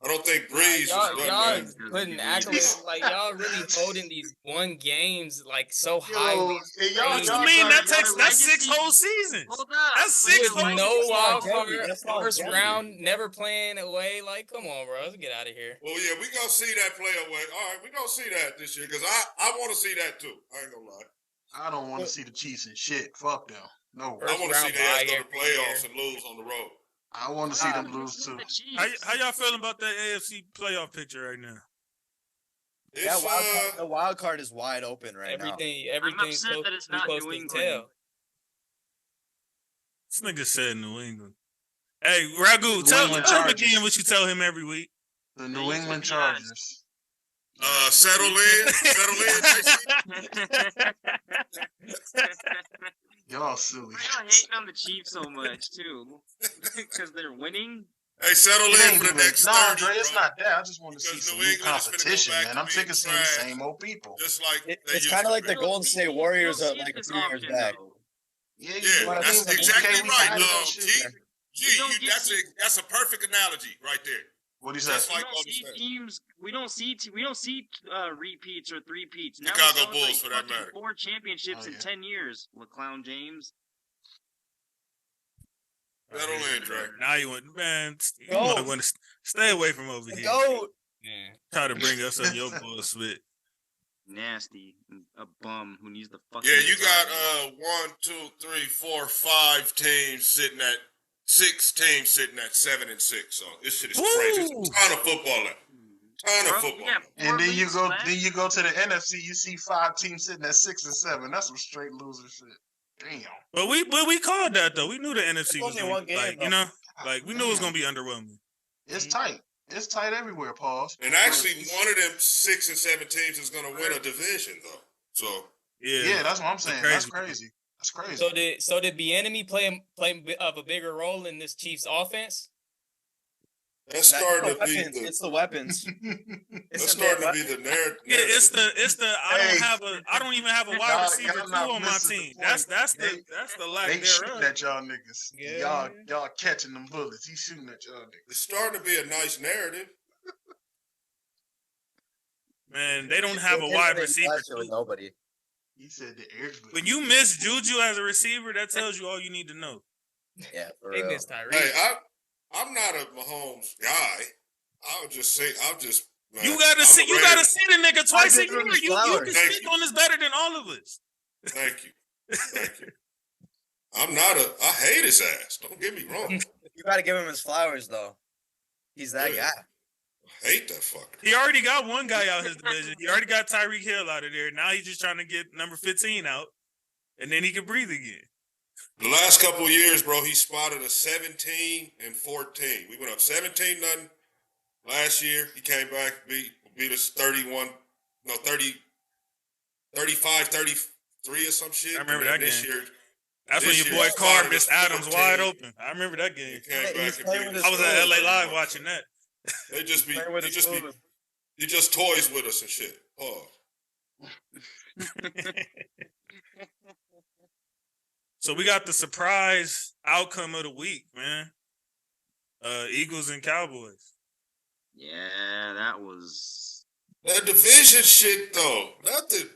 I don't think Breeze Y'all is done that. putting accolades like y'all really holding these one games like so highly. That's 6 whole seasons. Hold up. That's 6 whole No wild That's card, first longevity. round, never playing away. Like, come on, bro, let's get out of here. Well, yeah, we gonna see that play away. All right, we gonna see that this year because I want to see that too. I ain't gonna lie. I don't want to see the Chiefs and shit. Fuck them. No. I want to see round their ass bye go to every playoffs year. and lose on the road. I want to see them lose too. How y'all feeling about that AFC playoff picture right now? It's, The wild card is wide open right now. Everything's upset so that it's not close New to England. tell. This nigga said New England. Hey, Ragu, tell him again what you tell him every week. The New England Chargers. settle in, Y'all silly. Why y'all hating on the Chiefs so much too? Because they're winning. Hey, settle in for the next 30, Dre, it's bro. not that. I just want to see Because some New new England is finna go competition, back man. to I'm sick being of seeing the trash. same old people. Just like It's kind of like the Golden State Warriors You'll of see like a this few years often, back. though. Yeah, Yeah, that's exactly right. We That's a perfect analogy right there. What do you Just say? like We don't see repeats or three-peats. Now Chicago we saw, Bulls, for that matter. 4 championships Oh, yeah. in 10 years. LeClown James. Settle in, Dre. Now you want, man, you Go. might want to stay away from over here. Go. Yeah. Try to bring us on your bullshit. Nasty. A bum who needs the fucking. Yeah, you got 1, 2, 3, 4, 5 teams sitting at 6 teams sitting at 7 and 6. So this shit is crazy. It's a ton of football left. Ton of football. And then you go to the NFC, you see 5 teams sitting at 6 and 7. That's some straight loser shit. Damn. But we called that though. We knew the NFC was only gonna one be, game, like, though. you know, like we knew it was gonna be underwhelming. It's tight. It's tight everywhere, pause. And actually, one of them 6 and 7 teams is going to win a division, though. So Yeah, that's what I'm saying. crazy. That's crazy. That's crazy. So did Bieniemy play of a bigger role in this Chiefs offense? that's starting to be It's the weapons. that's starting to be the narrative. Yeah, it's the I don't even have a wide receiver y'all two not on my missing the team. point. That's the lack They shooting thereof. at y'all niggas. Yeah. Y'all catching them bullets. He's shooting at y'all niggas. It's starting to be a nice narrative. Man, they don't have a wide receiver Last year with two. nobody. He said the air. When you miss Juju as a receiver, that tells you all you need to know. Yeah, for They real. missed Tyreek. Hey, I'm not a Mahomes guy. I'll just say, man, You gotta see the nigga twice a give him year. his You flowers. can speak on this better than all of us. Thank you. I hate his ass. Don't get me wrong. You got to give him his flowers, though. He's that Yeah. guy. I hate that fucker. He already got one guy out his division. He already got Tyreek Hill out of there. Now he's just trying to get number 15 out, and then he can breathe again. The last couple of years, bro, he spotted a 17 and 14. We went up 17-0 last year. He came back, beat us 35, 33 or some shit. I remember And then that this game. year. That's when This your year boy he Carr spotted missed us Adams 14. wide open. I remember that He game. came He's back and playing beat with us. I was at LA Live watching that. They just be, Playing with he his just be, food. he just toys with us and shit. Oh, So we got the surprise outcome of the week, man. Eagles and Cowboys. Yeah, that was. that division shit though. Nothing.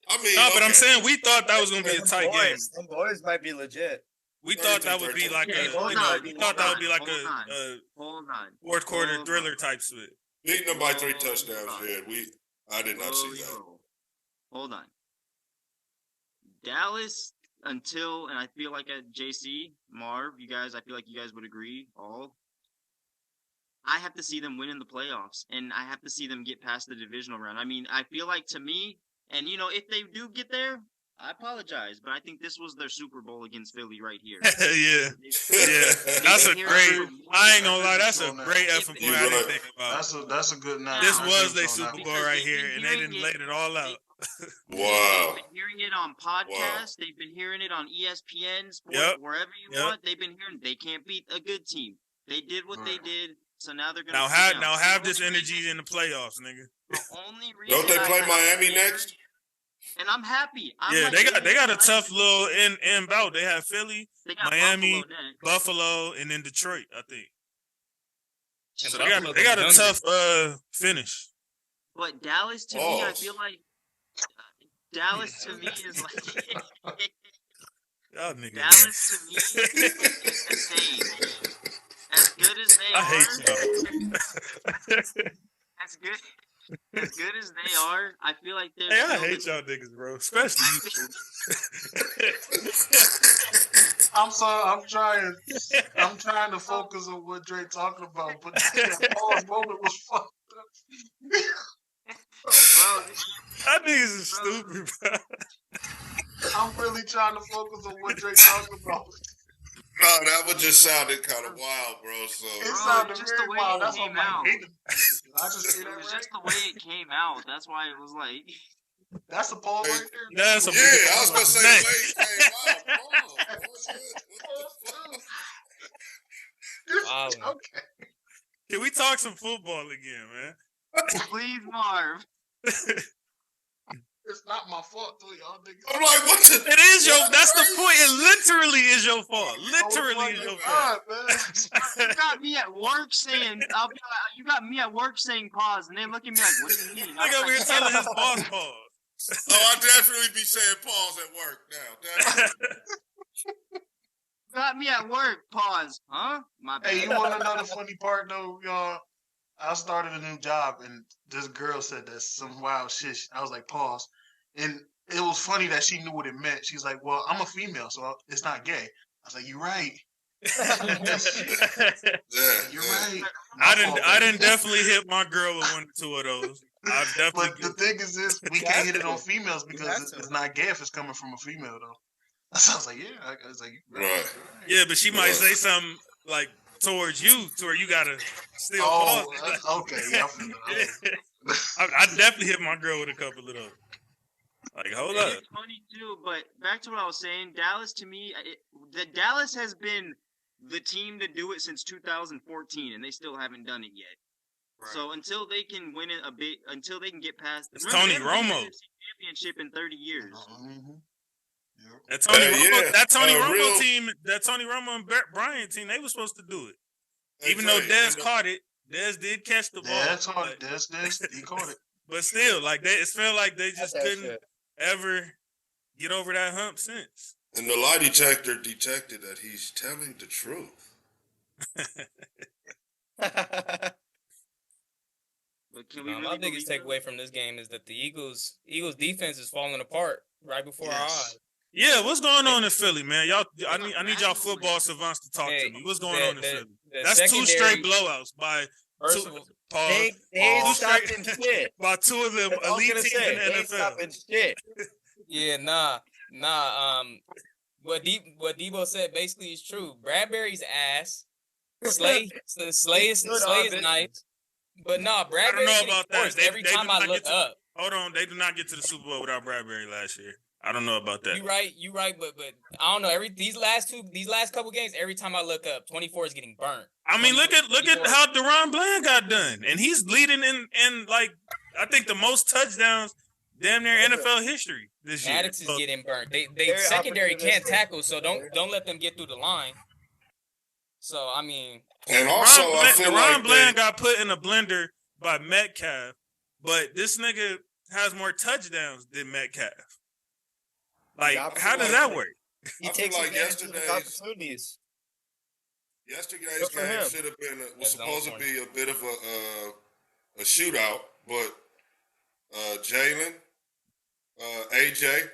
I mean, No, but I'm okay. saying we thought that was gonna be a Them tight game. boys, them boys might be legit. We thought that would be like Okay, a, hold you know, on, we thought that would be like hold on. a Hold on. fourth quarter Hold thriller on. type split. beating them by 3 Hold touchdowns. on. Yeah, I did not see that. Hold on. Dallas until, and I feel like JC, Marv, you guys, I feel like you guys would agree, I have to see them win in the playoffs, and I have to see them get past the divisional round. I mean, I feel like to me, and if they do get there, I apologize, but I think this was their Super Bowl against Philly right here. Yeah. That's a great. I ain't gonna lie, that's a great effort point. I didn't think about. That's a good night. This was their Super Bowl right here, and they didn't lay it all out. Wow. They've been hearing it on podcasts. They've been hearing it on ESPN, sports, wherever you want. They've been hearing they can't beat a good team. They did what they did, so now they're gonna have this energy in the playoffs, nigga. The only reason don't they play Miami next? And I'm happy. They got a tough little in bout. They have Philly, Miami, Buffalo, and then Detroit, I think. So they got a tough finish. But Dallas to me, I feel like Dallas to me is like y'all niggas. Dallas to me is insane. As good as they I are, hate y'all. as good as they are, I feel like they're. Hey, I hate y'all niggas, bro. Especially you. I'm sorry. I'm trying to focus on what Dre talking about, but that pause moment was fucked up. That niggas is stupid, bro. I'm really trying to focus on what Dre talking about. No, that one just sounded kind of wild, bro. So it sounded just very the way wild. it That's came what out. it was just the way it came out. That's why it was like. That's a pause right there. That's a I was gonna say the way it came out. Wow. Okay. Can we talk some football again, man? Please, Marv. It's not my fault, though, y'all niggas. I'm like, what the? It is your. That's the point. It literally is your fault. Literally is your fault. You got me at work saying. I'll be like, you got me at work saying pause, and they look at me like, "What do you mean?" Look over here telling his boss pause. Oh, I definitely be saying pause at work now. Definitely. Got me at work. Pause. Huh? My bad. Hey, you want to know the funny part though, y'all? I started a new job, and this girl said that some wild shit. I was like, pause. And it was funny that she knew what it meant. She's like, well, I'm a female, so it's not gay. I was like, you're right. You're right. I didn't definitely hit my girl with 1 or 2 of those. But the thing is this, we can't hit it on females because it's not gay if it's coming from a female, though. So I was like, yeah. I was like, right. Yeah, but she might say something like towards you, to where you gotta still pause. Okay, yeah. I definitely hit my girl with a couple of those. Like, hold up. It's funny too, but back to what I was saying, Dallas to me, Dallas has been the team to do it since 2014, and they still haven't done it yet. Right. So until they can win it until they can get past it's Tony Romo championship in 30 years. Mm-hmm. That Tony Romo team, that Tony Romo and Bryant team, they were supposed to do it. Even though Dez caught it, Dez did catch the ball. Dez, he caught it. But still, like it felt like they just couldn't ever get over that hump since. And the lie detector detected that he's telling the truth. My biggest takeaway from this game is that the Eagles defense is falling apart right before our eyes. Yeah, what's going on in Philly, man? Y'all, I need y'all football savants to talk to me. What's going on in Philly? That's 2 straight blowouts by they ain't stopping shit. By 2 of them elite teams in the NFL. Stopping shit. Yeah, nah. What Debo said basically is true. Bradbury's ass. Slay is nice. But nah, Bradbury. I don't know about that. Every time I look up. Hold on, they did not get to the Super Bowl without Bradbury last year. I don't know about that. You right, but I don't know. These last couple games, every time I look up, 24 is getting burnt. I mean, look at how DeRon Bland got done, and he's leading in like I think the most touchdowns damn near NFL history this year. Maddox is getting burnt. They secondary can't tackle, so don't let them get through the line. So I mean, and also DeRon Bland got put in a blender by Metcalf, but this nigga has more touchdowns than Metcalf. Like, how does that work? He takes like opportunities. Yesterday's game should have been was supposed to be a bit of a shootout, but Jalen, AJ,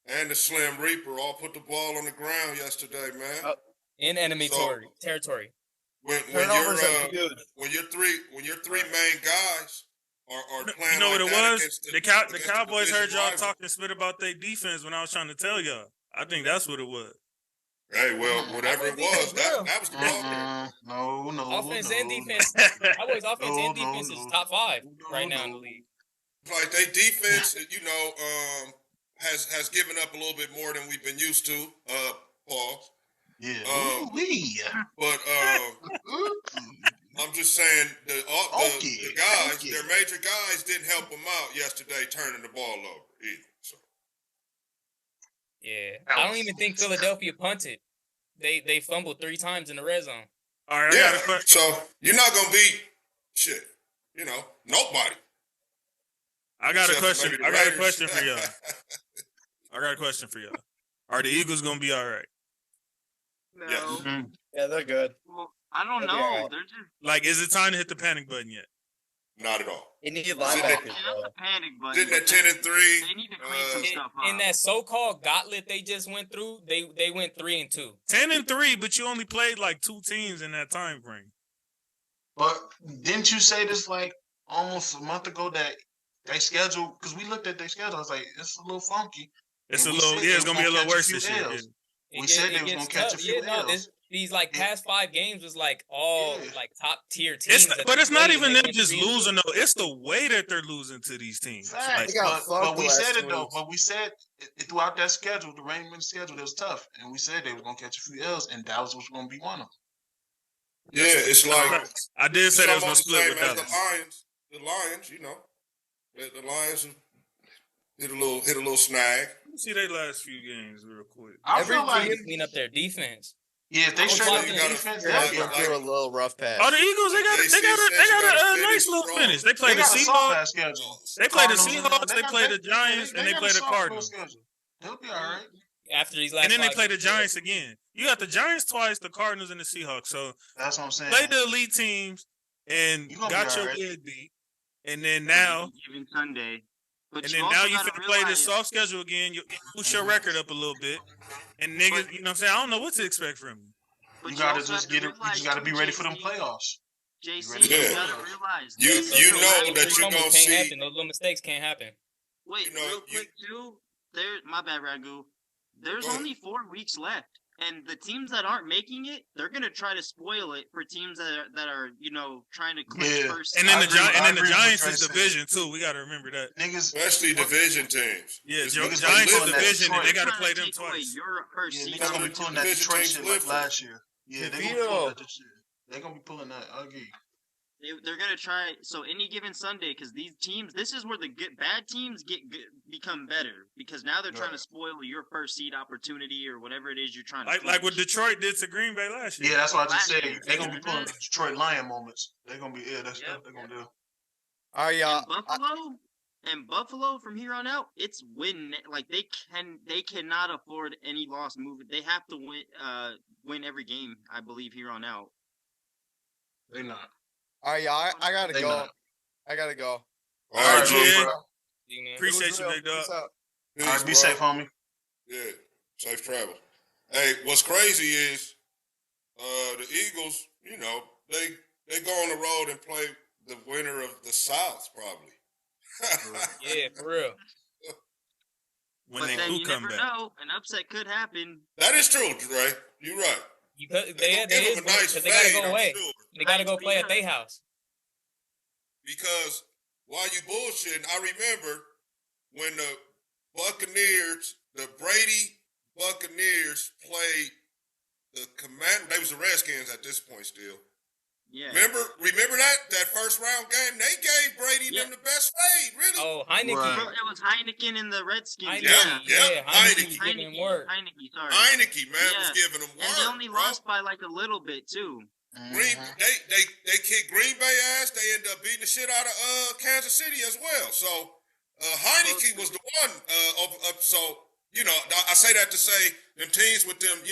and the Slim Reaper all put the ball on the ground yesterday, man. In enemy territory. When your three main guys are playing, you know like what it that was? The Cowboys heard y'all talking spit about their defense when I was trying to tell y'all. I think that's what it was. Hey, well, whatever it was, that was the ball. No. Offense and defense. Cowboys offense and defense is top 5 right now in the league. Like they defense, has given up a little bit more than we've been used to. Paul. Yeah. But I'm just saying the guys, their major guys, didn't help them out yesterday, turning the ball over either. So. Yeah, I don't even think Philadelphia punted. They fumbled 3 times in the red zone. All right, so you're not gonna beat shit. Nobody. I got a question. I got a question for y'all. Are the Eagles gonna be all right? No. Yes. Yeah, they're good. Well, I don't They'll be know. all right. They're just Like, is it time to hit the panic button yet? Not at all. They need not linebackers, bro. the panic button. Sitting at but 10-3. They need to clean some stuff up. In that so-called gauntlet they just went through, they went 3-2. 10-3, but you only played like 2 teams in that time frame. But didn't you say this like almost a month ago that they schedule? Because we looked at their schedule, I was like, it's a little funky. It's it's gonna be a little worse this year. We said they was gonna catch a few L's. These like past 5 games was like all like top tier teams. But it's not even them just losing though. It's the way that they're losing to these teams. Like, but we said it though. But we said throughout that schedule, the remaining schedule, it was tough, and we said they were gonna catch a few L's, and Dallas was gonna be one of them. Yeah, it's like I did say they was gonna split with Dallas. The Lions, the Lions hit a little snag. Let me see their last few games real quick. Every team clean up their defense. Yeah, if they straight up the defense, they're going through a little rough patch. Oh, the Eagles, they got a nice little finish. They play the Seahawks. They play the Seahawks. They play the Giants, and they play the Cardinals. They'll be all right. After these last, and then they play the Giants again. You got the Giants twice, the Cardinals, and the Seahawks. So that's what I'm saying. Play the elite teams and got your head beat. And then now, even Sunday. And then now you finna play this soft schedule again. You push your record up a little bit, and niggas, you know what I'm saying? I don't know what to expect from you. You gotta just get it. You gotta be ready for them playoffs. JC, you gotta realize. You know that you're gonna see. Those little mistakes can't happen. Wait, real quick too. My bad, Ragu. There's only 4 weeks left. And the teams that aren't making it, they're gonna try to spoil it for teams that are trying to clinch first. And then the Giants is division too. We gotta remember that. Niggas, especially division teams. Yeah, Giants is division, and they gotta play them twice. Niggas gonna be pulling that Detroit shit like last year. Yeah, they're gonna be pulling that. I agree. They're gonna try. So any given Sunday, because these teams, this is where the bad teams become better, because now they're trying to spoil your first seed opportunity or whatever it is you're trying to. Like what Detroit did to Green Bay last year. Yeah, that's what I just said. They're gonna be pulling the Detroit Lion moments. They're gonna be that's what they're gonna do. All right, y'all. Buffalo from here on out, it's win. Like they cannot afford any loss movement. They have to win every game, I believe, here on out. They're not. All right, y'all. I gotta go. All right, bro. Appreciate you, big dog. All right, be safe, homie. Yeah, safe travel. Hey, what's crazy is the Eagles, they go on the road and play the winner of the South, probably. Yeah, for real. But then you never know. An upset could happen. That is true, Dre. You're right. They gotta go away. Sure. They gotta go play at their house. Because while you bullshitting, I remember when the Buccaneers, the Brady Buccaneers played the Command. They was the Redskins at this point still. Yeah. Remember that first round game? They gave Brady them the best fade, really. Oh, Heineke. Right. It was Heineken and the Redskins. Yeah. Heineke giving him work. Heineke, man, was giving them work. And they only lost by like a little bit too. They kicked Green Bay ass. They ended up beating the shit out of Kansas City as well. So Heineke was the one. So I say that to say them teams with them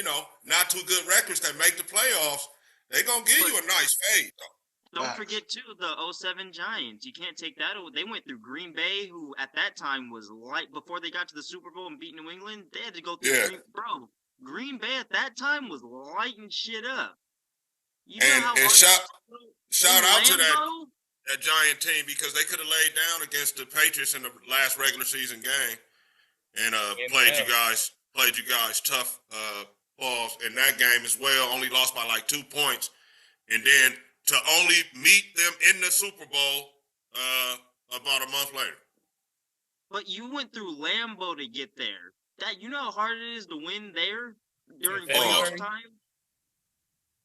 not too good records that make the playoffs. They gonna give you a nice fade, though. don't forget too the 07 Giants. You can't take that away. They went through Green Bay, who at that time was light before they got to the Super Bowl and beat New England. They had to go through Green Bay at that time was lighting shit up. You know how shout out to that Giant team because they could have laid down against the Patriots in the last regular season game and played you guys tough balls in that game as well. Only lost by like 2 points, and then to only meet them in the Super Bowl about a month later. But you went through Lambeau to get there. That you know how hard it is to win there during playoff time.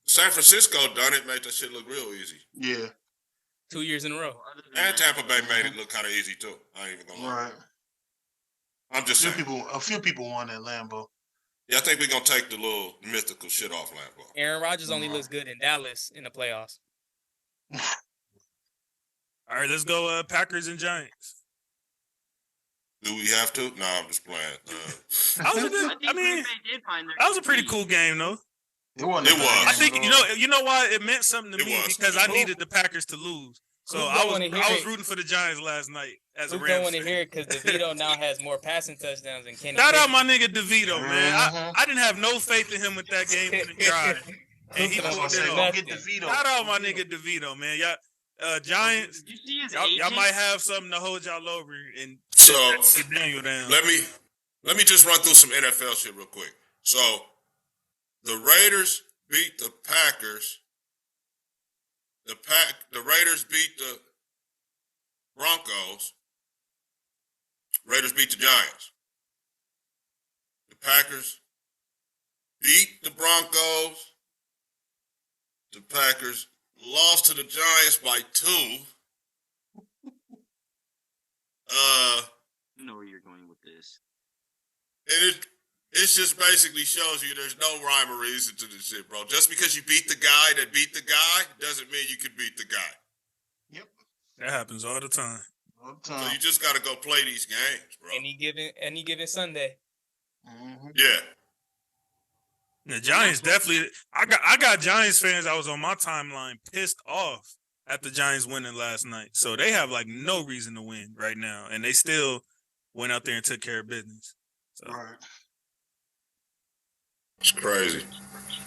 San Francisco done it, made that shit look real easy. Yeah. 2 years in a row. And Tampa Bay made it look kind of easy too. I ain't even gonna lie. Right. I'm just saying. A few people won at Lambeau. Yeah, I think we're gonna take the little mythical shit off Lambeau. Aaron Rodgers only looks good in Dallas in the playoffs. All right, let's go Packers and Giants. Do we have to? No, I'm just playing. That was a good. That was a pretty cool game though. It was. I think you know why it meant something to me because I needed the Packers to lose. So I was rooting for the Giants last night as a Rams fan. Don't want to hear it because DeVito now has more passing touchdowns than Kenny. Shout out my nigga DeVito, man. I didn't have no faith in him with that game in the drive. And he pulled it off. Shout out my nigga DeVito, man. Y'all, Giants, y'all might have something to hold y'all over and get Daniel down. Let me just run through some NFL shit real quick. So the Raiders beat the Packers. The Raiders beat the Broncos. Raiders beat the Giants. The Packers beat the Broncos. The Packers lost to the Giants by 2. I know where you're going with this. And it just basically shows you there's no rhyme or reason to this shit, bro. Just because you beat the guy that beat the guy doesn't mean you can beat the guy. Yep. That happens all the time. So you just got to go play these games, bro. Any given Sunday. Mm-hmm. Yeah. The Giants definitely. I got Giants fans. I was on my timeline pissed off at the Giants winning last night. So they have like no reason to win right now, and they still went out there and took care of business. So. Right. It's crazy.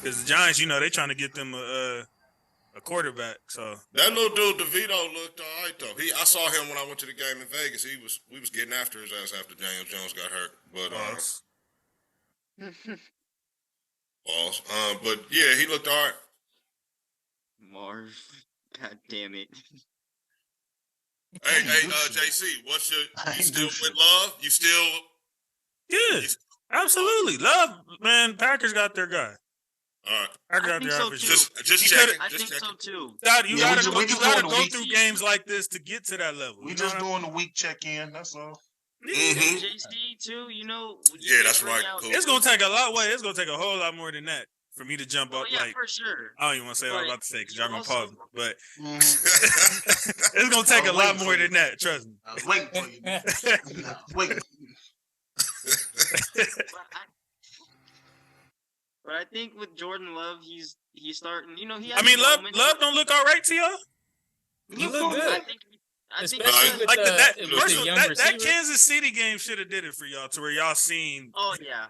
Because the Giants, they trying to get them a quarterback. So that little dude DeVito looked all right though. I saw him when I went to the game in Vegas. We was getting after his ass after Daniel Jones got hurt. But but yeah, he looked all right. Marv, god damn it. Hey, JC, you still with Love? You still? Yeah, absolutely. Love, man. Packers got their guy. All right. I got their so guy. Just checking. I think so too. You gotta go through games like this to get to that level. We just doing a week check-in. That's all. Mm-hmm. JC too, Yeah, that's right. Cool. It's gonna take a lot. It's gonna take a whole lot more than that for me to jump up. Yeah, for sure. I don't even want to say what I'm about to say because y'all gonna pause me. But it's gonna take a lot more than that. Trust me. I was waiting for you. Wait. But I think with Jordan Love, he's starting. He has. I mean, Love don't look all right to y'all. He look good. I think that Kansas City game should have did it for y'all to where y'all seen. Oh yeah.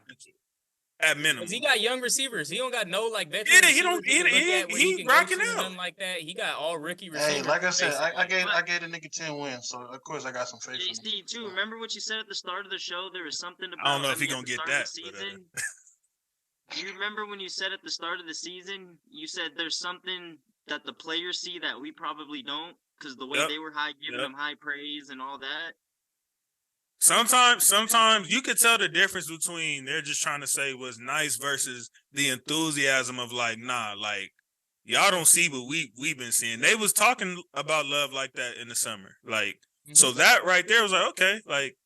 At minimum, he got young receivers. He don't got no veteran. Yeah, he don't. He rocking out. Nothing like that. He got all rookie receivers. Hey, like I said, I gave the nigga 10 wins, so of course I got some faith in him. JC too. Remember what you said at the start of the show? There was something about. I don't know if he gonna get that. You remember when you said at the start of the season, you said there's something that the players see that we probably don't, because the way they were giving them high praise and all that. Sometimes you could tell the difference between they're just trying to say was nice versus the enthusiasm of like, nah, like y'all don't see what we've been seeing. They was talking about Love like that in the summer. Like, so that right there was like, okay, like,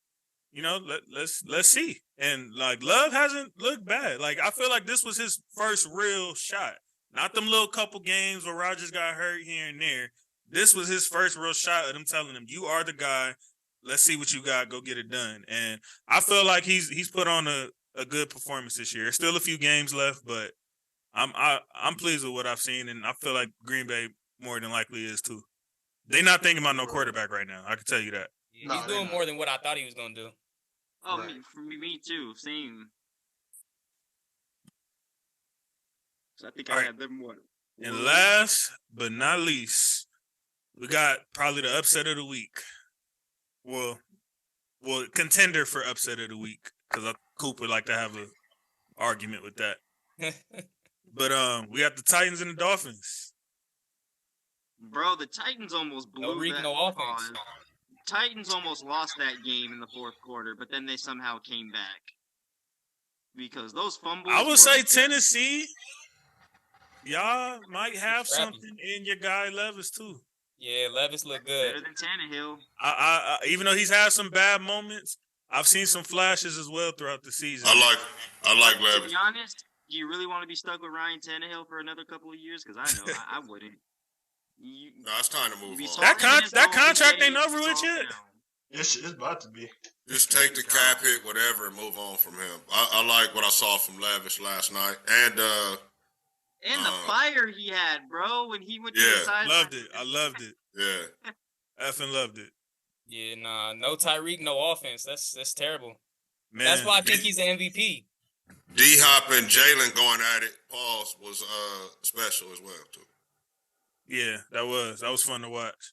let's see. And like Love hasn't looked bad. Like I feel like this was his first real shot. Not them little couple games where Rodgers got hurt here and there. This was his first real shot of them telling him, you are the guy. Let's see what you got. Go get it done. And I feel like he's put on a good performance this year. Still a few games left, but I'm pleased with what I've seen, and I feel like Green Bay more than likely is too. They not thinking about no quarterback right now. I can tell you that. Yeah, he's doing more than what I thought he was gonna do. Oh, right. me too. Same. So I think I had them one. And last but not least, we got probably the upset of the week. Well, contender for upset of the week, because Cooper like to have an argument with that. But we got the Titans and the Dolphins. Bro, the Titans almost blew that. No offense. Titans almost lost that game in the fourth quarter, but then they somehow came back. Because those fumbles. I would say Tennessee, y'all might have something in your guy Levis too. Yeah, Levis look good. Better than Tannehill. I even though he's had some bad moments, I've seen some flashes as well throughout the season. I like Levis. To be honest, do you really want to be stuck with Ryan Tannehill for another couple of years? Because I know I wouldn't. No, it's time to move on. That contract ain't over with yet. It's about to be. Just take the cap hit, whatever, and move on from him. I like what I saw from Levis last night, and the fire he had, bro, when he went to the sideline. Loved it. I loved it. Yeah, effing loved it. Yeah, nah, no Tyreek, no offense. That's terrible. Man, that's why I think he's the MVP. D-Hop and Jalen going at it. Pause was special as well too. Yeah, that was fun to watch.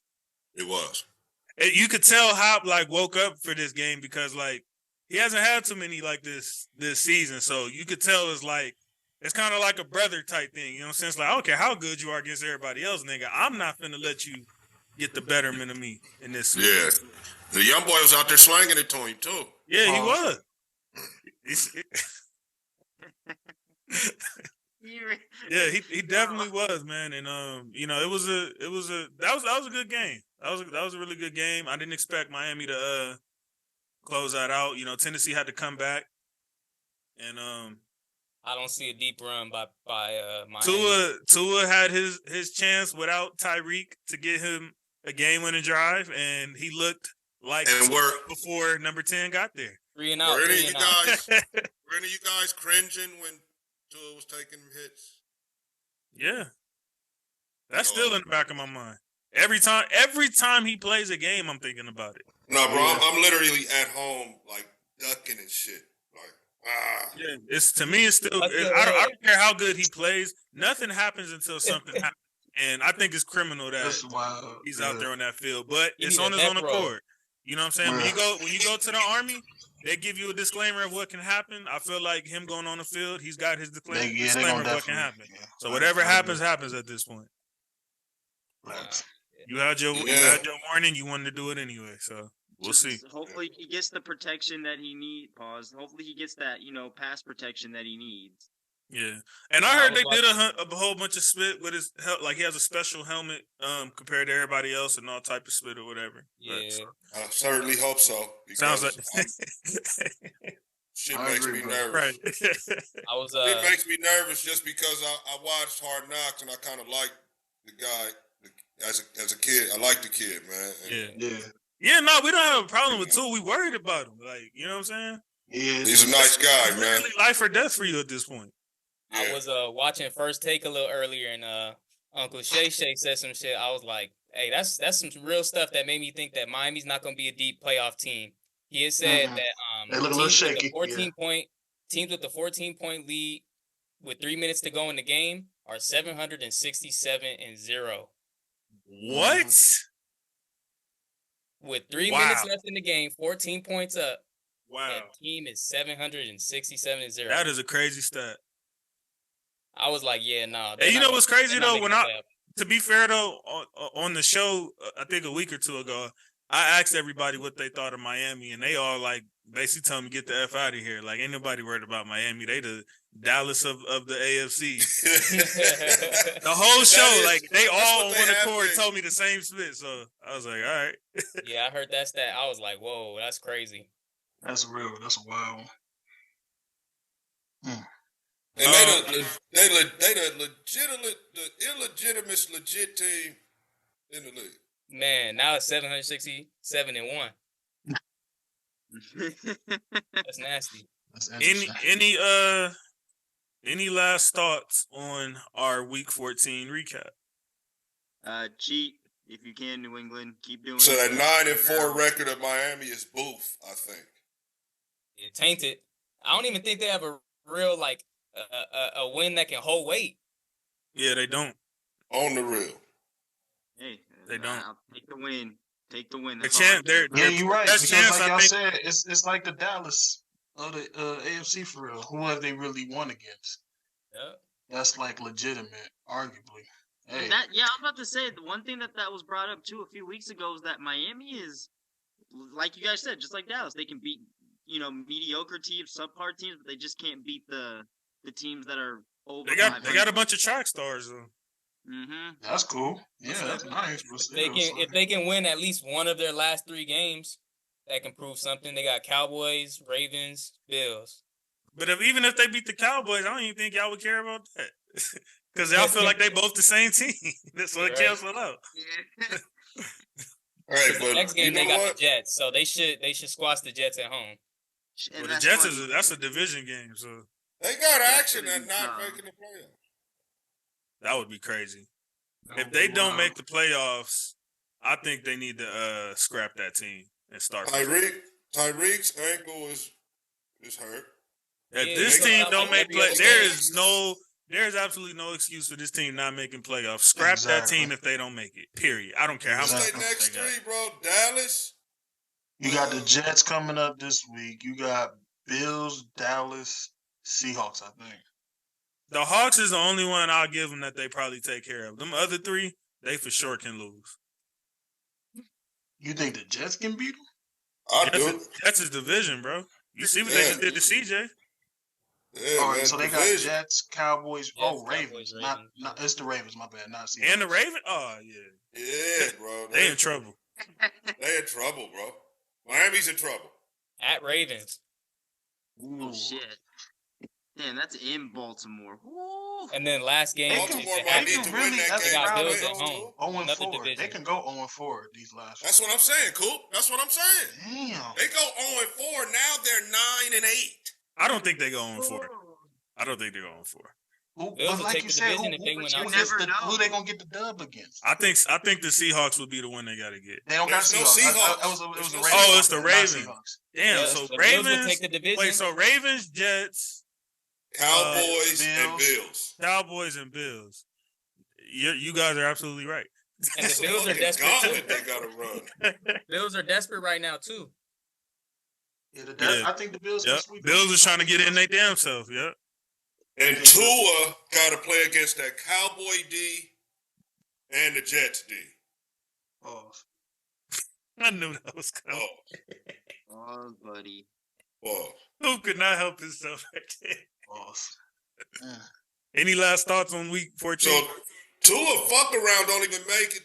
It was. You could tell Hop like woke up for this game because like he hasn't had too many like this season, so you could tell it's kind of like a brother type thing. You know what I'm saying? It's like I don't care how good you are against everybody else, nigga. I'm not finna let you get the betterment of me in this. Yeah, the young boy was out there slanging it to him too. Yeah, he was. Yeah, he definitely was, man. And that was a good game. That was a really good game. I didn't expect Miami to close that out. You know, Tennessee had to come back. And I don't see a deep run by Miami. Tua had his chance without Tyreek to get him a game-winning drive, and he looked like before number 10 got there. 3 and out. Were any of you guys cringing when Tua was taking hits? Yeah. That's still in the back of my mind. Every time he plays a game, I'm thinking about it. No, bro, I'm literally at home, like, ducking and shit. Like, Yeah, to me, it's still, I don't care how good he plays. Nothing happens until something happens. And I think it's criminal that he's out there on that field. But it's on his own accord. You know what I'm saying? When you go to the Army, they give you a disclaimer of what can happen. I feel like him going on the field, he's got his disclaimer of what can happen. Yeah. So whatever happens at this point. Right. You had your warning. You wanted to do it anyway. So we'll see. Hopefully he gets the protection that he needs. Hopefully he gets that, pass protection that he needs. Yeah, and I heard they did a whole bunch of spit with his like he has a special helmet compared to everybody else and all type of spit or whatever. Yeah, I certainly hope so. Sounds like shit makes me nervous. Right. It makes me nervous just because I watched Hard Knocks and I kind of like the guy as a kid. I like the kid, man. Yeah. No, we don't have a problem with Tua. We worried about him. Like, you know what I'm saying? Yeah, he's a nice guy, man. Really life or death for you at this point. I was watching First Take a little earlier, and Uncle Shay said some shit. I was like, "Hey, that's some real stuff that made me think that Miami's not going to be a deep playoff team." He had said that they look a little shaky. Teams with the 14-point lead with 3 minutes to go in the game are 767-0. What? With 3 minutes left in the game, 14 points up. Wow. That team is 767-0. That is a crazy stat. I was like, yeah, nah. And you know what's crazy though? To be fair though, on the show, I think a week or two ago, I asked everybody what they thought of Miami, and they all like basically told me get the F out of here. Like ain't nobody worried about Miami. They the Dallas of the AFC. The whole show, like they all on one accord told me the same spit. So I was like, all right. Yeah, I heard that stat. I was like, whoa, that's crazy. That's real. That's a wild one. And they the illegitimate legit team in the league. Man, now it's 767-1. That's nasty. Any last thoughts on our Week 14 recap? Cheat if you can, New England. Keep doing So it. that 9-4 record of Miami is boof, I think. It tainted. I don't even think they have a real a win that can hold weight. Yeah, they don't. On the real. Hey, They don't. I'll take the win. Take the win. The That's all I chance, care they're Yeah, you're right. best Because chance, like I y'all think. said, it's like the Dallas of the AFC for real. Who have they really won against? Yeah. That's like legitimate, arguably. Hey, I was about to say the one thing that was brought up too a few weeks ago is that Miami is, like you guys said, just like Dallas. They can beat mediocre teams, subpar teams, but they just can't beat the teams that are over. They got a bunch of track stars though. Mm-hmm. that's cool. Yeah, that's nice. But still, If they can win at least one of their last 3 games, that can prove something. They got Cowboys, Ravens, Bills. But even if they beat the Cowboys, I don't even think y'all would care about that. Because y'all feel like they both the same team. That's what it cancels out. Yeah. All right, The but next game you they know got what? the Jets, so they should squash the Jets at home. Well, the Jets that's a division game, so They got action at not making the playoffs. that would be crazy. If they don't make the playoffs, I think they need to scrap that team and start. Tyreek's ankle is hurt. If this team don't make play, there's absolutely no excuse for this team not making playoffs. Scrap that team if they don't make it. Period. I don't care how much. What's their next 3, bro? Dallas. you got the Jets coming up this week. You got Bills, Dallas, Seahawks, I think. The Hawks is the only one I'll give them that they probably take care of. Them other 3, they for sure can lose. You think the Jets can beat them? I do. That's his division, bro. You see what they just did to CJ? Yeah, all right, man, so they got Jets, Cowboys, Ravens. Not it's the Ravens, my bad, not Seahawks. And the Ravens? Oh, yeah. Yeah, bro. They in trouble. They in trouble, bro. Miami's in trouble. At Ravens. Oh, shit. Damn, that's in Baltimore. Woo. And then last game, Baltimore might need to win that they game. got Bills Right? at home. 0-4. They can go 0-4 these last. That's what I'm saying, Coop. That's what I'm saying. Damn. They go 0-4. Now they're 9-8. I don't think they go 0-4. I don't think they go 0-4. Bills will take the division if they win out. Who they gonna get the dub against? I think the Seahawks would be the one they got to get. They don't got Seahawks. Seahawks. It was the Ravens. Oh, it's the Ravens. Damn. Yeah, So the Ravens Bills will take the division. Wait. So Ravens, Jets, Cowboys, and Bills. Cowboys and Bills. You guys are absolutely right. And the Bills are desperate too. They gotta run. Bills are desperate right now too. Yeah, I think the Bills. Yep. Bills are trying to get in their damn self. Yep. And Tua got to play against that Cowboy D and the Jets D. Oh. I knew that was coming. Oh, buddy. Oh. Who could not help himself right there? Yeah. Any last thoughts on week 14? So Tua fuck around, don't even make it.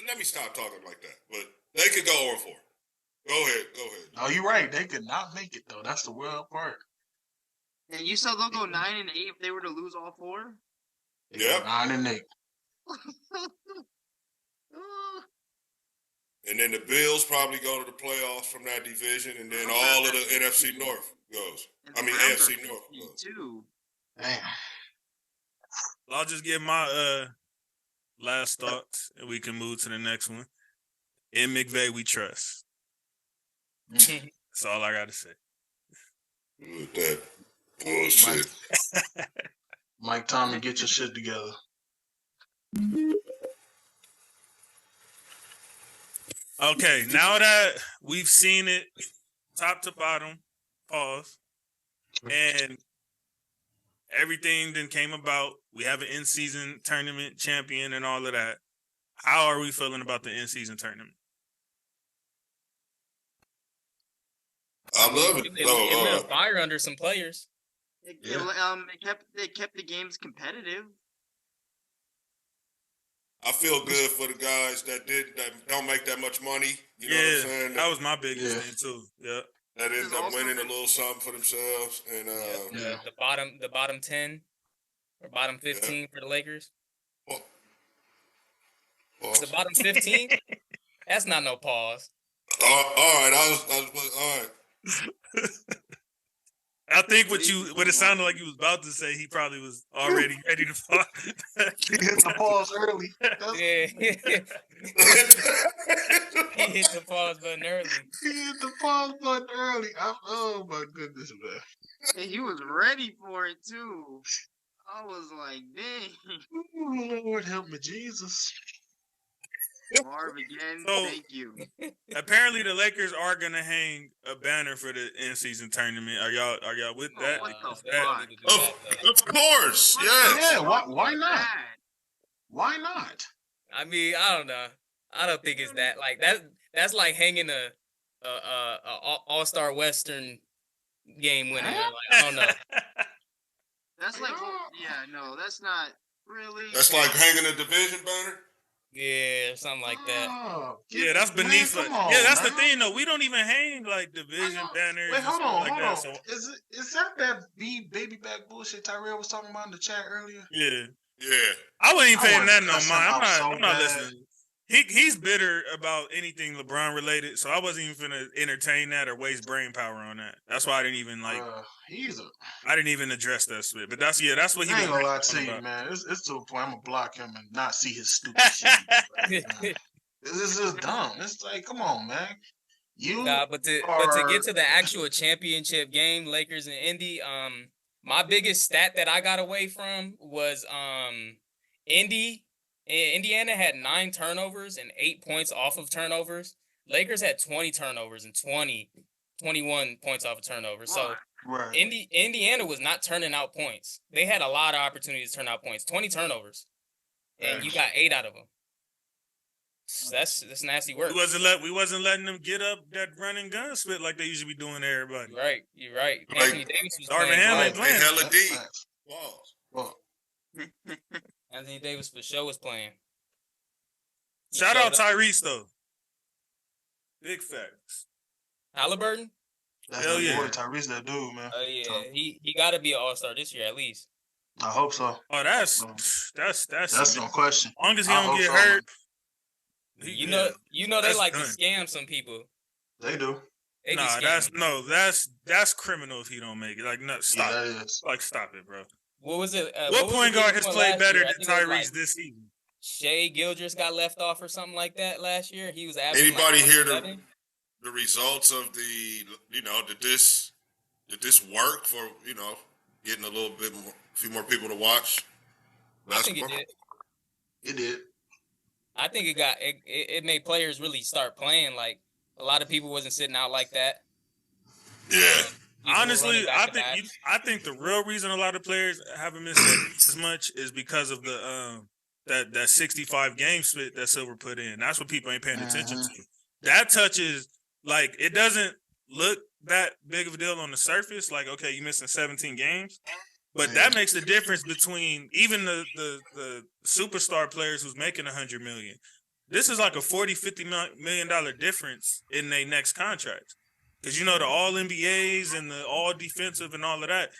Let me stop talking like that. But they could go 0-4. Go ahead. Oh, you're right. They could not make it though. That's the wild part. And you said they'll go 9-8 if they were to lose all 4? Yep. 9-8. And then the Bills probably go to the playoffs from that division, and then all of the NFC North goes. AFC North goes. Too. Damn. I'll just give my last thoughts, and we can move to the next one. In McVay, we trust. That's all I got to say. With that bullshit. Mike Tomlin, get your shit together. Okay, now that we've seen it top to bottom, pause, and everything then came about, we have an in-season tournament champion and all of that. How are we feeling about the in-season tournament? I love it. It lit a fire under some players. It kept the games competitive. I feel good for the guys that don't make that much money. You know what I'm saying? That was my biggest thing too. Yeah. That ended up winning a little something for themselves. And the bottom 10 or bottom 15 for the Lakers. The bottom 15? That's not no pause. All right. I was all right. I think what it sounded like you was about to say, he probably was already ready to fall. He hit the pause early. Yeah. He hit the pause button early. Oh my goodness, man. And he was ready for it too. I was like, dang. Oh, Lord help me, Jesus. Marv again, So- thank you. Apparently, the Lakers are gonna hang a banner for the in-season tournament. Are y'all with that? What the Definitely need to do that, though. Of course, yes. Yeah, why not? That. Why not? I mean, I don't know. I don't think it's that. Like that's like hanging a All-Star Western game winner. Like, I don't know. That's like, no, that's not really. That's like hanging a division banner. Yeah, something like that. Oh, Yeah, that's beneath. Man, come on, yeah, that's man. the thing though. We don't even hang like division banners. Wait, and hold stuff on, like hold that. on. So, Is that baby back bullshit Tyrell was talking about in the chat earlier? yeah, Yeah. I wasn't even I paying wanted that to no cuss him mind. out so I'm not bad. listening. He's bitter about anything LeBron related, so I wasn't even gonna entertain that or waste brain power on that. That's why I didn't even I didn't even address that shit. But that's what he I was ain't gonna lie talking to you, about. man. It's to a point I'm gonna block him and not see his stupid shit. This is dumb. It's like, come on, man. But to get to the actual championship game, Lakers and Indy, my biggest stat that I got away from was Indiana had 9 turnovers and 8 points off of turnovers. Lakers had 20 turnovers and 21 points off of turnovers. So right. Indiana was not turning out points. They had a lot of opportunities to turn out points. 20 turnovers, and you got 8 out of them. That's nasty work. We wasn't letting them get up that running gun split like they usually be doing to everybody. Right, you're right. Like, Anthony Davis was Darvin playing. Ham well. ain't playing. Hella deep. Well, Anthony Davis for sure was playing. He Shout out showed up. Tyrese though. Big facts. Halliburton. that's Hell the yeah. boy Tyrese, that dude, man. Oh yeah, So, he got to be an All-Star this year at least. I hope so. Oh, that's That's no question. As long as he I don't hope get so, hurt. You know they That's like done. to scam some people. They do. They be Nah, scamming. that's criminal if he don't make it. Like, no, stop. Yeah, that is. Like, stop it, bro. What was it? What was point the guard biggest has one played last better year? I than think it was, Tyrese like, this season? Shea Gilgeous got left off or something like that last year. He was averaging. Anybody like hear 27. the results of did this work for, getting a few more people to watch? I think it did. It did. I think it made players really start playing. Like a lot of people wasn't sitting out like that. Yeah. People were Honestly, running back to back. I think the real reason a lot of players haven't been sitting as much is because of the that 65 game split that Silver put in. That's what people ain't paying attention to. That touches, like, it doesn't look that big of a deal on the surface. Like, okay, you missing 17 games. But that makes the difference between even the superstar players who's making $100 million. This is like a $40-50 million difference in their next contract. Because the all NBAs and the all defensive and all of that,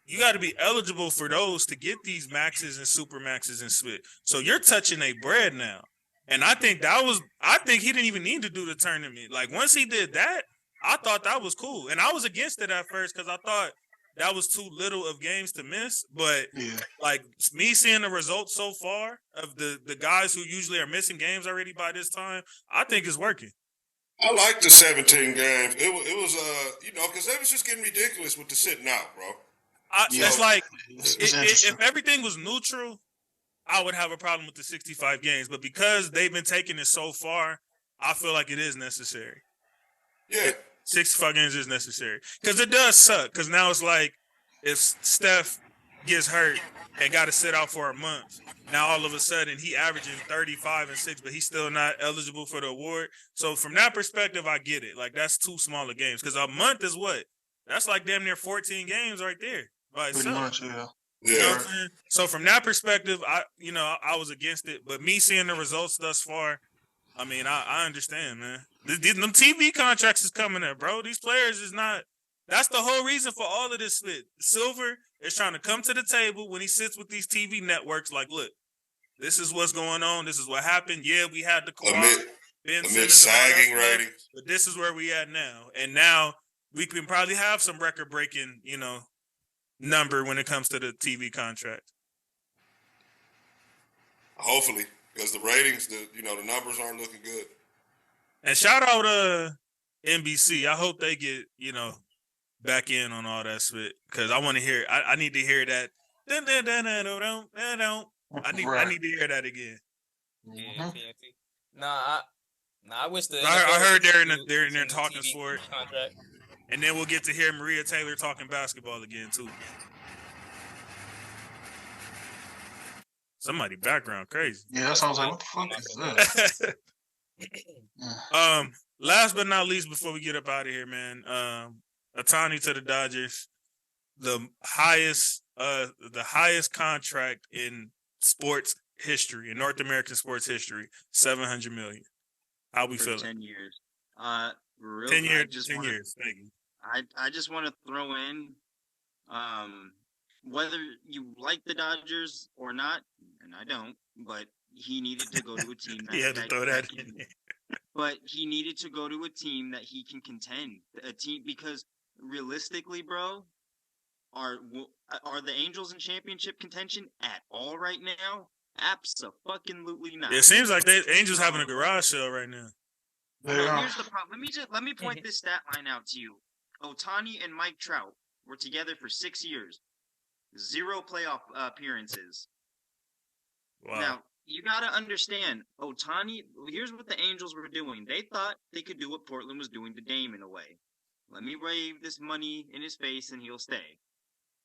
you got to be eligible for those to get these maxes and super maxes and split. So you're touching a bread now. And I think he didn't even need to do the tournament. Like, once he did that, I thought that was cool. And I was against it at first because I thought that was too little of games to miss. But like, me seeing the results so far of the guys who usually are missing games already by this time, I think it's working. I like the 17 games. It was because they was just getting ridiculous with the sitting out, bro. It's like, It's if everything was neutral, I would have a problem with the 65 games. But because they've been taking it so far, I feel like it is necessary. Yeah. 65 games is necessary. Because it does suck. Because now it's like, if Steph gets hurt and got to sit out for a month, now all of a sudden he averaging 35 and 6, but he's still not eligible for the award. So from that perspective, I get it. Like, that's too small of games. Because a month is what? That's like damn near 14 games right there by itself. Pretty much, yeah. You know what I'm saying? So from that perspective, I was against it. But me seeing the results thus far, I mean, I understand, man. Them TV contracts is coming up, bro. These players is not. That's the whole reason for all of this split. Silver is trying to come to the table when he sits with these TV networks. Like, look, this is what's going on. This is what happened. Yeah, we had the Amid sagging ratings, but this is where we at now. And now we can probably have some record-breaking, number when it comes to the TV contract. Hopefully, because the ratings, the numbers aren't looking good. And shout out NBC. I hope they get back in on all that shit because I want to hear. I need to hear that. I need to hear that again. Yeah, Nah, I wish the. I heard they're in there talking for it, contract. And then we'll get to hear Maria Taylor talking basketball again too. Somebody background crazy. Yeah, that sounds like what the fuck is that? Last but not least, before we get up out of here, man, Ohtani to the Dodgers, the highest contract in sports history, in North American sports history, $700 million. How we feeling? 10 years. 10 years. 10 years. Thank you. I just want to throw in, whether you like the Dodgers or not, and I don't, but he needed to go to a team that, he had to throw that in. But he needed to go to a team that he can contend. A team, because realistically, bro, are the Angels in championship contention at all right now? Abso-fucking-lutely not. It seems like the Angels having a garage sale right now. Here's the problem. Let me point this stat line out to you. Ohtani and Mike Trout were together for 6 years. 0 playoff appearances. Wow. Now, you got to understand, Ohtani, here's what the Angels were doing. They thought they could do what Portland was doing to Dame in a way. Let me wave this money in his face and he'll stay.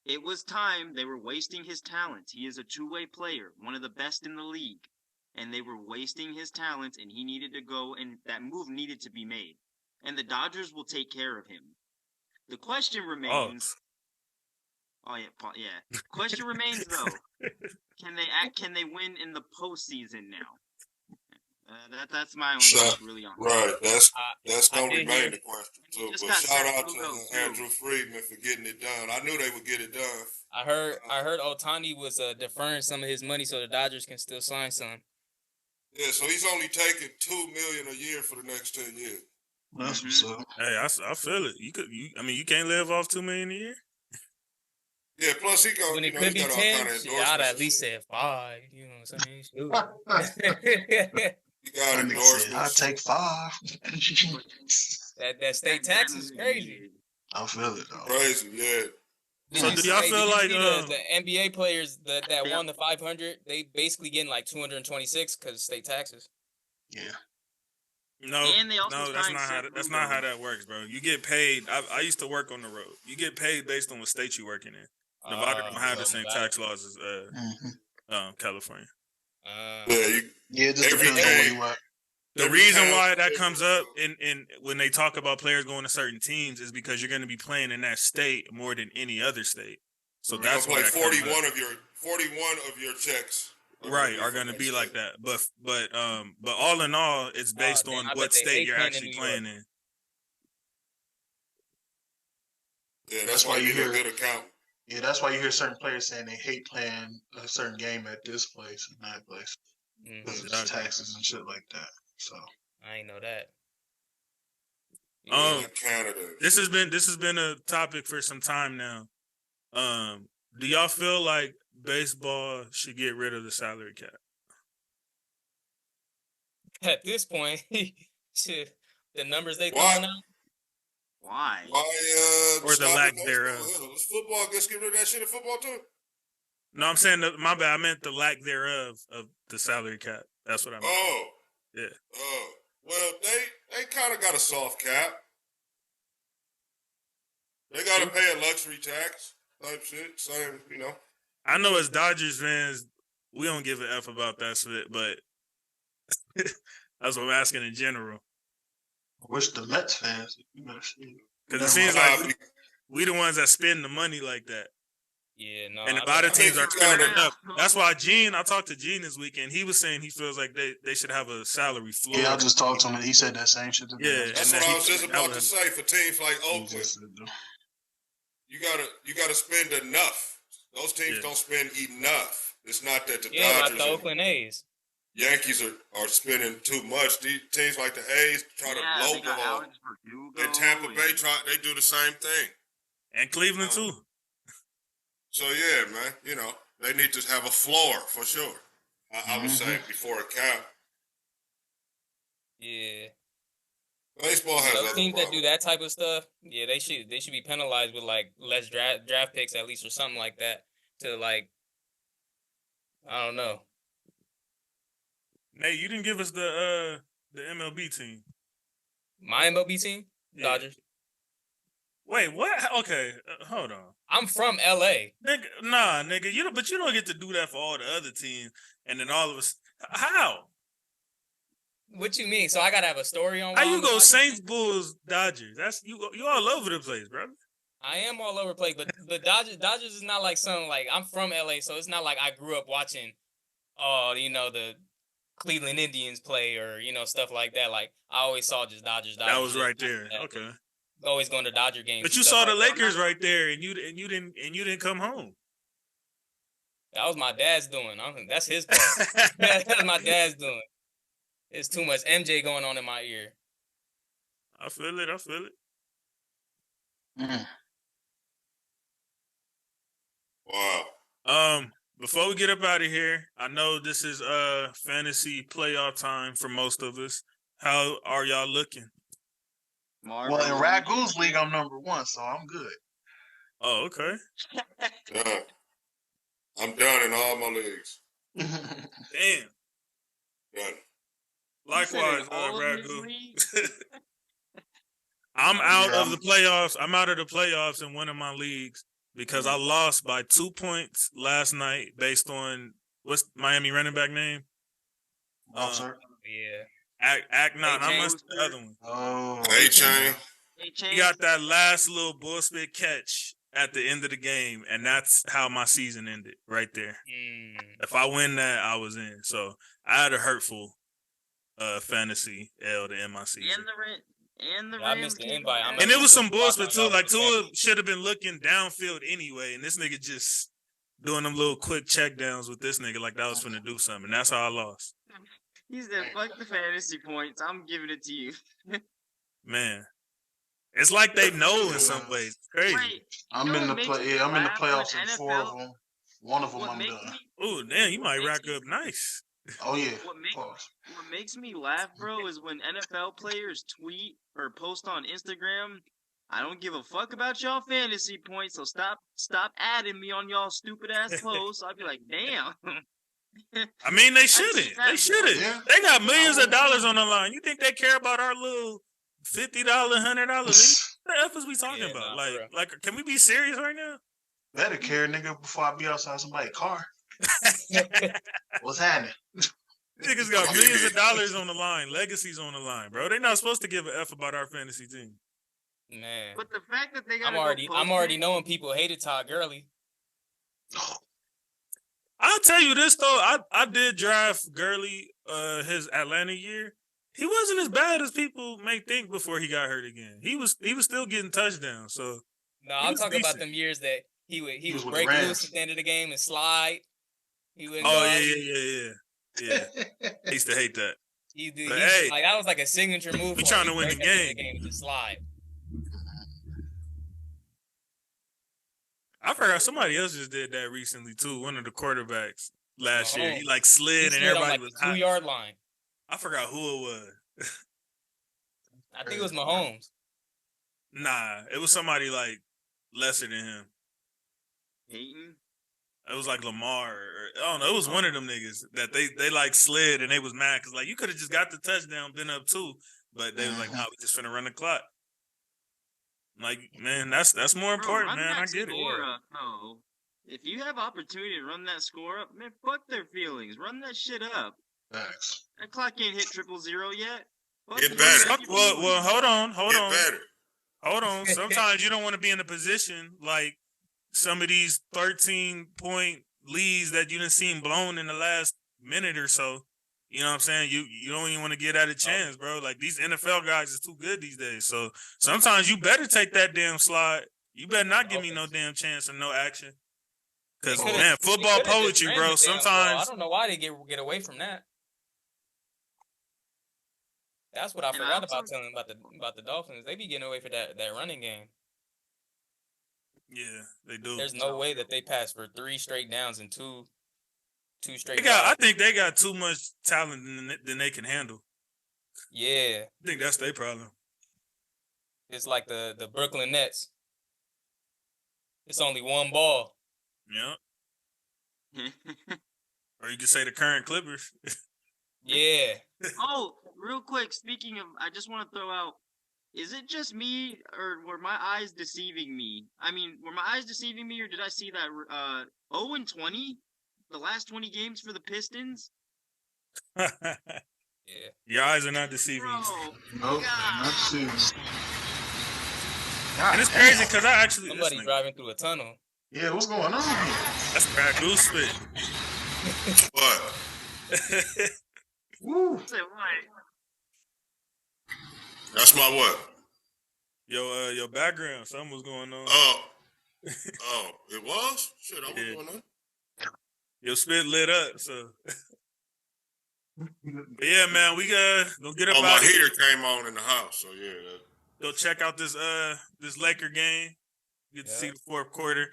It was time. They were wasting his talent. He is a two-way player, one of the best in the league. And they were wasting his talent, and he needed to go, and that move needed to be made. And the Dodgers will take care of him. The question remains... Oh yeah. Question remains though: Can they win in the postseason now? That's my only really on. Right. That's gonna remain the question too. But shout out to Andrew Friedman for getting it done. I knew they would get it done. I heard Ohtani was deferring some of his money so the Dodgers can still sign some. Yeah, so he's only taking $2 million a year for the next 10 years. That's what's up. Hey, I feel it. You can't live off $2 million a year. Yeah, plus he got, when it could be 10, I'd at least say 5. You know what I'm saying? You got endorsements. I take 5. that state tax is crazy. I feel it though. Crazy, yeah. So do y'all feel like the NBA players that won the 500, they basically getting like 226 because of state taxes? Yeah. No, that's not how that works, bro. You get paid. I used to work on the road. You get paid based on what state you're working in. Nevada don't have the same tax laws as California. It just depends on where you at. The reason why that comes up in when they talk about players going to certain teams is because you're going to be playing in that state more than any other state. So that's why 41 of your checks are going to be like that. But all in all, it's based on what state you're actually playing in. Yeah, that's why you hear a good account. Yeah, that's why you hear certain players saying they hate playing a certain game at this place and that place because of taxes and shit like that. So I ain't know that. Canada. This has been a topic for some time now. Do y'all feel like baseball should get rid of the salary cap? At this point, the numbers they throwing out. Why? Or the lack thereof. Let's football. Let's get rid of that shit in football too. No, I'm saying my bad. I meant the lack thereof of the salary cap. That's what I meant. Oh. Yeah. Oh. Well, they kind of got a soft cap. They got to pay a luxury tax type shit. Same, I know as Dodgers fans, we don't give a F about that shit, but that's what I'm asking in general. I wish the Mets fans, because it seems like we the ones that spend the money like that. Yeah, no. And a lot of teams aren't spending enough. That's why I talked to Gene this weekend. He was saying he feels like they should have a salary floor. Yeah, I just talked to him and he said that same shit. Yeah, that's what I was just about to say for teams like Oakland. You gotta spend enough. Those teams don't spend enough. It's not that the Dodgers. Like the Oakland A's. Yankees are spending too much. These teams like the A's try to lowball. And Tampa Bay they do the same thing. And Cleveland too. So yeah, man, they need to have a floor for sure. I would say before a cap. Yeah. Baseball has Those other teams that problems. do that type of stuff, yeah, they should be penalized with like less draft picks at least or something like that to like I don't know. Nate, you didn't give us the MLB team. My MLB team? Yeah. Dodgers. Wait, what? Okay, hold on. I'm from LA. Nigga, but you don't get to do that for all the other teams, and then all of us. How? What you mean? So I gotta have a story on. How you go Saints, Bulls, Dodgers? That's you all over the place, bro. I am all over the place, but Dodgers is not like something like I'm from LA, so it's not like I grew up watching, the Cleveland Indians play or stuff like that. Like I always saw just Dodgers. That was right there. Okay. Always going to Dodger games. But you saw the Lakers right there, and you didn't come home. That was my dad's doing. That's his part. That's my dad's doing. It's too much MJ going on in my ear. I feel it. Wow. Before we get up out of here, I know this is fantasy playoff time for most of us. How are y'all looking? Well, in Ragu's league, I'm number 1, so I'm good. Oh, okay. I'm done in all my leagues. Damn. Done. Likewise, Ragu. I'm out of the playoffs. I'm out of the playoffs in one of my leagues because I lost by 2 points last night based on what's Miami running back name? Sir. Yeah. Act not. How much the other one? Oh, A-Chain. He got that last little bull spit catch at the end of the game, and that's how my season ended right there. If I win that, I was in. So I had a hurtful fantasy L to end my season. And the I missed the invite. And it was some bullshit too. Like Tua should have been looking downfield anyway, and this nigga just doing them little quick check downs with this nigga like that was finna do something. That's how I lost. He said, "Fuck the fantasy points. I'm giving it to you." Man, it's like they know in some ways. It's crazy. Wait, I'm in the playoffs in 4 of them. One of them I'm done. Oh damn, you might rack up nice. Oh yeah. What makes me laugh, bro, is when NFL players tweet or post on Instagram. I don't give a fuck about y'all fantasy points, so stop adding me on y'all stupid ass posts. I'd be like, damn. I mean, they shouldn't. They shouldn't. Yeah. They got millions of dollars on the line. You think they care about our little $50, $100 league? What the F is we talking about? Like, can we be serious right now? Better care, nigga, before I be outside somebody's car. What's happening? Niggas got millions of dollars on the line. Legacies on the line, bro. They're not supposed to give a F about our fantasy team. Man. But the fact that they got I'm already knowing people hated Todd Gurley. I'll tell you this though, I did draft Gurley his Atlanta year. He wasn't as bad as people may think before he got hurt again. He was still getting touchdowns. So no, I'm talking about them years that he would break loose at the end of the game and slide. He would. Yeah. I used to hate that. That was like a signature move. We trying to win the game. And just slide. I forgot somebody else just did that recently too. One of the quarterbacks last year, he like slid and everybody on, was the 2-yard line. I forgot who it was. I think it was Mahomes. Nah, it was somebody like lesser than him. Peyton? It was like Lamar. I don't know. It was one of them niggas that they like slid and they was mad because like you could have just got the touchdown, been up 2, but they was like, nah, we just finna run the clock. Like, man, that's more important, man. I get it. No. If you have opportunity to run that score up, man, fuck their feelings. Run that shit up. Thanks. That clock ain't hit 000 yet. Get better. Well, hold on. Better. Hold on. Sometimes you don't want to be in a position like some of these 13-point leads that you done seen blown in the last minute or so. You know what I'm saying? You don't even want to get at a chance, bro. Like, these NFL guys is too good these days. So sometimes you better take that damn slide. You better not give me no damn chance and no action. Because, man, football poetry, bro. Sometimes I don't know why they get away from that. That's what I forgot about telling about the Dolphins. They be getting away for that running game. Yeah, they do. There's no way that they pass for 3 straight downs and two straight. I think they got too much talent than they can handle. Yeah, I think that's their problem. It's like the Brooklyn Nets. It's only one ball. Yeah. Or you could say the current Clippers. Yeah. Oh, real quick, speaking of, I just want to throw out, is it just me, or were my eyes deceiving me? I mean, were my eyes deceiving me, or did I see that 0-20, the last 20 games for the Pistons? Yeah. Your eyes are not deceiving you. Nope, not deceiving. And it's crazy because I actually... Somebody driving through a tunnel. Yeah, what's going on here? That's Brad Goose spit. What? Woo. Say what? That's my what? Your background. Something was going on. Oh, it was? Shit, I was going on. Your spit lit up, so... But yeah, man, we gonna get up out my here. heater came on in the house, so yeah. Go check out this Laker game. Get to see the fourth quarter.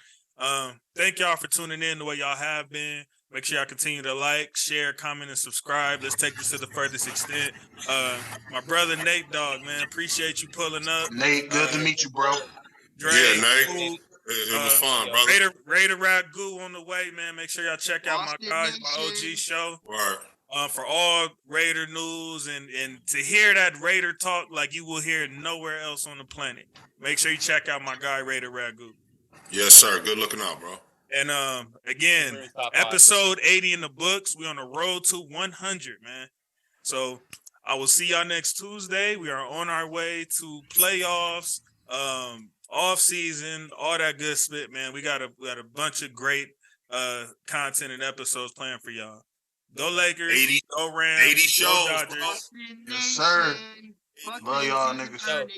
Thank y'all for tuning in the way y'all have been. Make sure y'all continue to like, share, comment, and subscribe. Let's take this to the furthest extent. My brother Nate Dogg, man, appreciate you pulling up. Nate, good to meet you, bro. Dre, yeah, Nate. It was fun, brother. Raider Ragu on the way, man. Make sure y'all check out my guys, my OG show. Right. For all Raider news and to hear that Raider talk like you will hear it nowhere else on the planet. Make sure you check out my guy Raider Ragu. Yes, sir. Good looking out, bro. And again, episode 80 in the books. We're on the road to 100, man. So I will see y'all next Tuesday. We are on our way to playoffs, off season, all that good spit, man. We got a bunch of great content and episodes planned for y'all. Go Lakers, 80, go Rams, 80 shows, go Dodgers. bro. Yes, sir. Love y'all niggas.